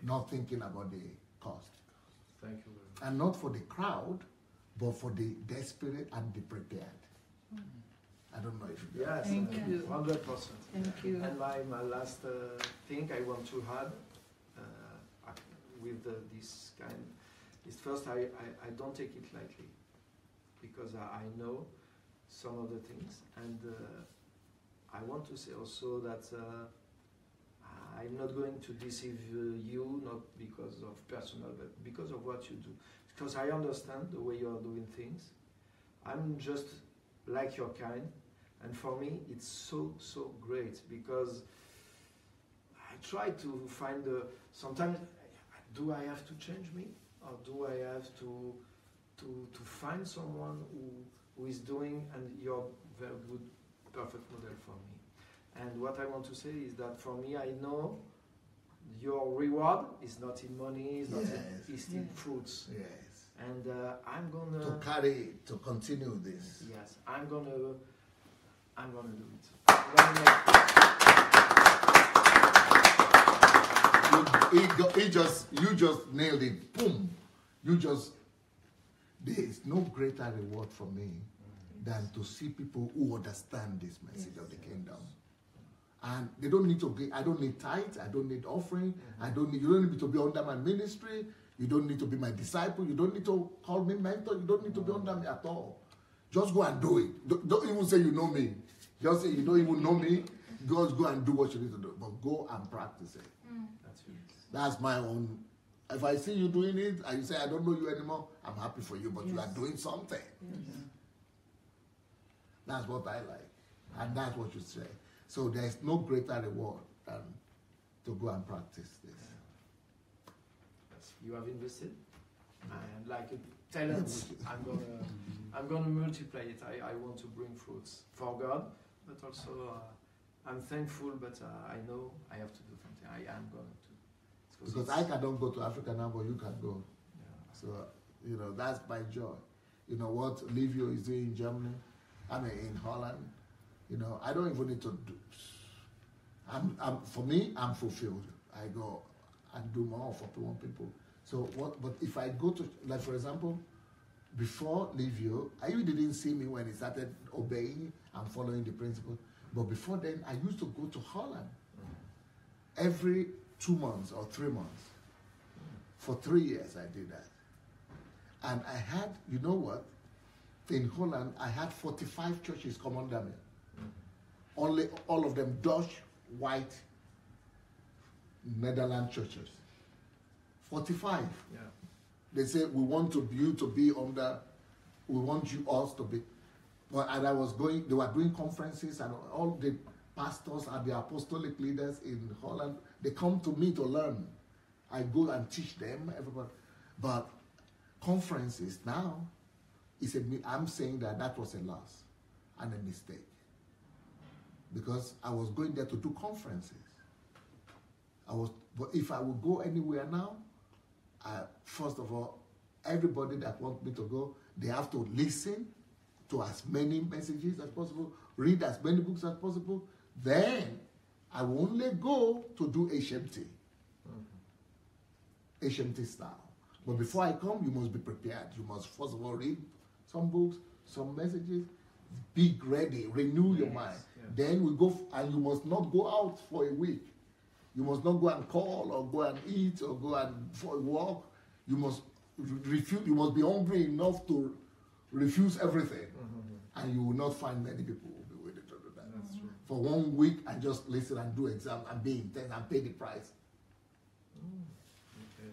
Not thinking about the cost. Thank you very much. And not for the crowd, but for the desperate and the prepared. I don't know if you Yes, Thank you. 100%. Thank you. And my last thing I want to add with this kind is first I don't take it lightly, because I know some of the things, and I want to say also that I'm not going to deceive you, not because of personal, but because of what you do. Because I understand the way you are doing things. I'm just like your kind, and for me it's so great, because I try to find sometimes, do I have to change me, or do I have to find someone who is doing, and you're very good, perfect model for me. And what I want to say is that for me, I know your reward is not in money, it's in fruits. Yes. And I'm gonna to continue this. Yes, I'm gonna do it. You just nailed it. Boom. There is no greater reward for me than to see people who understand this message of the kingdom. And they don't need to I don't need tithes, I don't need offering, you don't need to be under my ministry, you don't need to be my disciple, you don't need to call me mentor, you don't need to be under me at all. Just go and do it. Don't even say you know me. Just say you don't even know me. Just go and do what you need to do. But go and practice it. That's my own. If I see you doing it and you say I don't know you anymore, I'm happy for you, but you are doing something. That's what I like. And that's what you say. So there's no greater reward than to go and practice this. You have invested. And like a talent, I'm gonna multiply it. I want to bring fruits for God, but also I'm thankful, but I know I have to do something. I am going to. Because I cannot go to Africa now, but you can go. So, that's my joy. You know what Livio is doing in Germany, in Holland. I don't even need to do. For me, I'm fulfilled. I go and do more for people. So but if I go to, like for example, before Livio, you didn't see me when he started obeying and following the principle. But before then, I used to go to Holland every 2 months or 3 months. For 3 years, I did that. And I had, you know what? In Holland, I had 45 churches come under me. Only all of them Dutch, white, Netherlands churches. 45. Yeah. They say we want you to be under. We want you all to be. Well, and I was going. They were doing conferences, and all the pastors and the apostolic leaders in Holland, they come to me to learn. I go and teach them. Everybody, but conferences now, I'm saying that was a loss and a mistake, because I was going there to do conferences. But if I would go anywhere now, first of all, everybody that wants me to go, they have to listen to as many messages as possible, read as many books as possible. Then I will only go to do HMT. HMT style. But before I come, you must be prepared. You must first of all read some books, some messages, be ready, renew your mind. Yes. Then we go, and you must not go out for a week. You must not go and call or go and eat or go and for a walk. You must refuse. You must be hungry enough to refuse everything, and you will not find many people who will be willing to do that. That's true. For 1 week, I just listen and do exam and be intense and pay the price. Okay.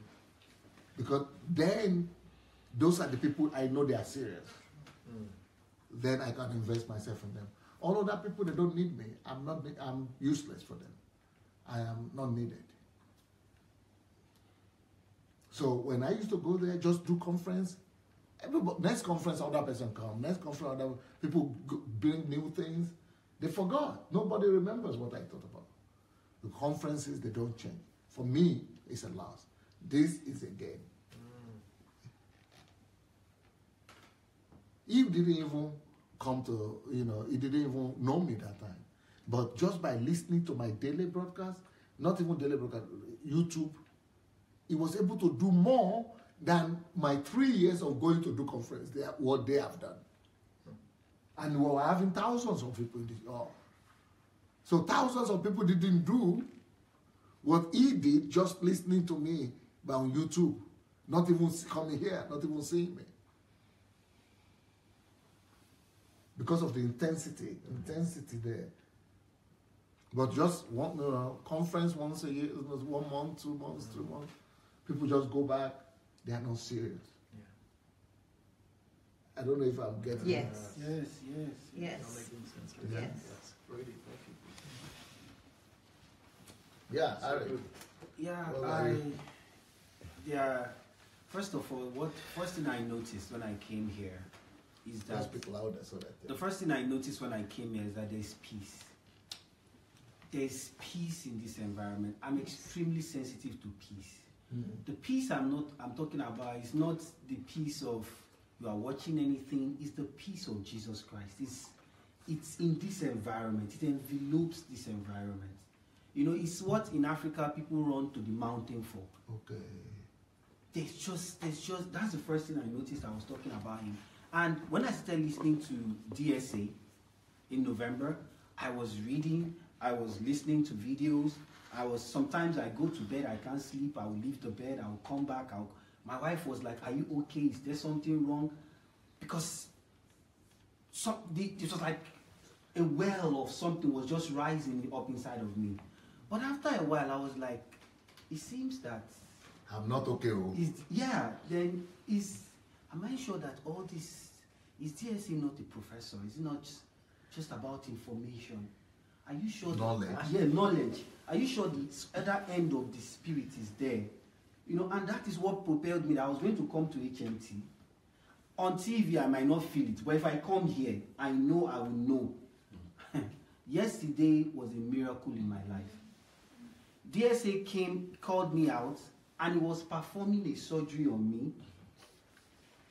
Because then, those are the people I know they are serious. Then I can invest myself in them. All other people, they don't need me. I'm useless for them. I am not needed. So when I used to go there, just do conference. Next conference, other person come. Next conference, other people bring new things. They forgot. Nobody remembers what I thought about. The conferences, they don't change. For me, it's a loss. This is a gain. He didn't even come to, he didn't even know me that time. But just by listening to my daily broadcast, not even daily broadcast, YouTube, he was able to do more than my 3 years of going to do conference, what they have done. And we were having thousands of people in this hall. So thousands of people didn't do what he did just listening to me on YouTube, not even coming here, not even seeing me. Because of the intensity there. But just one conference once a year, 1 month, 2 months, 3 months, people just go back. They are not serious. Yeah. I don't know if I'm getting Yes. it. Yes. You're making sense. Yes. That's really thank you. Yeah, Ari. Yeah, first of all, first thing I noticed when I came here is that people out there so that the first thing I noticed when I came here is that there's peace. There's peace in this environment. I'm extremely sensitive to peace. The peace I'm talking about is not the peace of you are watching anything. It's the peace of Jesus Christ. It's in this environment. It envelopes this environment. It's what in Africa people run to the mountain for. Okay. There's just that's the first thing I noticed. I was talking about him. And when I started listening to DSA in November, I was reading, I was listening to videos. Sometimes I go to bed, I can't sleep, I will leave the bed, I will come back. My wife was like, "Are you okay? Is there something wrong?" Because it was like a well of something was just rising up inside of me. But after a while, I was like, it seems that I'm not okay. Am I sure that all this, is DSA not a professor? Is it not just about information? Are you sure? Knowledge. Knowledge. Are you sure the other end of the spirit is there? And that is what propelled me. That I was going to come to HMT. On TV, I might not feel it, but if I come here, I know I will know. Yesterday was a miracle in my life. DSA called me out, and he was performing a surgery on me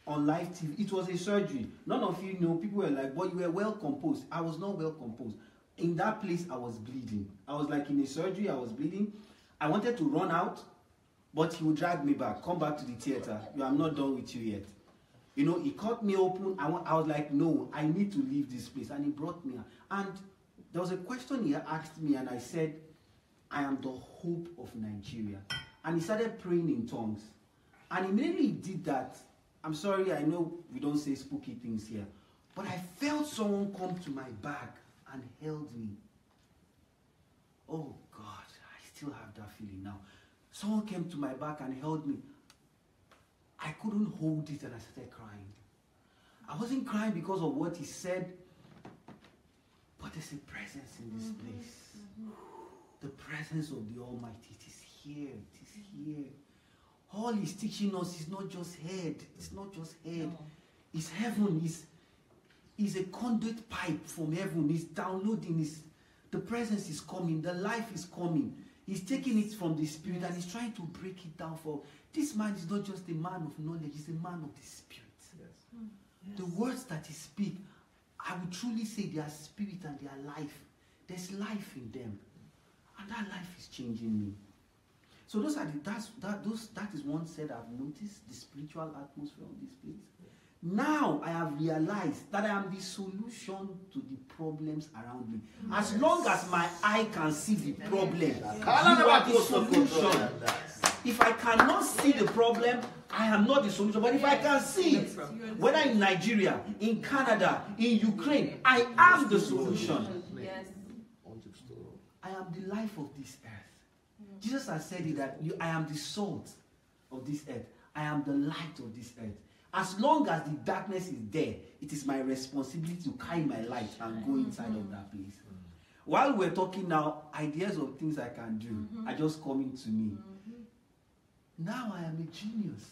on live TV. It was a surgery. None of you know. People were like, "But you were well composed." I was not well composed. In that place, I was bleeding. I was like in a surgery, I was bleeding. I wanted to run out, but he would drag me back. "Come back to the theater. I'm not done with you yet." He cut me open. I was like, "No, I need to leave this place." And he brought me out. And there was a question he asked me, and I said, "I am the hope of Nigeria." And he started praying in tongues. And immediately he did that, I'm sorry, I know we don't say spooky things here, but I felt someone come to my back and held me. Oh God, I still have that feeling now. Someone came to my back and held me. I couldn't hold it and I started crying. I wasn't crying because of what he said, but there's a presence in this place. The presence of the Almighty. It is here. It is here. All he's teaching us is not just head. It's not just head. It's heaven. It's a conduit pipe from heaven. It's downloading. The presence is coming. The life is coming. He's taking it from the spirit and he's trying to break it down for. This man is not just a man of knowledge. He's a man of the spirit. Yes. The words that he speaks, I would truly say they are spirit and they are life. There's life in them. And that life is changing me. So that is one set I've noticed, the spiritual atmosphere of this place. Now I have realized that I am the solution to the problems around me. As long as my eye can see the problem, you are the solution. If I cannot see the problem, I am not the solution. But if I can see it, whether in Nigeria, in Canada, in Ukraine, I am the solution. Yes. I am the life of this earth. Jesus has said it that I am the salt of this earth. I am the light of this earth. As long as the darkness is there, it is my responsibility to carry my light and go inside of that place. While we're talking now, ideas of things I can do are just coming to me. Now I am a genius.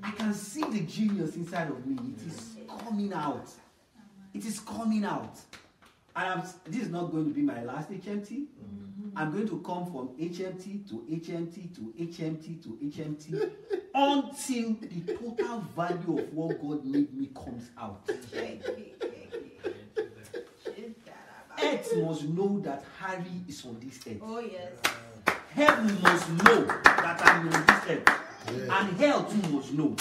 I can see the genius inside of me. It is coming out. It is coming out. This is not going to be my last HMT. I'm going to come from HMT to HMT to HMT to HMT until the total value of what God made me comes out. Earth must know that Harry is on this earth. Oh yes. Heaven must know that I'm on this earth. Yeah. And hell too must know.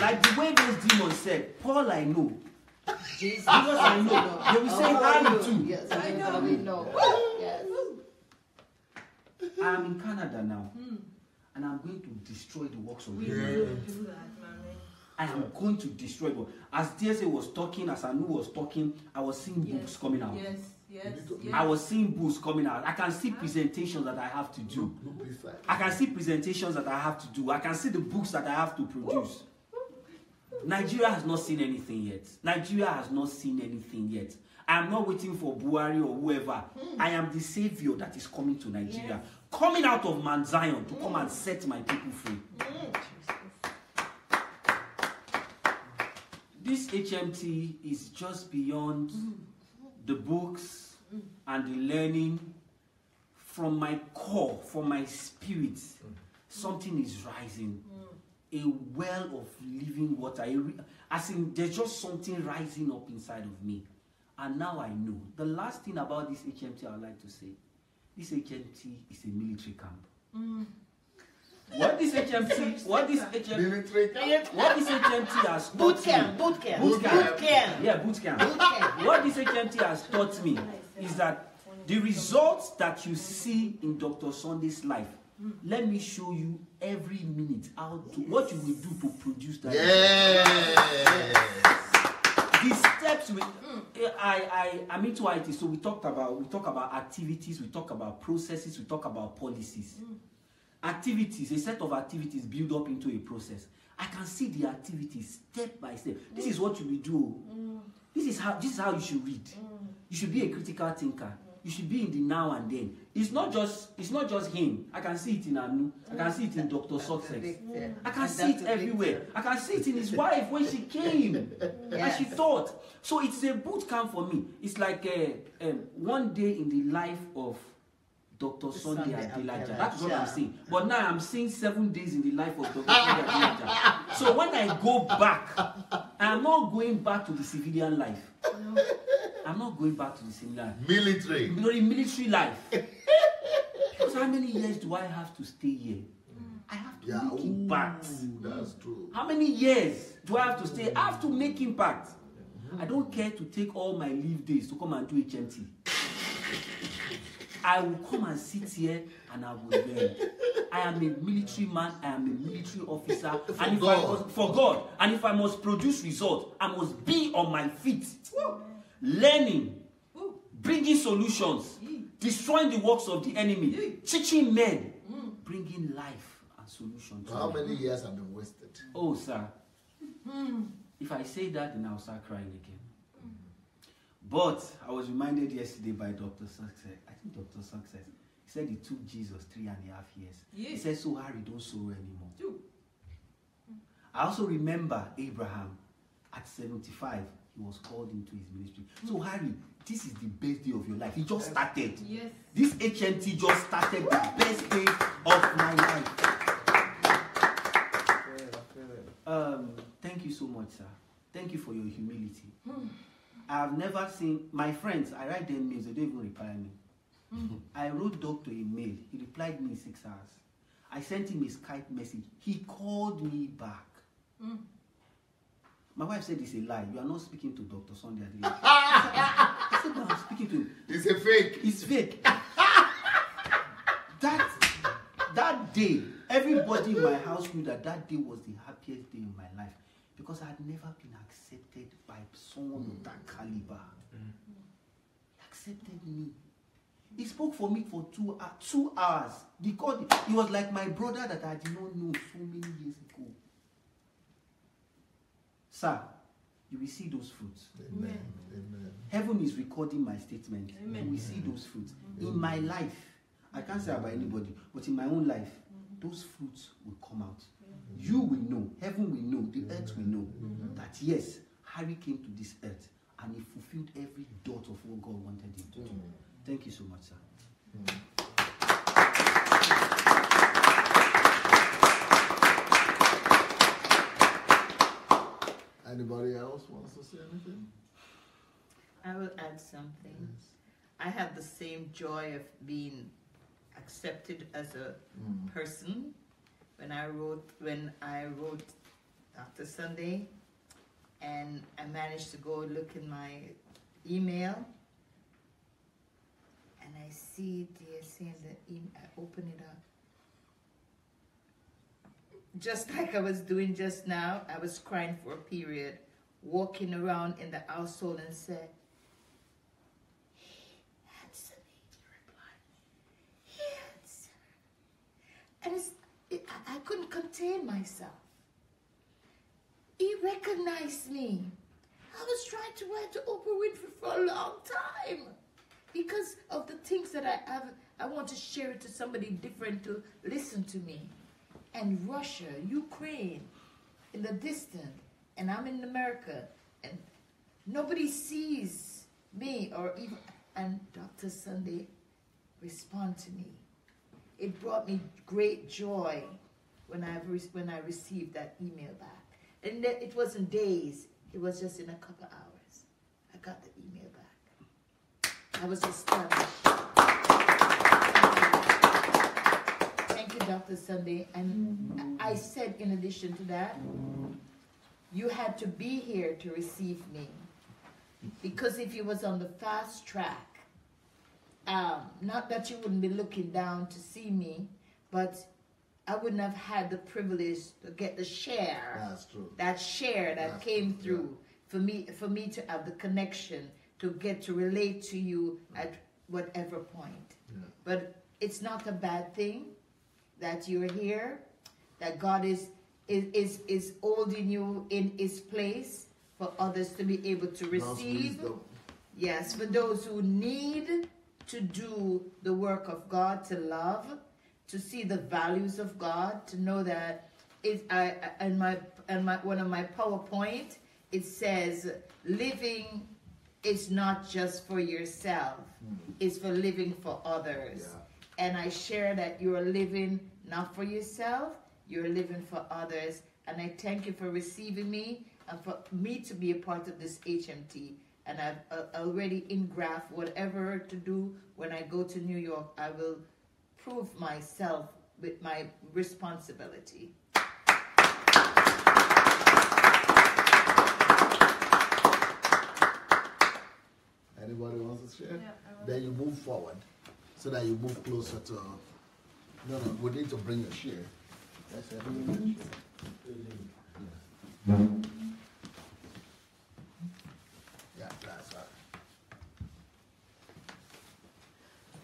Like the way those demons said, Paul I know. Jesus I know. They will say Harry too. Yes, I know. We know. Yes. I'm in Canada now. And I'm going to destroy the works of the enemy. We will do that, man. I am going to destroy them. As DSA was talking, as Anu was talking, I was seeing books coming out. Yes. I was seeing books coming out. I can see presentations that I have to do. I can see presentations that I have to do. I can see the books that I have to produce. Nigeria has not seen anything yet. Nigeria has not seen anything yet. I am not waiting for Buhari or whoever. I am the savior that is coming to Nigeria. Coming out of Mount Zion to come and set my people free. This HMT is just beyond the books and the learning. From my core, from my spirit, something is rising. A well of living water. As in, there's just something rising up inside of me. And now I know. The last thing about this HMT I would like to say, this HMT is a military camp. What this HMT has taught me. What this HMT has taught me is that the results that you see in Dr. Sunday's life, let me show you every minute what you will do to produce that. The steps I'm into IT, so we talk about activities, we talk about processes, we talk about policies. Activities, a set of activities build up into a process. I can see the activities step by step. This is what you will do. This is how you should read. You should be a critical thinker. You should be in the now and then. It's not just him. I can see it in Anu. I can see it in Dr. Success. I can see it everywhere. I can see it in his wife when she came and she taught. So it's a boot camp for me. It's like one day in the life of Dr. Sunday Adelaja. That's what I'm saying. But now I'm seeing 7 days in the life of Dr. Sunday Adelaja. So when I go back, I'm not going back to the civilian life. No. I'm not going back to the civilian life. Military. You know, the military life. So how many years do I have to stay here? I have to make impact. That's true. How many years do I have to stay? I have to make impact. I don't care to take all my leave days to come and do HMT. I will come and sit here and I will learn. I am a military man, I am a military officer, and for God, and if I must produce results, I must be on my feet, learning, bringing solutions, destroying the works of the enemy, teaching men, bringing life and solutions. How many years have been wasted? Oh, sir. If I say that, then I'll start crying again. But I was reminded yesterday by Dr. Success. I think Dr. Success. He said it took Jesus 3.5 years. He said, so Harry, don't sorrow anymore. I also remember Abraham at 75. He was called into his ministry. So Harry, this is the best day of your life. It just started. Yes. This HMT just started the best day of my life. Thank you so much, sir. Thank you for your humility. I've never seen my friends. I write them mails. They don't even reply me. I wrote Doctor a mail. He replied me in 6 hours. I sent him a Skype message. He called me back. My wife said it's a lie. You are not speaking to Dr. Sunday Adelaja. I said, no, I'm speaking to him. It's a fake. It's fake. That day, everybody in my house knew that day was the happiest day in my life because I had never been accepted by someone of that caliber. He accepted me. He spoke for me for 2 hours. He was like my brother that I did not know so many years ago. Sir, you will see those fruits. Amen. Amen. Heaven is recording my statement. Amen. You will see those fruits. In my life, I can't say about anybody, but in my own life, those fruits will come out. You will know, heaven will know, the earth will know that yes, Harry came to this earth and he fulfilled every dot of what God wanted him to do. Thank you so much, sir. Anybody else wants to say anything? I will add something. Yes. I have the same joy of being accepted as a person. When I wrote Dr. Sunday, and I managed to go look in my email, and I see DSC in the email. I open it up. Just like I was doing just now, I was crying for a period, walking around in the household and said, and I couldn't contain myself. He recognized me. I was trying to write to Oprah Winfrey for a long time because of the things that I have. I want to share it to somebody different to listen to me. And Russia, Ukraine, in the distance, and I'm in America, and nobody sees me or even. And Dr. Sunday respond to me. It brought me great joy when I received that email back. And it wasn't days, it was just in a couple hours. I got the email back. I was astonished. Thank you, Dr. Sunday. And I said, in addition to that, you had to be here to receive me. Because if you was on the fast track, not that you wouldn't be looking down to see me, but I wouldn't have had the privilege to get the share. That's true. That share that came through for me to have the connection to get to relate to you at whatever point. Yeah. But it's not a bad thing that you're here, that God is holding you in His place for others to be able to receive. Yes, for those who need to do the work of God, to love, to see the values of God, to know that one of my PowerPoint, it says living is not just for yourself, it's for living for others. Yeah. And I share that you're living not for yourself, you're living for others. And I thank you for receiving me and for me to be a part of this HMT. And I've already engraphed whatever to do when I go to New York. I will prove myself with my responsibility. Anybody wants to share? Yeah, Then you move forward so that you move closer to. No, we need to bring a chair. That's it. Yeah, that's right.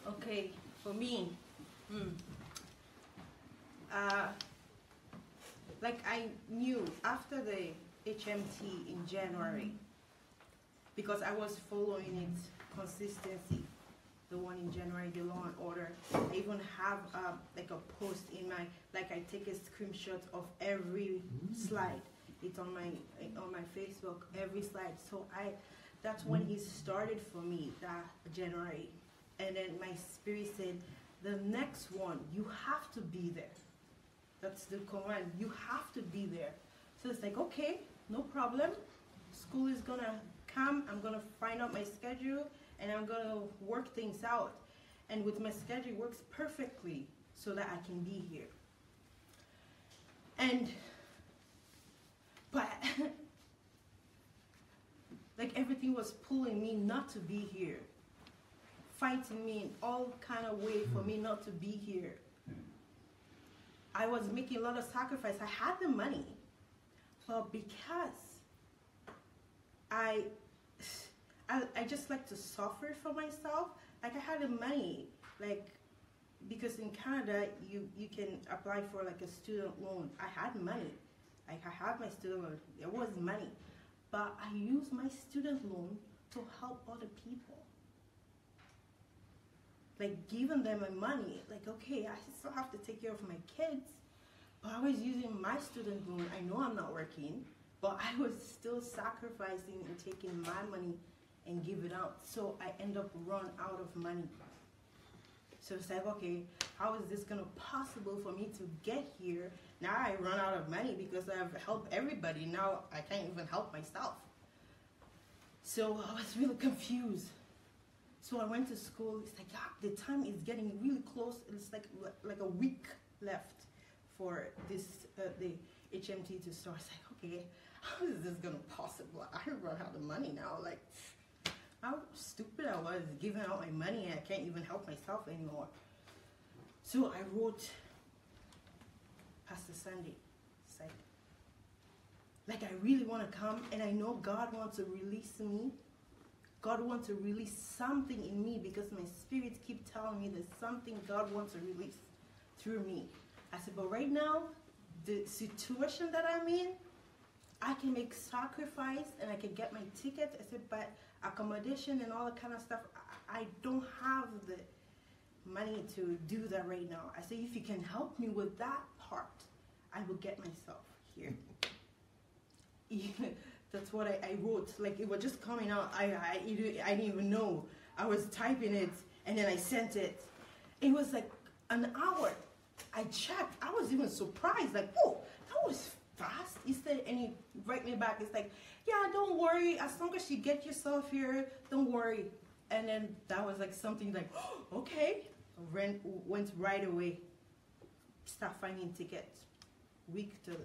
Okay, for me, like I knew after the HMT in January, because I was following it consistency, the one in January, the Law and Order. I even have like a post in my, like I take a screenshot of every slide. It's on my Facebook, every slide. So that's when it started for me, that January. And then my spirit said, the next one, you have to be there. That's the command, you have to be there. So it's like, okay, no problem. School is gonna come, I'm gonna find out my schedule, and I'm gonna work things out. And with my schedule, it works perfectly so that I can be here. But like everything was pulling me not to be here, fighting me in all kind of way for me not to be here. I was making a lot of sacrifice. I had the money, but because I just like to suffer for myself. Like I had the money, like because in Canada you can apply for like a student loan. I had money, like I had my student loan. There was money, but I used my student loan to help other people. Like giving them my money. Like okay, I still have to take care of my kids, but I was using my student loan. I know I'm not working, but I was still sacrificing and taking my money and give it out. So I end up run out of money. So it's like, okay, how is this gonna possible for me to get here? Now I run out of money because I've helped everybody. Now I can't even help myself. So I was really confused. So I went to school. It's like, yeah, the time is getting really close. It's like a week left for this the HMT to start. It's like, okay, how is this gonna possible? I run out of money now. Like, how stupid I was giving out my money and I can't even help myself anymore. So I wrote Pastor Sunday. It's like I really want to come, and I know God wants to release me. God wants to release something in me because my spirit keeps telling me there's something God wants to release through me. I said, but right now, the situation that I'm in, I can make sacrifice and I can get my ticket. I said, but accommodation and all that kind of stuff, I don't have the money to do that right now. I said, if you can help me with that part, I will get myself here. That's what I wrote. Like it was just coming out. I didn't even know. I was typing it and then I sent it. It was like an hour. I checked. I was even surprised. Like, oh, that was fast. He said, and he write me back. It's like, yeah, don't worry. As long as you get yourself here, don't worry. And then that was like something like, oh, okay. Went right away. Start finding tickets. Week to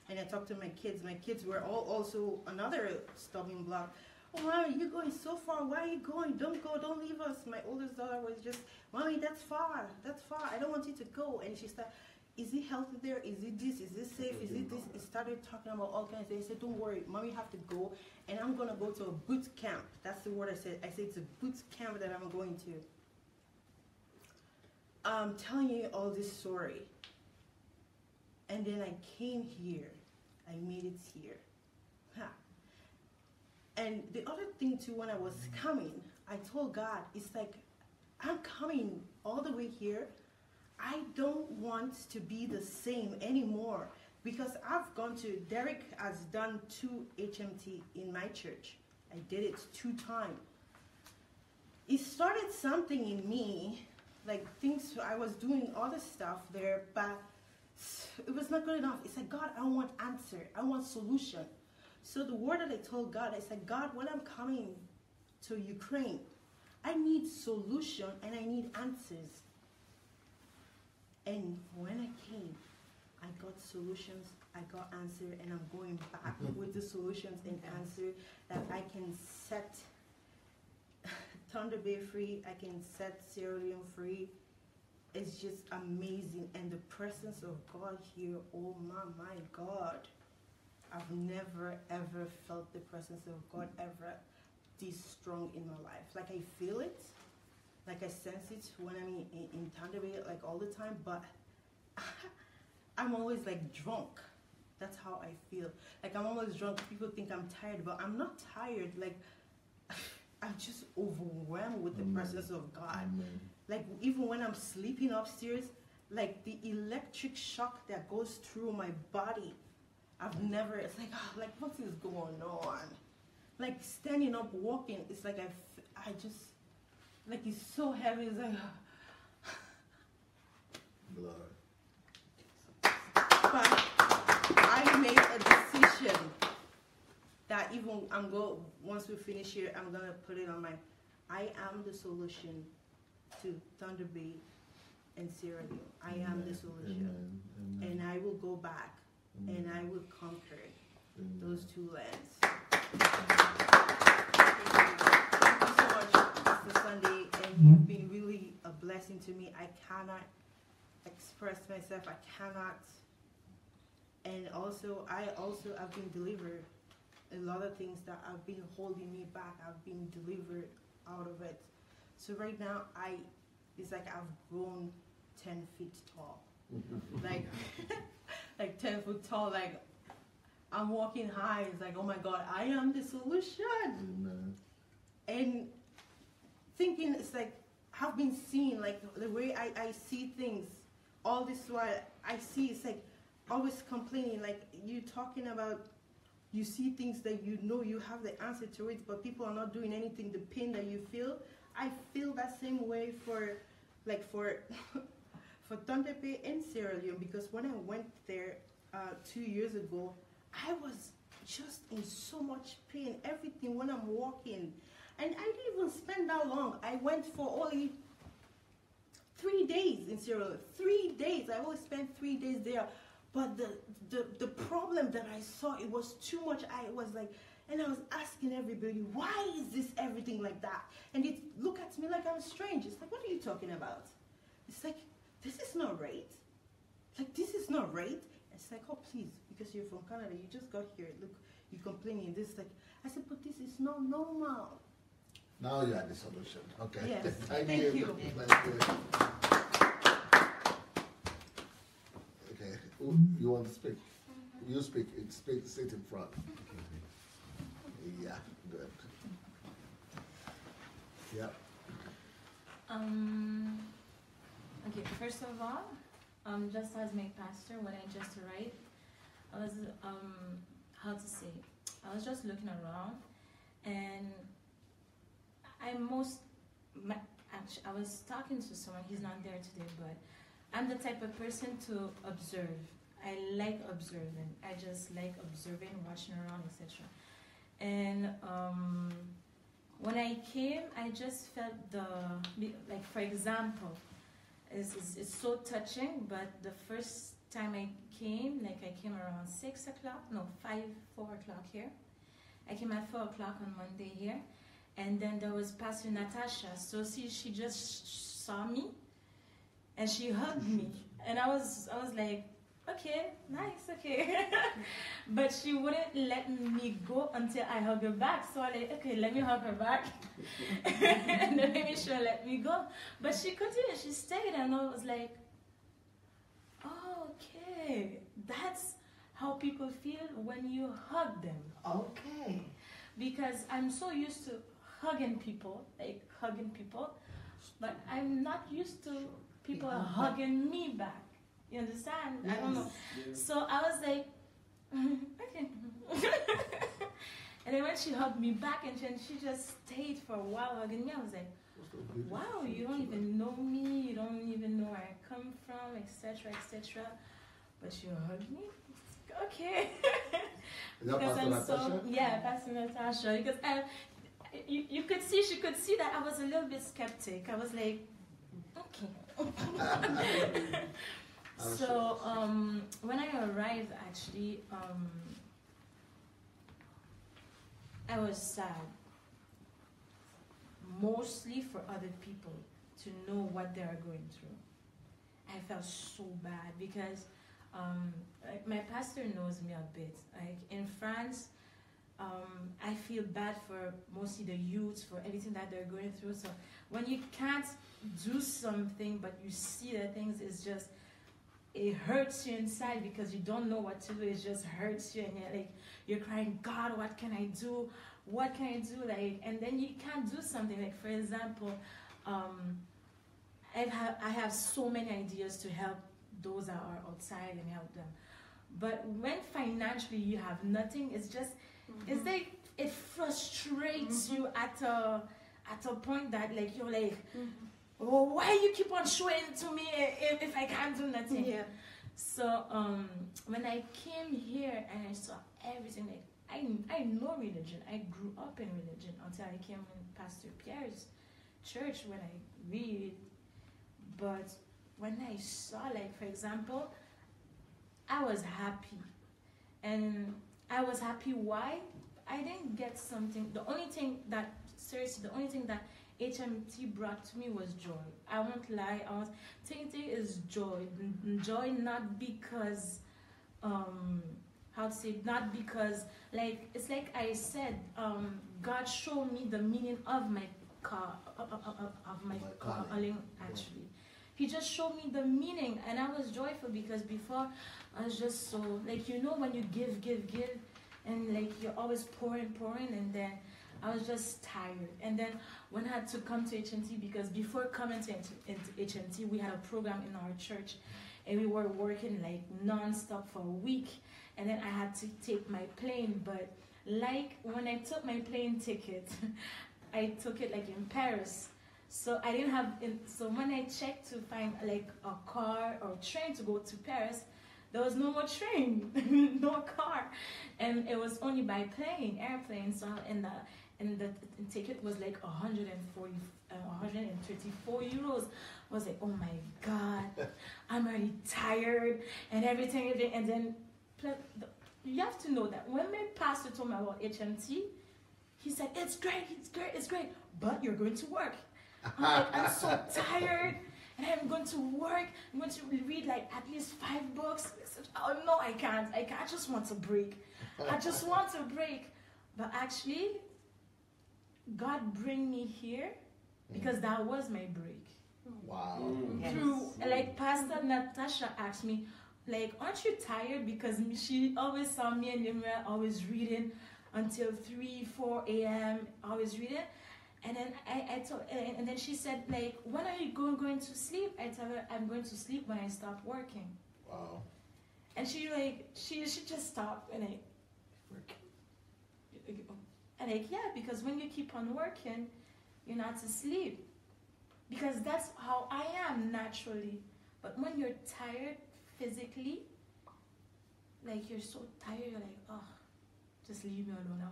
and I talked to my kids. My kids were all also another stumbling block. Oh, Mommy, you're going so far. Why are you going? Don't go. Don't leave us. My oldest daughter was just, Mommy, that's far. That's far. I don't want you to go. And she started, is it healthy there? Is it this? Is it safe? Is it this? It started talking about all kinds of things. I said, don't worry. Mommy, have to go. And I'm going to go to a boot camp. That's the word I said. I said, it's a boot camp that I'm going to. I'm telling you all this story. And then I came here. I made it here. Huh. And the other thing too, when I was coming, I told God, it's like, I'm coming all the way here. I don't want to be the same anymore because I've gone to, Derek has done 2 HMT in my church. I did it 2 times. It started something in me, like things, I was doing other stuff there, but it was not good enough. It's like, God, I want answer. I want solution. So the word that I told God, I said, God, when I'm coming to Ukraine, I need solution and I need answers. And when I came, I got solutions, I got answer, and I'm going back with the solutions and answer that I can set Thunder Bay free. I can set Sierra Leone free. It's just amazing. And the presence of God here, oh my God. I've never ever felt the presence of God ever this strong in my life. Like I feel it, like I sense it when I'm in Thunder Bay, like all the time, but I'm always like drunk. That's how I feel. Like I'm always drunk. People think I'm tired, but I'm not tired. Like I'm just overwhelmed with the presence of God. Amen. Like even when I'm sleeping upstairs, like the electric shock that goes through my body, I've never, it's like, oh, like what is going on? Like standing up, walking, it's like I just, like it's so heavy, it's like, Lord. but I made a decision that even once we finish here, I'm gonna put it on I am the solution to Thunder Bay and Sierra Leone. I am the solution. Amen. And I will go back and I will conquer those two lands. Thank you so much, Mr. Sunday, and you've been really a blessing to me. I cannot express myself. I cannot. And also, I've been delivered. A lot of things that have been holding me back, I've been delivered out of it. So right now, it's like I've grown 10 feet tall. Like, like 10 foot tall, like I'm walking high. It's like, oh my God, I am the solution. Amen. And thinking, it's like, I've been seeing, like the way I see things all this while, I see, it's like always complaining, like you talking about, you see things that you know you have the answer to it, but people are not doing anything. The pain that you feel, I feel that same way for for Thunder Bay and Sierra Leone, because when I went there 2 years ago, I was just in so much pain, everything when I'm walking. And I didn't even spend that long. I went for only 3 days in Sierra Leone. 3 days. I only spent 3 days there. But the problem that I saw, it was too much. I was like, and I was asking everybody, why is this everything like that? And they look at me like I'm strange. It's like, what are you talking about? It's like, this is not right. Like, this is not right. It's like, oh, please, because you're from Canada, you just got here. Look, you're complaining. This, like, I said, but this is not normal. Now you are the solution. Okay. Yes. Thank Thank you. you. Thank you. Okay. Who, you want to speak? You speak. Sit in front. Yeah. Good. Yeah. Okay, first of all, just as my pastor, when I just arrived, I was, how to say, I was just looking around, and actually, I was talking to someone, he's not there today, but I'm the type of person to observe. I like observing. I just like observing, watching around, etc. And when I came, I just felt like, for example, it's so touching, but the first time I came, like I came around 6 o'clock, no, 4 o'clock here. I came at 4 o'clock on Monday here, and then there was Pastor Natasha. So she just saw me, and she hugged me, and I was like, okay, nice, okay. But she wouldn't let me go until I hug her back. So I like, okay, let me hug her back. And then maybe she'll let me go. But she continued, she stayed, and I was like, oh, okay. That's how people feel when you hug them. Okay. Because I'm so used to hugging people, but I'm not used to people hugging me back. You understand? Yes. I don't know. Yes. So I was like, okay. And then when she hugged me back, and she just stayed for a while hugging me, I was like, wow, you don't even know me, you don't even know where I come from, etc., etc. But you hugged me? Okay. Is that Pastor Natasha? Yeah, Pastor Natasha. Because you could see, she could see that I was a little bit skeptic. I was like, okay. So when I arrived, actually, I was sad. mostly for other people to know what they are going through. I felt so bad because like my pastor knows me a bit. Like in France, I feel bad for mostly the youth, for everything that they're going through. So when you can't do something but you see the things, it's just, it hurts you inside because you don't know what to do. It just hurts you, and you're crying, God, what can I do? What can I do? Like, and then you can't do something. Like for example, I have so many ideas to help those that are outside and help them. But when financially you have nothing, it's just, it's like, it frustrates you at a point that like you're like, oh, why you keep on showing to me if I can't do nothing? Yeah. So when I came here and I saw everything, like I know religion. I grew up in religion until I came in Pastor Pierre's church when I read. But when I saw, like for example, I was happy, and I was happy. Why? I didn't get something. The only thing that HMT brought to me was joy. I won't lie. TNT is joy. Joy not because, how to say, not because, like, it's like I said, God showed me the meaning of my calling, actually. He just showed me the meaning, and I was joyful because before I was just so, like, you know, when you give, and like you're always pouring, and then I was just tired. And then when I had to come to HMT, because before coming to HMT, we had a program in our church, and we were working like non-stop for a week, and then I had to take my plane. But like when I took my plane ticket, I took it like in Paris. So I didn't have, so when I checked to find like a car or train to go to Paris, there was no more train, no car, and it was only by airplane. So and the ticket was like 134 euros. I was like, oh my God, I'm already tired and everything. And then you have to know that when my pastor told me about HMT, he said, it's great, but you're going to work. I'm like, I'm so tired, and I'm going to work. I'm going to read like at least 5 books. Oh no, I can't. I just want a break. I just want a break. But actually, God bring me here because that was my break. Wow. Through, like Pastor Natasha asked me, like, aren't you tired? Because she always saw me in the mirror, always reading until 3, 4 a.m. always reading. And then I told, and then she said, like, when are you going to sleep? I tell her I'm going to sleep when I stop working. Wow. And she just stopped, and yeah, because when you keep on working, you're not asleep. Because that's how I am naturally. But when you're tired physically, like you're so tired, you're like, oh, just leave me alone.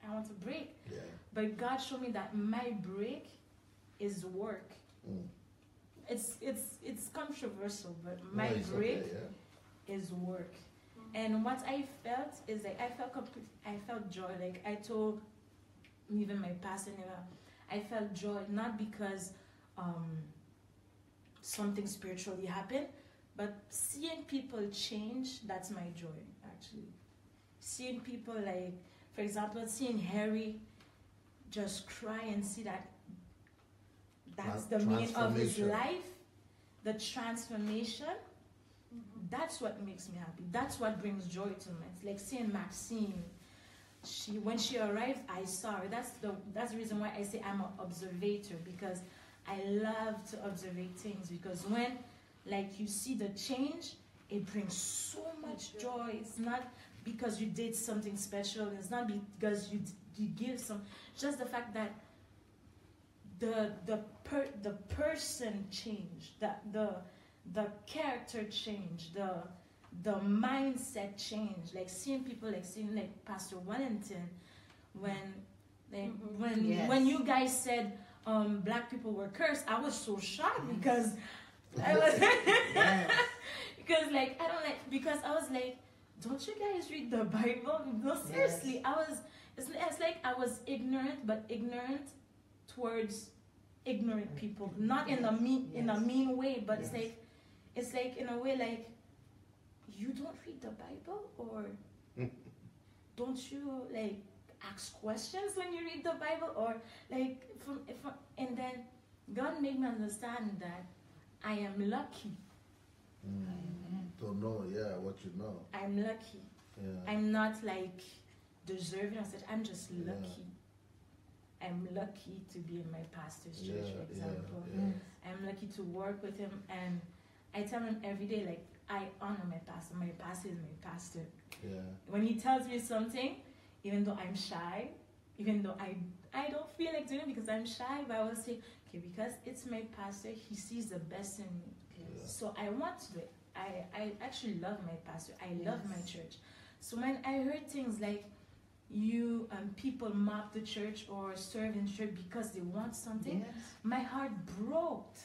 I want to break. Yeah. But God showed me that my break is work. It's controversial, but my break is work. And what I felt is like I felt joy. Like I told even my pastor, I felt joy not because something spiritually happened, but seeing people change. That's my joy, actually. Seeing people, like, for example, seeing Harry just cry and see that's the meaning of his life, the transformation. That's what makes me happy. That's what brings joy to me. It's like seeing Maxine. When she arrived, I saw her. That's the reason why I say I'm an observator, because I love to observe things. Because when, like, you see the change, it brings so much joy. It's not because you did something special. It's not because you give some. Just the fact that the person changed, the character changed, the mindset changed. Like seeing people, like seeing like Pastor Wellington, when you guys said black people were cursed, I was so shocked because I was because like I don't like, because I was like, don't you guys read the Bible? No, seriously, I was. It's like I was ignorant, but ignorant towards ignorant people, not in a mean way, but it's like in a way like, you don't read the Bible, or don't you like ask questions when you read the Bible, or like and then God made me understand that I am lucky. To know, what you know. I'm lucky. Yeah. I'm not like deserving of such. I'm just lucky. I'm lucky to be in my pastor's church, for example. I'm lucky to work with him, and I tell him every day, like, I honor my pastor. My pastor is my pastor. Yeah. When he tells me something, even though I'm shy, even though I don't feel like doing it because I'm shy, but I will say, okay, because it's my pastor, he sees the best in me. Yeah. So I want to do it. I actually love my pastor. I love my church. So when I heard things like you people mock the church or serve in church because they want something, my heart broke.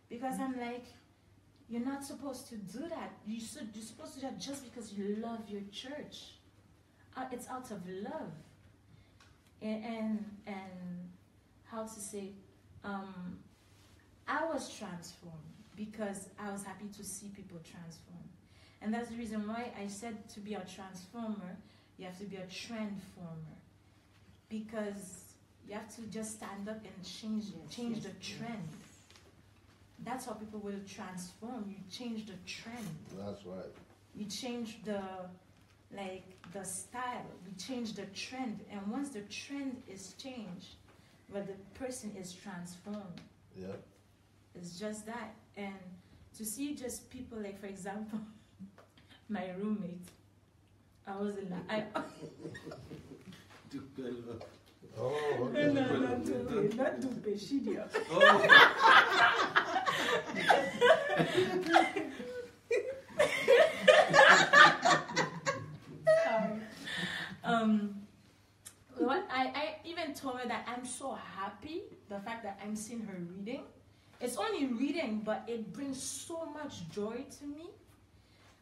Because I'm like, you're not supposed to do that. You're supposed to do that just because you love your church. It's out of love. And how to say, I was transformed because I was happy to see people transform. And that's the reason why I said, to be a transformer, you have to be a trend former. Because you have to just stand up and change the trend. That's how people will transform. You change the trend. That's right. You change the style. We change the trend. And once the trend is changed, but the person is transformed. Yeah. It's just that. And to see just people, like, for example, my roommate, I was in Oh, okay. not Dupe, Shidia. What I even told her that I'm so happy, the fact that I'm seeing her reading. It's only reading, but it brings so much joy to me.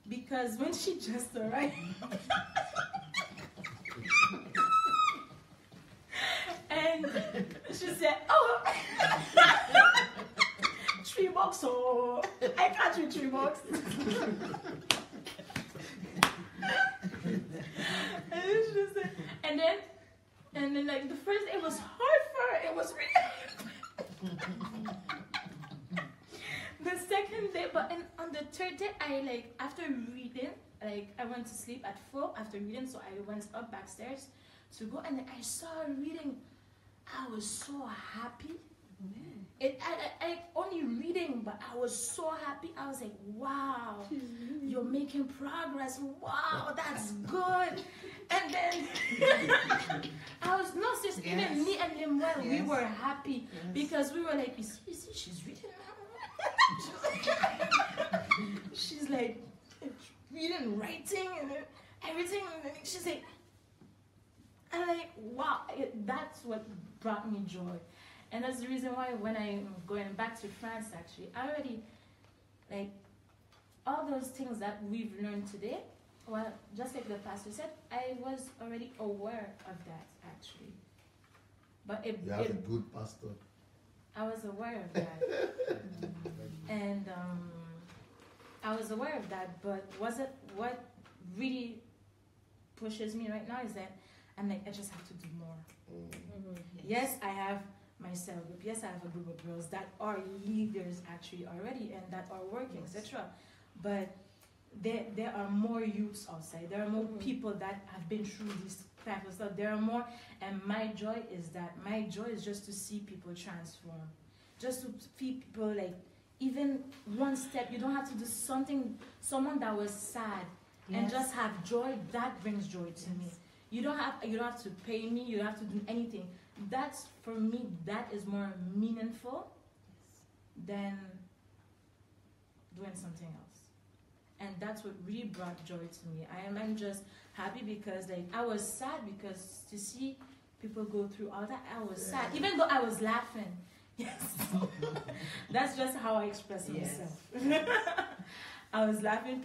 Because when she just arrived, and she said, oh, $3, oh, I can't read $3. And then like the first day it was hard for her. It was really hard. The second day, but on the third day, after reading, I went to sleep at 4 after reading, so I went up backstairs to go, and I saw her reading. I was so happy. I only reading, but I was so happy. I was like, wow, you're making progress. Wow, that's good. And then I was not just even me and Limuel, we were happy because we were like, you see, she's reading now. She's like reading, writing, and everything. And she's like, I'm like, wow, that's what brought me joy. And that's the reason why when I'm going back to France, actually, I already, all those things that we've learned today, well, just like the pastor said, I was already aware of that, actually. But you have a good pastor. I was aware of that. And I was aware of that, but what really pushes me right now is that I'm like, I just have to do more. Yes, I have my cell group. Yes, I have a group of girls that are leaders actually already and that are working, etc. But there are more youths outside. There are more people that have been through this type of stuff. There are more, and my joy is just to see people transform. Just to see people even one step. You don't have to do someone that was sad and just have joy. That brings joy to me. You don't have to pay me. You don't have to do anything. That's, for me, that is more meaningful than doing something else. And that's what really brought joy to me. I'm just happy because I was sad because to see people go through all that, I was sad. Even though I was laughing. Yes. That's just how I express myself. I was laughing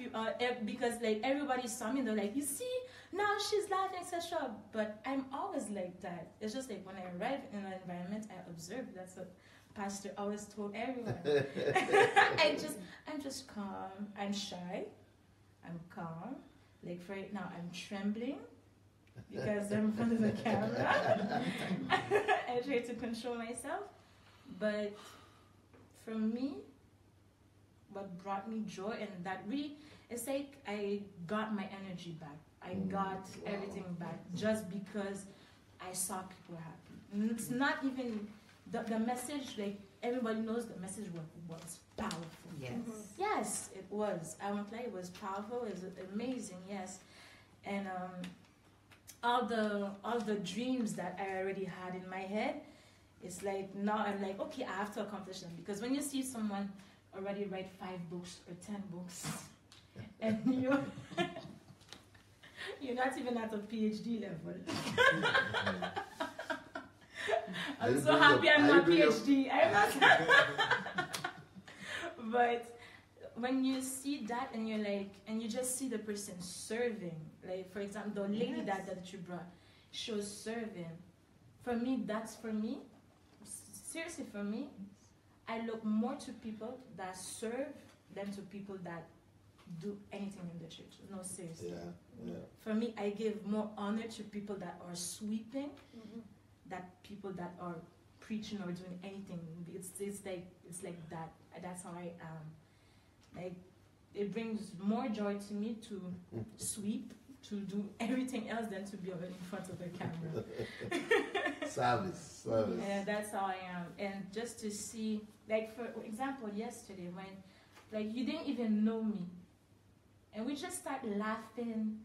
because everybody saw me and they're like, you see, no, she's laughing, etc. But I'm always like that. It's just like when I arrive in an environment, I observe. That's what Pastor always told everyone. I'm just calm. I'm shy. I'm calm. Like right now, I'm trembling because I'm in front of the camera. I try to control myself. But for me, what brought me joy, and that really, it's like I got my energy back. I got everything back just because I saw people happy. And it's not even the message, like everybody knows the message was powerful. Yes. Yes, it was. I won't lie, it was powerful, it was amazing, yes. And all the dreams that I already had in my head, it's like now I'm like, okay, I have to accomplish them. Because when you see someone already write 5 books or 10 books, and you're not even at a PhD level. I'm so happy I'm not PhD. I'm not. But when you see that and you're like, and you just see the person serving, like for example, the lady that you brought, she was serving. For me, that's for me. Seriously, for me, I look more to people that serve than to people that do anything in the church. No, seriously. Yeah. For me, I give more honor to people that are sweeping than people that are preaching or doing anything. It's like that. That's how I am. Like, it brings more joy to me to sweep, to do everything else than to be in front of the camera. Service. Yeah, that's how I am. And just to see, like for example, yesterday when, like, you didn't even know me, and we just start laughing,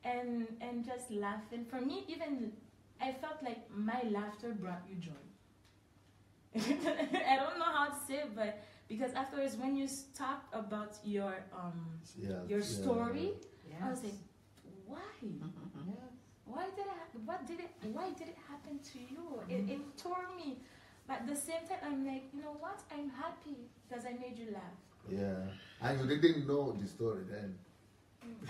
and just laughing. For me, even I felt like my laughter brought you joy. I don't know how to say it, but because afterwards, when you talk about your story, I was like, why? Why did it happen to you? It tore me. But at the same time, I'm like, you know what? I'm happy because I made you laugh. Yeah. And you didn't know the story then.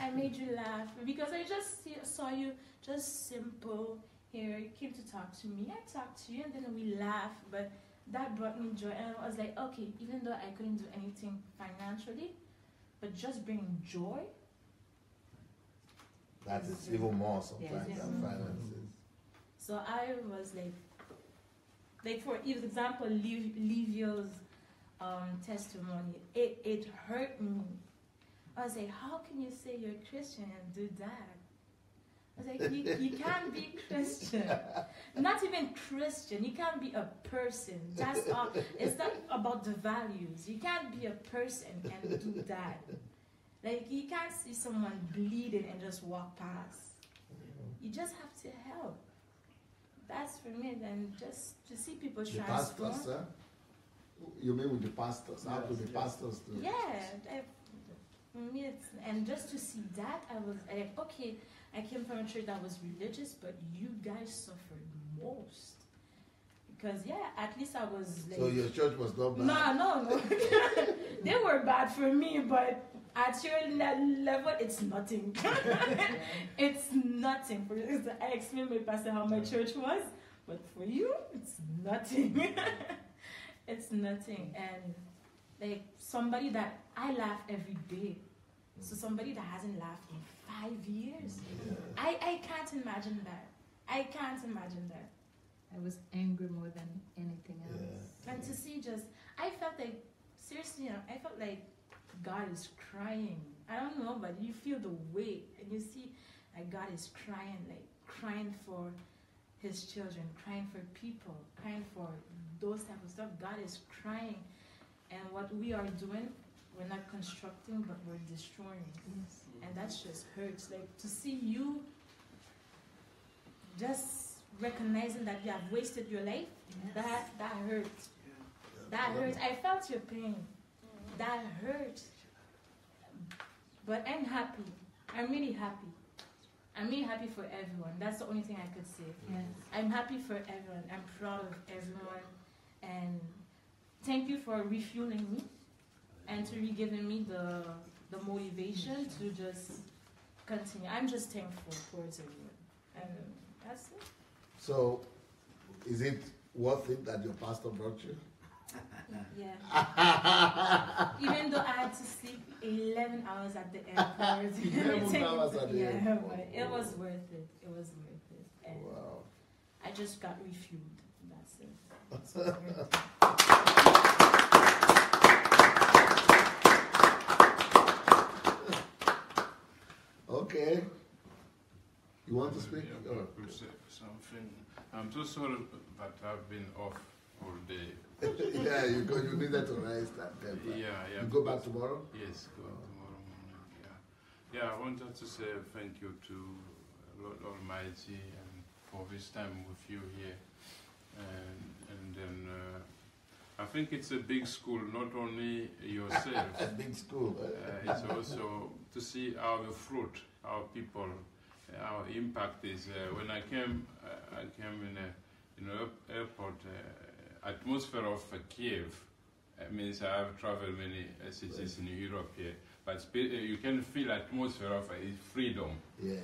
I made you laugh because I just saw you just simple. Here, you came to talk to me. I talked to you and then we laughed. But that brought me joy. And I was like, okay, even though I couldn't do anything financially, but just bringing joy. That is even more sometimes than finances. So I was like for example, Livio's testimony, it hurt me. I was like, how can you say you're a Christian and do that? I was like, you can't be Christian. Not even Christian. You can't be a person. That's all. It's not about the values. You can't be a person and do that. Like, you can't see someone bleeding and just walk past. You just have to help. That's for me. Then just to see people transform. The pastors, you mean with the pastors? How do the pastors do? Yeah. For me, and just to see that, I was like, okay, I came from a church that was religious, but you guys suffered most. Because, yeah, at least I was like... So your church was not bad? No. They were bad for me, but at your level, it's nothing. It's nothing. I explained to my pastor how my church was, but for you, it's nothing. It's nothing. And like somebody that I laugh every day. So somebody that hasn't laughed in 5 years. Yeah. I can't imagine that. I can't imagine that. I was angry more than anything else. Yeah. And to see I felt like, seriously, I felt like God is crying. I don't know, but you feel the weight and you see like God is crying for his children, crying for people, crying for those type of stuff. God is crying. And what we are doing, we're not constructing, but we're destroying. Yes. And that just hurts. Like to see you just recognizing that you have wasted your life, yes. that hurts. Yeah. That hurts. I felt your pain. That hurts. But I'm happy. I'm really happy. I'm really happy for everyone. That's the only thing I could say. Yes. I'm happy for everyone. I'm proud of everyone. And thank you for refueling me and to giving me the motivation to just continue. I'm just thankful towards everyone. And that's it. So, is it worth it that your pastor brought you? Yeah. Even though I had to sleep 11 hours at the airport. 11 hours at the airport. But it was worth it. It was worth it. And Wow. I just got refueled. That's it. Okay. You want to speak? Yeah, I could say something. I'm so sorry that I've been off all day. Yeah, you needed to rest that temper. Yeah. You go back tomorrow? Yes, go tomorrow morning. Yeah, I wanted to say thank you to Lord Almighty and for this time with you here. And then I think it's a big school, not only yourself. A big school. It's also to see our fruit, our people, our impact is. When I came in an airport. Atmosphere of Kiev means I have traveled many cities in Europe here, but you can feel atmosphere of freedom. Yes.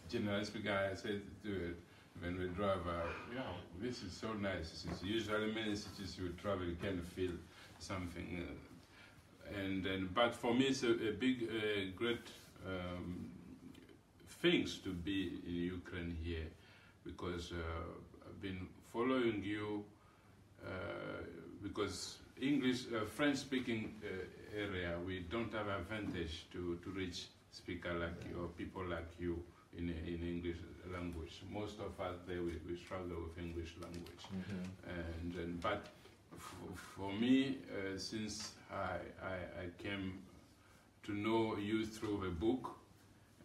Generally speaking, I said to it when we drive, yeah, this is so nice. It's usually many cities you travel, you can feel something. But for me, it's a big, great things to be in Ukraine here, because I've been following you. Because English, French-speaking area, we don't have advantage to reach speaker like you or people like you in English language. Most of us there we struggle with English language, but for me, since I came to know you through the book,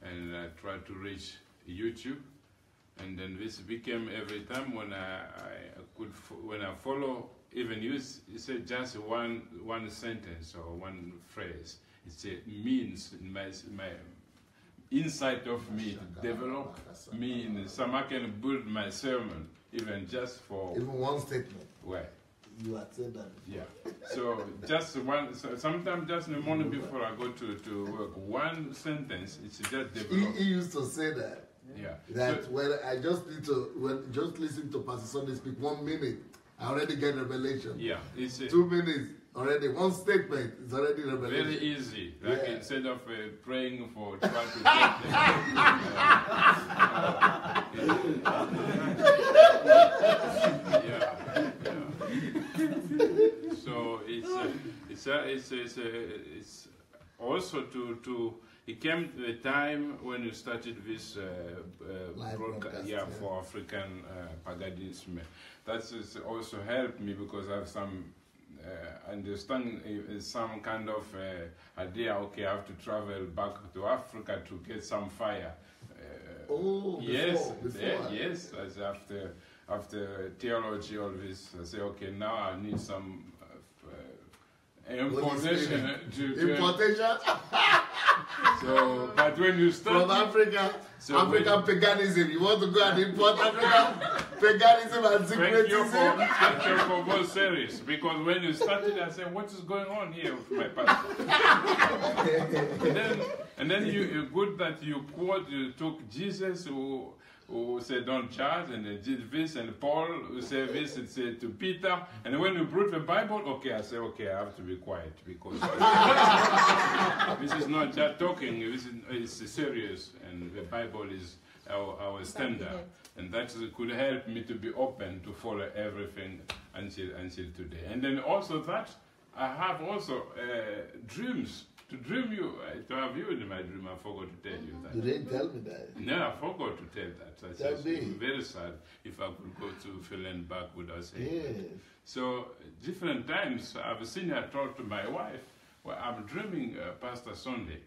and I tried to reach YouTube. And then this became every time when when I follow even you said just one sentence or one phrase. It means in my inside of me to develop me in some I can build my sermon even just for even one statement. Where you had said that before. Yeah. So just one. So sometimes just in the morning before I go to work, one sentence. It's just develop. He used to say that. Yeah. That so, when I just need to just listen to Pastor Sunday speak 1 minute, I already get revelation. Yeah. It's 2 minutes already. One statement is already revelation. Very easy. Like instead of praying for try to So it's also to it came to a time when you started this broadcast, for African paganism. That's also helped me because I have some understand some kind of idea. Okay, I have to travel back to Africa to get some fire. Before. Yes. As after theology, all this, I say, okay, now I need some importation. Importation. So, but when you start from Africa, African paganism, you want to go and import African paganism and syncretism? Thank you for both series, because when you started, I said, what is going on here with my pastor? and then you good that you took Jesus who said don't charge, and they did this, and Paul who said this, and said to Peter, and when you brought the Bible, okay, I said, okay, I have to be quiet, because this is not just talking, it's serious, and the Bible is our standard, and that could help me to be open to follow everything until today. And then also that, I have also dreams. To dream you, to have you in my dream, I forgot to tell you that. You didn't tell me that. No, I forgot to tell that. I said, I'm very sad if I could go to Finland back without saying that. So, different times, I've seen her talk to my wife, well, I'm dreaming Pastor Sunday.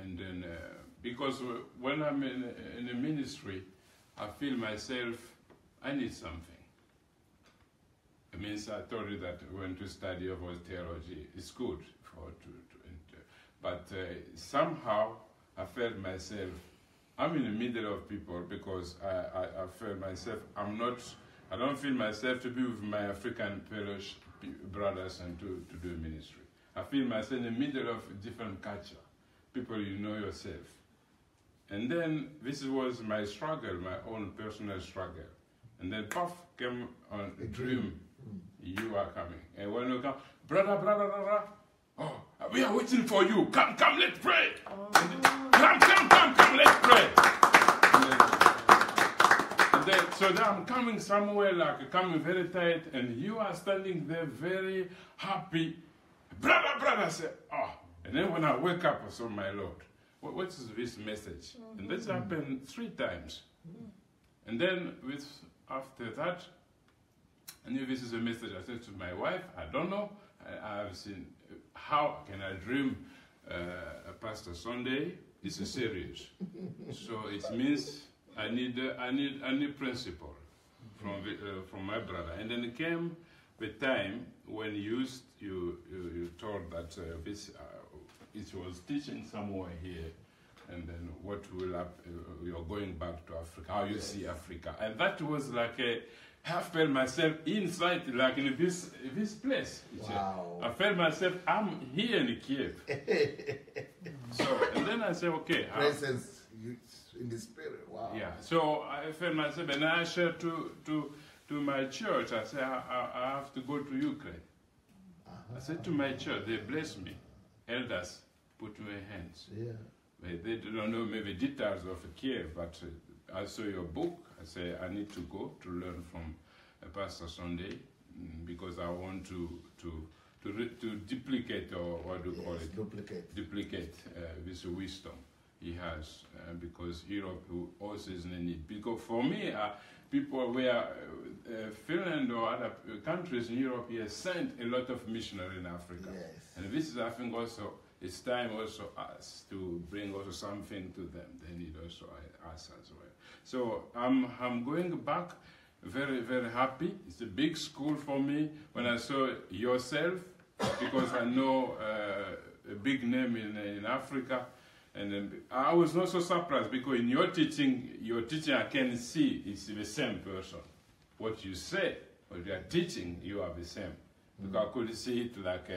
And then, because when I'm in a ministry, I feel myself, I need something. It means I told you that when to study about theology, it's good but somehow I felt myself, I'm in the middle of people because I felt myself, I don't feel myself to be with my African fellow brothers and to do ministry. I feel myself in the middle of a different culture people you know yourself. And then this was my struggle, my own personal struggle. And then puff came on a dream. You are coming. And when you come, brother, oh, we are waiting for you. Come, let's pray. Come, let's pray. And then, so then I'm coming somewhere, like coming very tight, and you are standing there very happy. Brother, I say, oh. And then when I wake up, I saw my Lord. What is this message? And this happened 3 times. And then after that, I knew this is a message. I said to my wife, I don't know. I have seen, how can I dream a Pastor Sunday? It's serious. So it means I need principle from my brother. And then it came the time when you told that it was teaching somewhere here, and then what will happen, you're going back to Africa, how you see Africa. And that was like I felt myself inside, like in this place. Wow. I felt myself, I'm here in Kiev. So, and then I said, okay. Presence in the spirit, wow. Yeah, so I felt myself, and I shared to my church, I said, I have to go to Ukraine. I said to my church, they blessed me. Elders, put my hands. Yeah. They don't know maybe details of Kiev, but I saw your book. I say I need to go to learn from Pastor Sunday because I want to duplicate, or what do you call it? Duplicate this wisdom he has, because Europe also is in need. Because for me, people were Finland or other countries in Europe here sent a lot of missionaries in Africa. Yes. And this is, I think, also, it's time also us to bring also something to them. They need also us as well. So I'm going back very, very happy. It's a big school for me when I saw yourself, because I know a big name in Africa. And then I was not so surprised, because in your teaching I can see it's the same person. What you say, what you are teaching, you are the same. Because I could see it like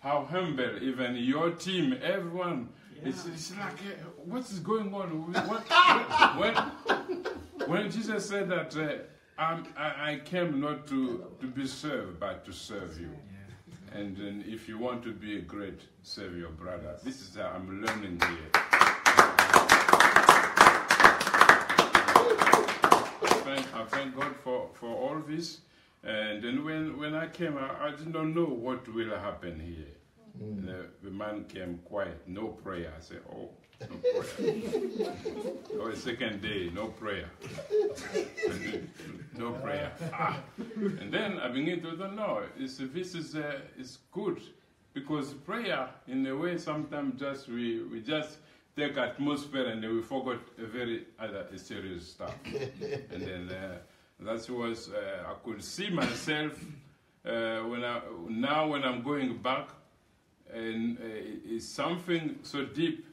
how humble, even your team, everyone. Yeah. It's like, what is going on? When Jesus said that I came not to be served, but to serve you. Yeah. And then if you want to be a great, serve your brother. This is how I'm learning here. I thank God for all this. And then when I came, I did not know what will happen here. The man came quiet, no prayer. I said, oh, no prayer. Oh, second day, no prayer. No prayer. And then I began to know, this is good. Because prayer, in a way, sometimes we just take atmosphere and then we forgot a very other serious stuff. And then that was, I could see myself when I'm going back, and it's something so deep,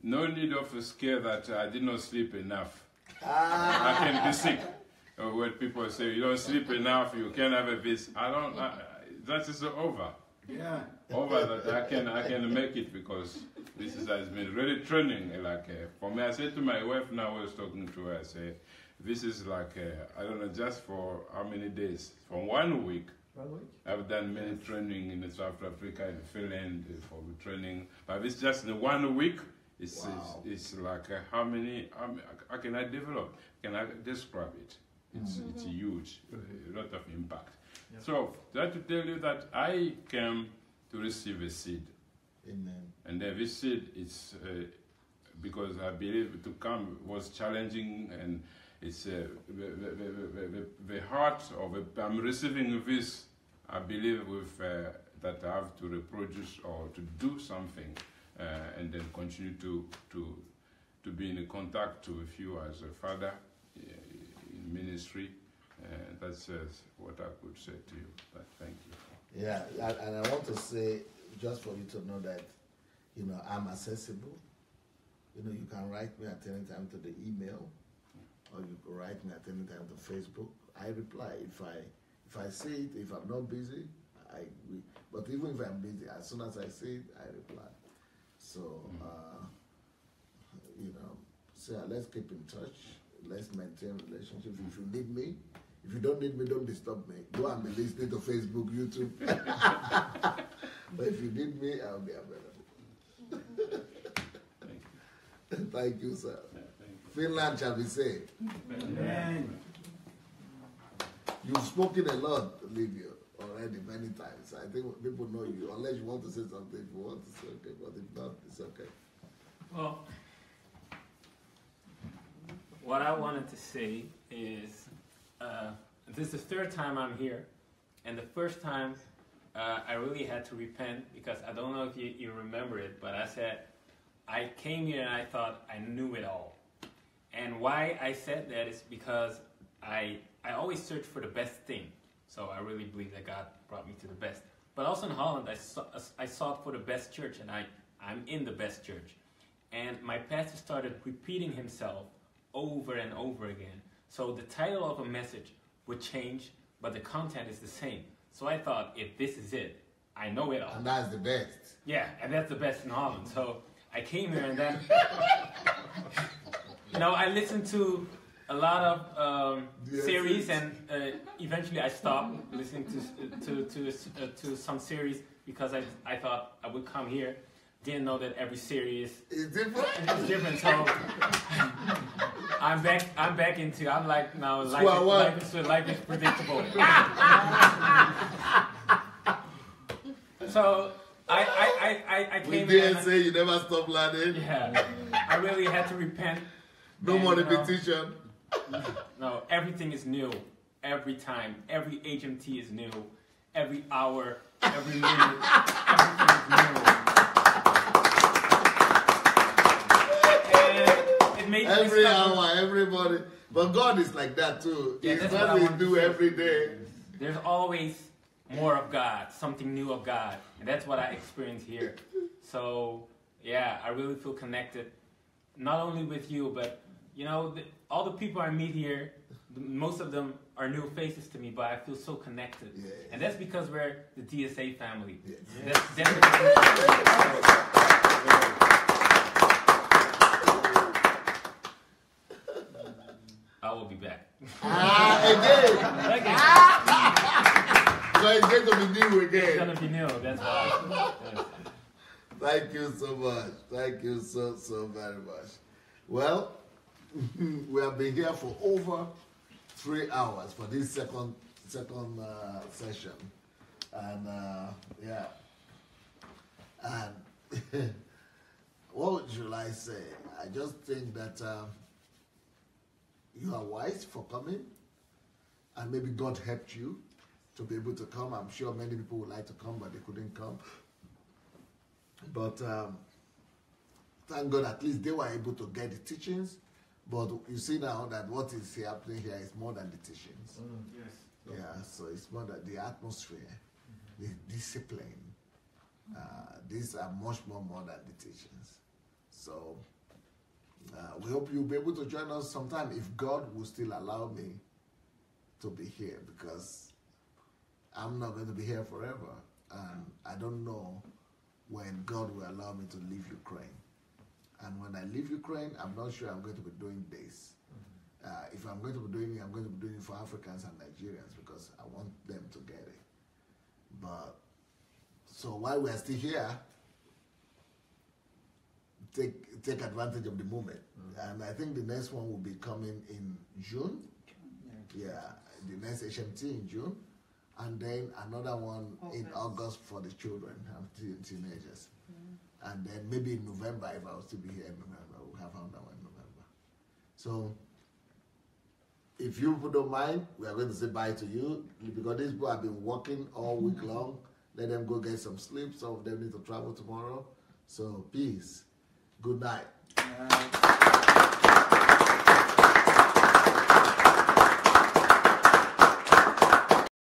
no need of a scare that I did not sleep enough. I can be sick. When people say you don't sleep enough, you can't have a this. That is over. Yeah. Over that I can make it, because this has been really training. Like for me, I said to my wife now, I was talking to her, I say, this is like, I don't know, just for how many days? For 1 week. 1 week? I've done many training in South Africa, in Finland, for training. But it's just in 1 week. It's like, how can I develop? Can I describe it? It's huge, a lot of impact. Yeah. So, that to tell you that I came to receive a seed. Amen. And then this seed is, because I believe to come was challenging, and it's the heart of I'm receiving this, I believe, with that I have to reproduce or to do something, and then continue to be in contact with you as a father in ministry. That's what I could say to you. But thank you. Yeah, and I want to say, just for you to know that, I'm accessible. You can write me at any time to the email, or you can write me at any time to Facebook. I reply if I see it. If I'm not busy, but even if I'm busy, as soon as I see it, I reply. So, you know, so let's keep in touch. Let's maintain relationships. If you need me, if you don't need me, don't disturb me. Go and be listening to Facebook, YouTube. But if you need me, I'll be available. Thank you, sir. Finland shall be saved. Amen. You've spoken a lot, Livio, already many times. I think people know you, unless you want to say something. If you want to say okay, but if not, it's okay. Well, what I wanted to say is, this is the third time I'm here, and the first time I really had to repent because I don't know if you remember it, but I said, I came here and I thought I knew it all. And why I said that is because I always search for the best thing. So I really believe that God brought me to the best. But also in Holland, I sought for the best church, and I'm in the best church. And my pastor started repeating himself over and over again. So the title of a message would change, but the content is the same. So I thought, if this is it, I know it all. And that's the best. Yeah, and that's the best in Holland. So I came here and then, you know, I listened to a lot of series, and eventually I stopped listening to some series because I thought I would come here. Didn't know that every series is different. It's different. So I'm back into. I'm like now. Life is predictable. So I came. We didn't say you never stop learning. Yeah, I really had to repent. No more repetition. No, everything is new. Every time, every HMT is new. Every hour, every minute, everything is new. And it makes every hour, everybody. But God is like that too. Yeah, it's what we do every day. There's always more of God, something new of God. And that's what I experience here. So, yeah, I really feel connected. Not only with you, but, you know, all the people I meet here, most of them are new faces to me, but I feel so connected. Yes. And that's because we're the DSA family. Yes. I will be back. Again. So it's going to be new again. It's going to be new, that's why. Yes. Thank you so much. Thank you so very much. Well, we have been here for over 3 hours for this second session, and yeah, and what should I say? I just think that you are wise for coming, and maybe God helped you to be able to come. I'm sure many people would like to come, but they couldn't come. But thank God at least they were able to get the teachings. But you see now that what is happening here is more than the teachings. Yes. Yeah, so it's more than the atmosphere, the discipline. These are much more than the teachings. So we hope you'll be able to join us sometime if God will still allow me to be here, because I'm not going to be here forever. And I don't know when God will allow me to leave Ukraine. And when I leave Ukraine, I'm not sure I'm going to be doing this. If I'm going to be doing it, I'm going to be doing it for Africans and Nigerians, because I want them to get it. But, so while we are still here, take advantage of the moment. And I think the next one will be coming in June. Yeah, the next HMT in June. And then another one in August for the children, teenagers. And then maybe in November, if I was to be here in November, we'll have another one in November. So, if you don't mind, we are going to say bye to you, because these people have been working all week long. Let them go get some sleep. Some of them need to travel tomorrow. So, peace. Good night.